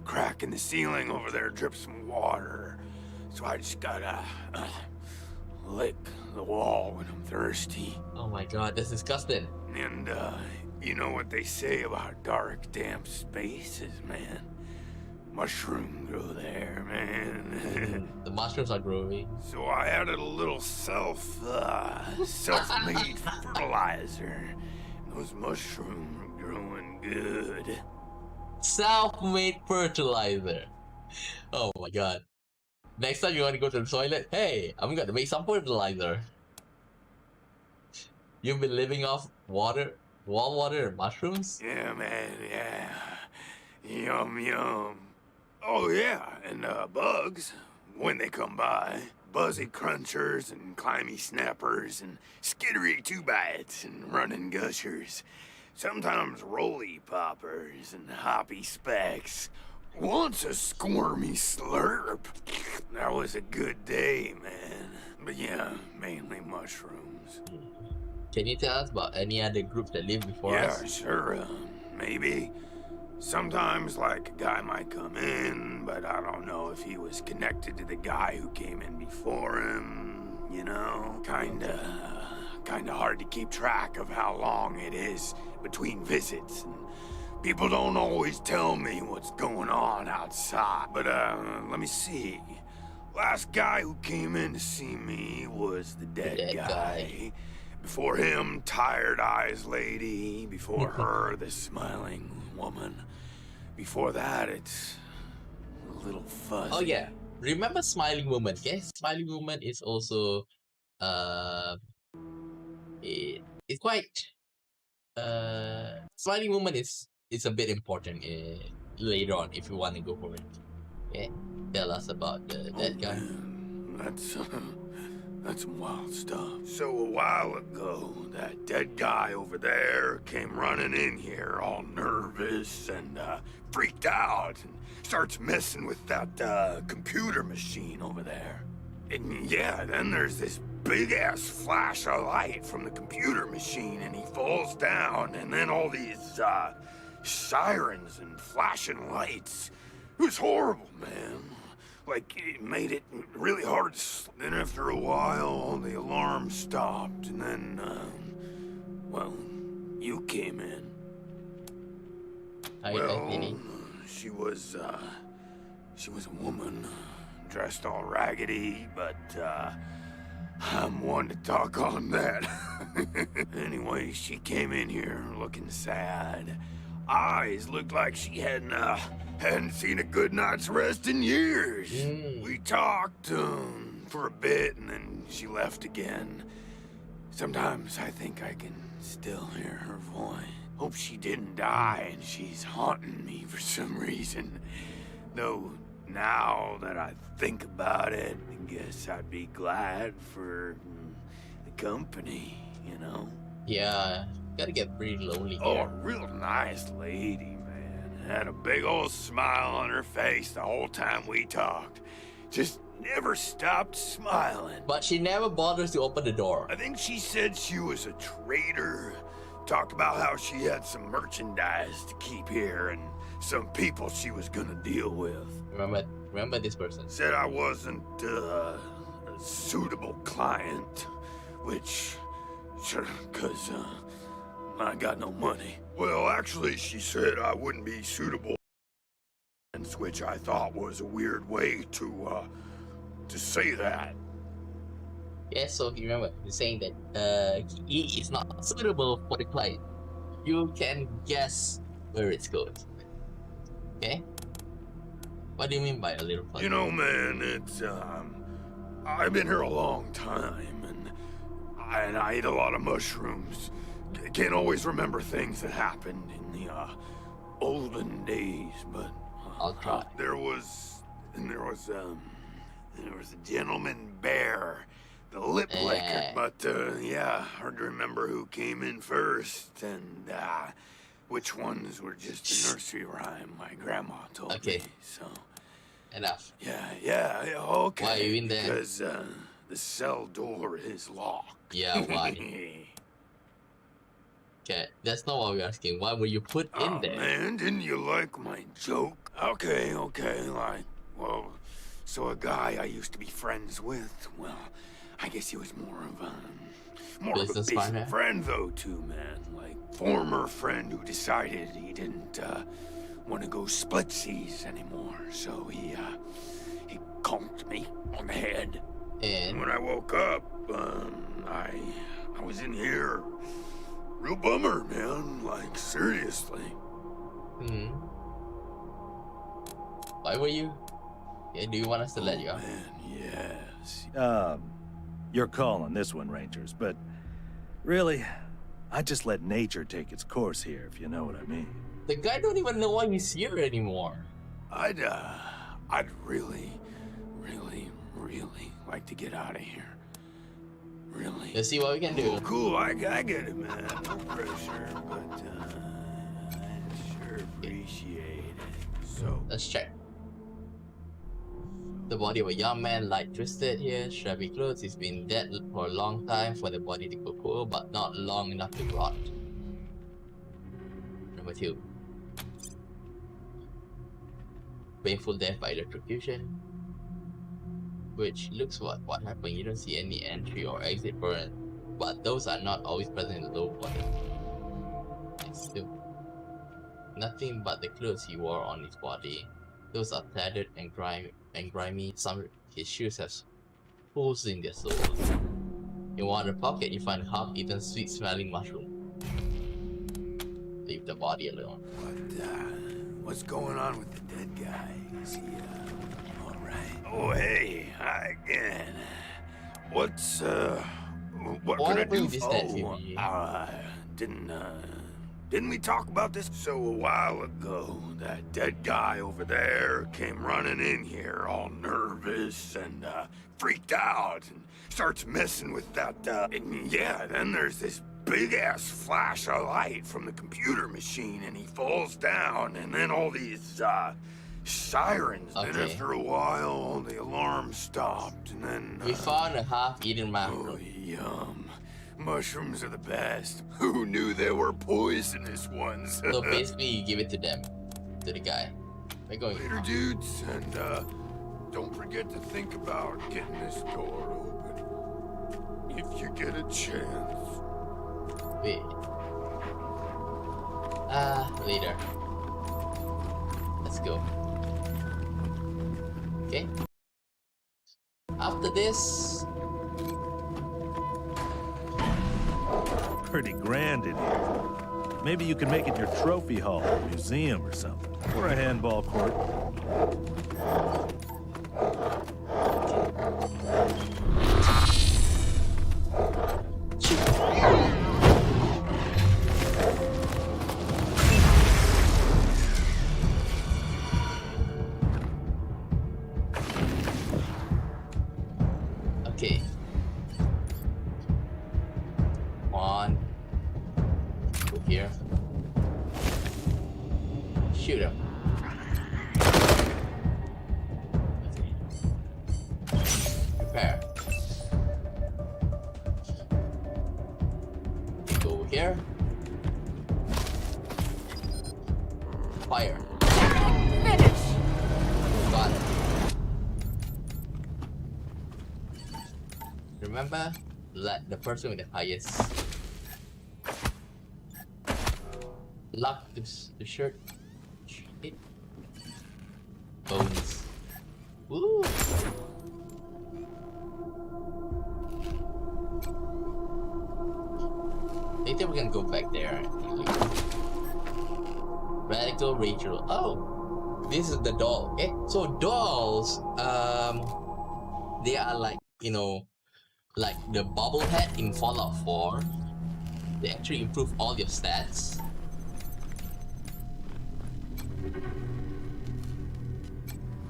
crack in the ceiling over there drips some water. So I just gotta lick the wall when I'm thirsty. Oh my god, that's disgusting. And, you know what they say about dark, damp spaces, man? Mushroom grow there, man. The mushrooms are growing. So I added a little self-made fertilizer. Those mushrooms are growing good. Self-made fertilizer. Oh my god. Next time you want to go to the toilet, hey, I'm gonna make some fertilizer. You've been living off water, wall water, and mushrooms? Yeah, man, yeah. Yum, yum. Oh, yeah, and bugs, when they come by. Buzzy crunchers and climby snappers and skittery two-bites and running gushers. Sometimes roly poppers and hoppy specks. Once a squirmy slurp. That was a good day, man. But yeah, mainly mushrooms. Can you tell us about any other groups that lived before us? Yeah, sure. Maybe. Sometimes, like, a guy might come in, but I don't know if he was connected to the guy who came in before him. you know? Kinda hard to keep track of how long it is between visits. And people don't always tell me what's going on outside. But, let me see. Last guy who came in to see me was the dead guy. Before him, Tired Eyes Lady. Before her, the Smiling Woman. Before that, it's a little fuzzy. Oh yeah, remember Smiling Woman? Okay, Smiling Woman is also it's quite Smiling Woman is a bit important later on if you want to go for it. Okay, tell us about that guy. Man, that's some wild stuff. So a while ago, that dead guy over there came running in here all nervous and freaked out and starts messing with that computer machine over there. And yeah, then there's this big-ass flash of light from the computer machine and he falls down and then all these sirens and flashing lights. It was horrible, man. Like, it made it really hard to sleep. Then after a while, all the alarms stopped, and then, well, you came in. She was a woman, dressed all raggedy, but, I'm one to talk on that. Anyway, she came in here looking sad. Eyes looked like she hadn't seen a good night's rest in years. We talked for a bit, and then she left again. Sometimes I think I can still hear her voice. Hope she didn't die and she's haunting me for some reason. Though, now that I think about it, I guess I'd be glad for the company, you know? Yeah, gotta get pretty lonely here. Oh, a real nice lady, man. Had a big old smile on her face the whole time we talked. Just never stopped smiling. But she never bothers to open the door. I think she said she was a trader. Talked about how she had some merchandise to keep here and some people she was gonna deal with. Remember this person. Said I wasn't a suitable client, which, sure, cause I got no money. Well, actually, she said I wouldn't be suitable, which I thought was a weird way to say that. Yeah, so you remember saying that he is not suitable for the client. You can guess where it's going. Okay? What do you mean by a little fuzzy? You know, man, it's I've been here a long time, and I eat a lot of mushrooms. Can't always remember things that happened in the olden days, but I'll try. There was a gentleman bear, the lip licker, but yeah, hard to remember who came in first and which ones were just a nursery rhyme my grandma told me. So enough. Yeah, okay. Why are you in there? Because the cell door is locked. Yeah, why? Okay, that's not what we're asking. Why were you put in there? Man, didn't you like my joke? Okay, like, well, so a guy I used to be friends with, well, I guess he was more of a business friend though too, man. Like, former friend who decided he didn't want to go splitsies anymore, so he conked me on the head. And when I woke up, I was in here. Real bummer, man. Like, seriously. Why were you? Yeah, do you want us to let you out? Man, yes. Your call on this one, Rangers, but really, I just let nature take its course here, if you know what I mean. The guy don't even know why he's here anymore. I'd really like to get out of here. Really? Let's see what we can do. Cool, I get it, man. No pressure, but I sure appreciate it. So let's check. The body of a young man, light twisted here, shabby clothes. He's been dead for a long time for the body to go poor, but not long enough to rot. Number 2. Painful death by electrocution. which looks what happened. You don't see any entry or exit burn, but those are not always present in the low water. It's still nothing but the clothes he wore on his body. Those are tattered and grimy. Some of his shoes have holes in their soles. In one pocket, you find a half-eaten, sweet-smelling mushroom. Leave the body alone. What's going on with the dead guy? Is he, all right? Oh, hey, hi again. What can I do? Didn't we talk about this? So a while ago, that dead guy over there came running in here all nervous and freaked out and starts messing with that, and yeah, then there's this big-ass flash of light from the computer machine and he falls down and then all these, sirens. Okay. Then after a while, the alarm stopped and then... We found a half-eaten mushroom. Oh, yum. Mushrooms are the best. Who knew they were poisonous ones? So basically, you give it to them, to the guy. We're going later, dudes, and don't forget to think about getting this door open if you get a chance. Wait. Later. Let's go. Okay. After this. Pretty grand in here. Maybe you can make it your trophy hall, museum or something. Or a handball court. Okay. One. Go here. Shoot him. Okay. Prepare. Go over here. Fire. Finish! Got it. Remember, let the person with the highest lock the shirt. Shit. Bones. Woo! Later we can go back there. Radical Rachel. Oh, this is the doll. Okay, so dolls, they are like, you know, like the bobblehead in Fallout 4. They actually improve all your stats.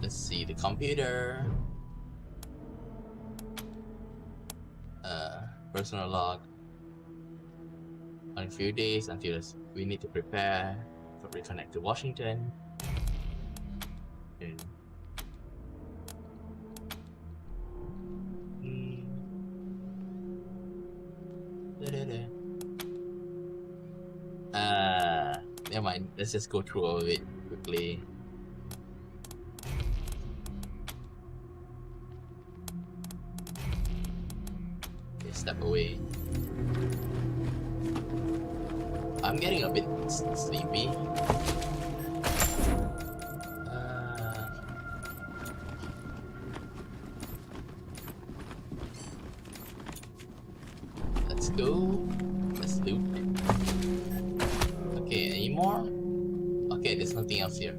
Let's see the computer. Personal log. On a few days until we need to prepare for reconnect to Washington. And never mind. Let's just go through all of it quickly. Okay, step away. I'm getting a bit sleepy. Let's go. Let's loot. Okay, any more? Okay, there's nothing else here.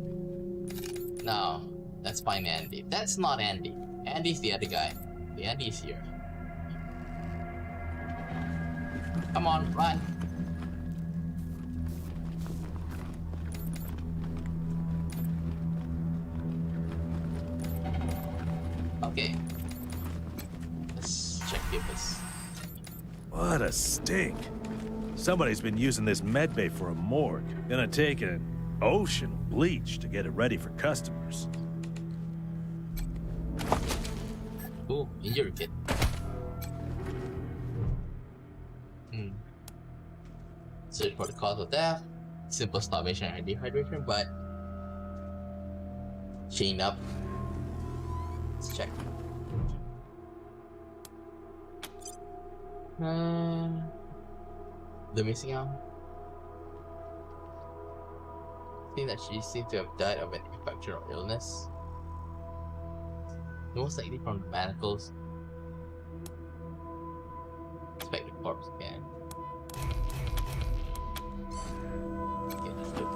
Now, let's find Andy. That's not Andy. Andy's the other guy. The Andy's here. Come on, run. Okay. Let's check this. What a stink. Somebody's been using this medbay for a morgue. Gonna take an ocean of bleach to get it ready for customers. Ooh, injury kit. Search for the cause of death. Simple starvation and dehydration, but chain up. Let's check. The missing arm. Think that she seems to have died of an infection or illness. Most likely from the manacles. Inspect the corpse again. Okay, let's do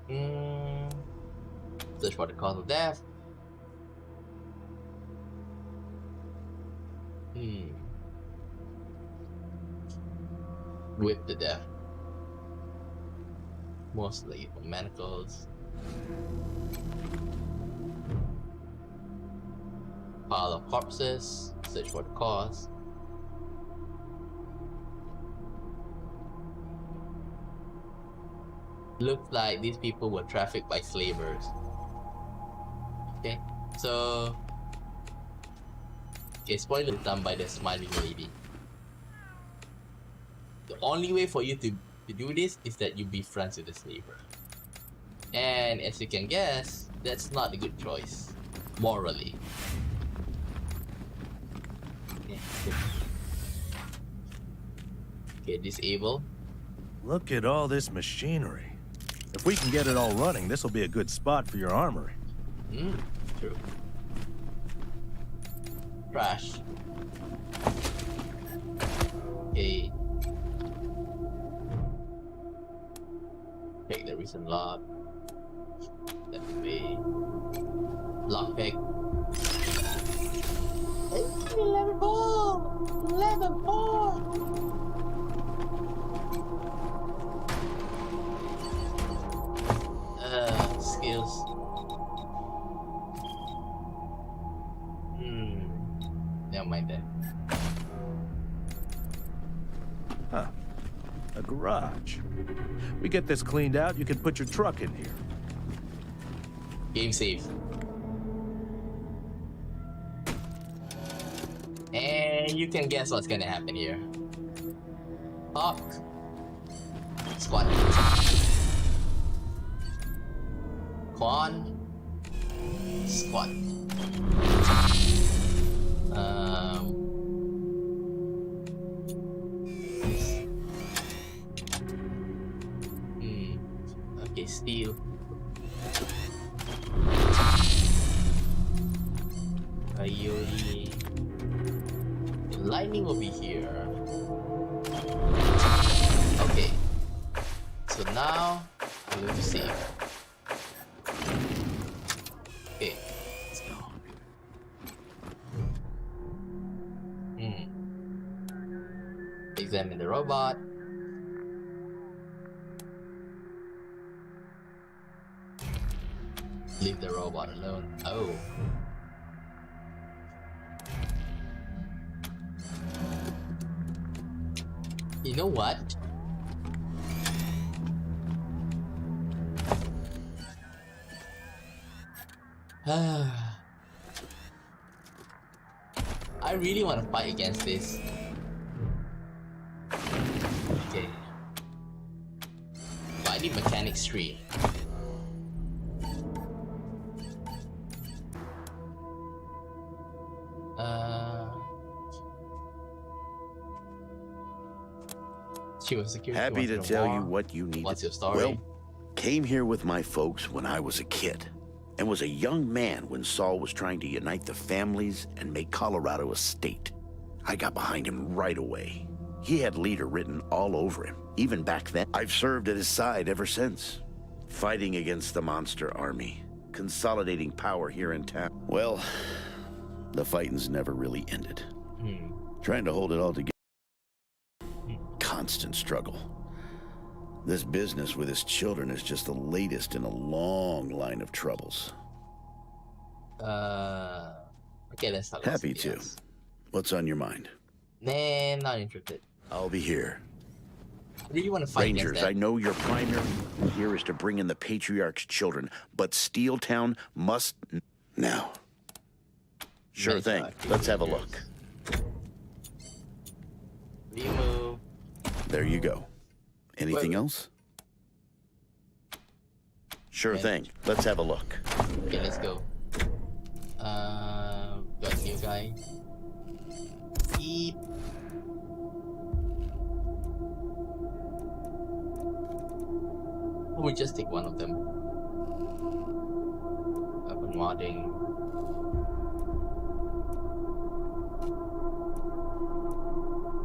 it. Search for the cause of death. Whip to death. Mostly from manacles. Pile of corpses. Search for the cause. Looks like these people were trafficked by slavers. Okay, so spoiler done by the smiling lady. The only way for you to do this is that you be friends with the slaver. And as you can guess, that's not a good choice, morally. Okay, disable. Look at all this machinery. If we can get it all running, this will be a good spot for your armory. True. Trash. Okay. Take the recent log. That way. Lockpick. Level 4! Level 4! Skills. Never mind that. Huh. A garage. We get this cleaned out, you can put your truck in here. Game save. And you can guess what's gonna happen here. Hawk. Squad. Quan. Squad. Okay, steel. Coyote. The lightning will be here. Okay. So now I'm going to save. Okay. Let's go. Examine the robot. Leave the robot alone. Oh. You know what? I really want to fight against this. Okay. But I need Mechanics 3. She was security. Happy to tell you what you need. What's your story? Well, came here with my folks when I was a kid, and was a young man when Saul was trying to unite the families and make Colorado a state. I got behind him right away. He had leader written all over him, even back then. I've served at his side ever since, fighting against the monster army, consolidating power here in town. Well, the fighting's never really ended. Trying to hold it all together. Constant struggle. This business with his children is just the latest in a long line of troubles. Okay, let's talk. Happy to. What's on your mind? Nah, not interested. I'll be here. I really want to fight Rangers, against that. I know your primary goal here is to bring in the Patriarch's children, but Steeltown must... Now. Sure thing. Let's have a look. Remove. There you go. Anything else? Sure thing. Let's have a look. Okay, let's go. Got a new guy. Beep. We just take one of them. Open modding.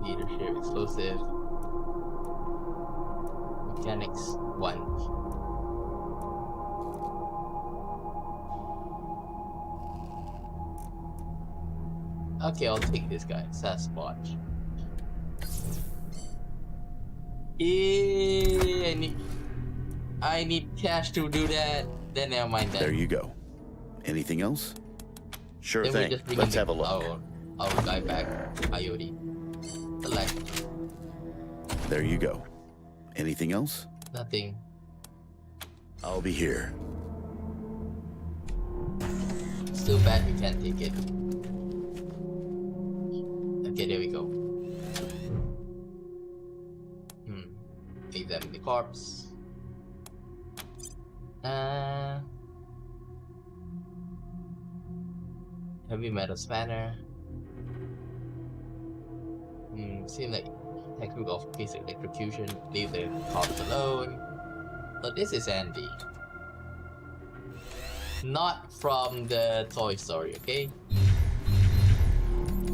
Leadership exclusive. Mechanics 1. Okay, I'll take this guy, Sasquatch. I need cash to do that. Then never mind that. There you go. Anything else? Sure Then thing. Let's have a look. Our guy back, Coyote. Select. There you go. Anything else? Nothing. I'll be here. Still bad we can't take it. Okay, there we go. Examine the corpse. Heavy metal spanner. Seems like textbook of case electrocution. Leave the corpse alone. But this is Andy. Not from the Toy Story, okay?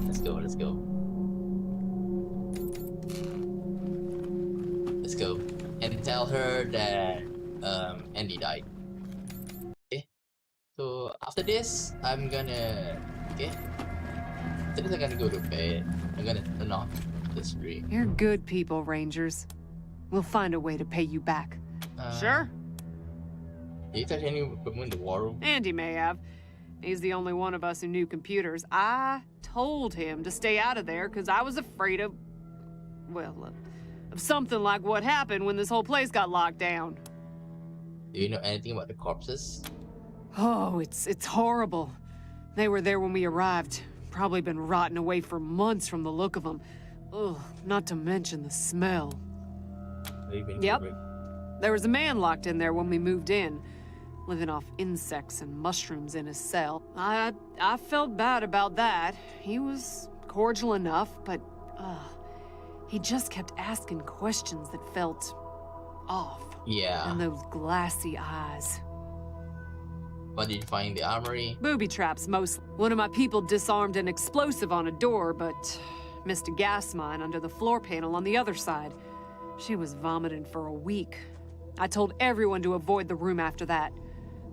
Let's go, let's go. Let's go. And tell her that Andy died. Okay? So after this, I'm gonna... Okay? After this, I'm gonna go to bed. I'm gonna turn off the stream. You're good people, Rangers. We'll find a way to pay you back. Sure? Did you touch any equipment in the war room? Andy may have. He's the only one of us who knew computers. I told him to stay out of there because I was afraid of... well, of something like what happened when this whole place got locked down. Do you know anything about the corpses? Oh, it's horrible. They were there when we arrived. Probably been rotting away for months from the look of them. Ugh, not to mention the smell. Yep. There was a man locked in there when we moved in, living off insects and mushrooms in his cell. I felt bad about that. He was cordial enough, but he just kept asking questions that felt off. Yeah. And those glassy eyes. What did you find in the armory? Booby traps, mostly. One of my people disarmed an explosive on a door, but missed a gas mine under the floor panel on the other side. She was vomiting for a week. I told everyone to avoid the room after that.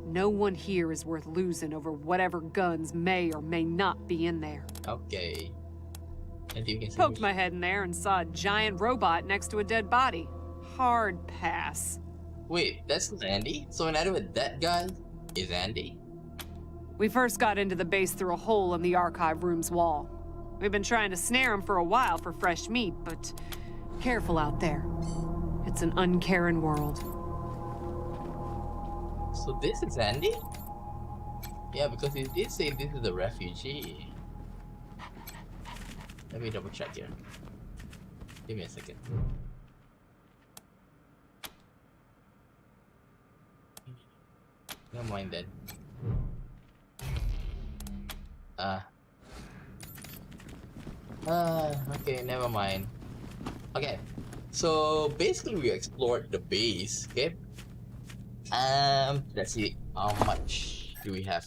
No one here is worth losing over whatever guns may or may not be in there. Okay. And you can see Poked my head in there and saw a giant robot next to a dead body. Hard pass. Wait, that's Andy? So in other words, that guy is Andy? We first got into the base through a hole in the archive room's wall. We've been trying to snare him for a while for fresh meat, but careful out there. It's an uncaring world. So this is Andy? Yeah, because he did say this is a refugee. Let me double check here. Give me a second. Never mind then. Okay, never mind. Okay, so basically we explored the base, okay? Let's see, how much do we have?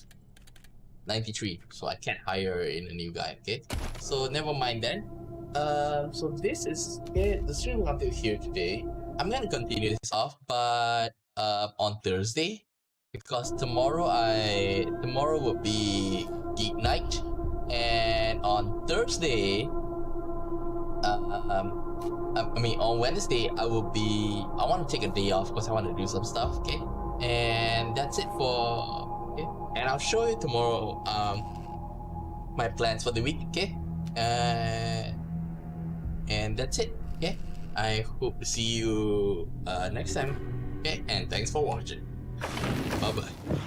93, so I can't hire in a new guy, okay? So never mind then. So this is, okay, the stream until here today. I'm gonna continue this off, but on Thursday, because tomorrow will be Geek Night, and on Thursday, I mean on Wednesday I want to take a day off because I want to do some stuff, okay? And that's it for, okay? And I'll show you tomorrow my plans for the week, okay? And that's it, okay? I hope to see you next time, okay? And thanks for watching. Bye bye.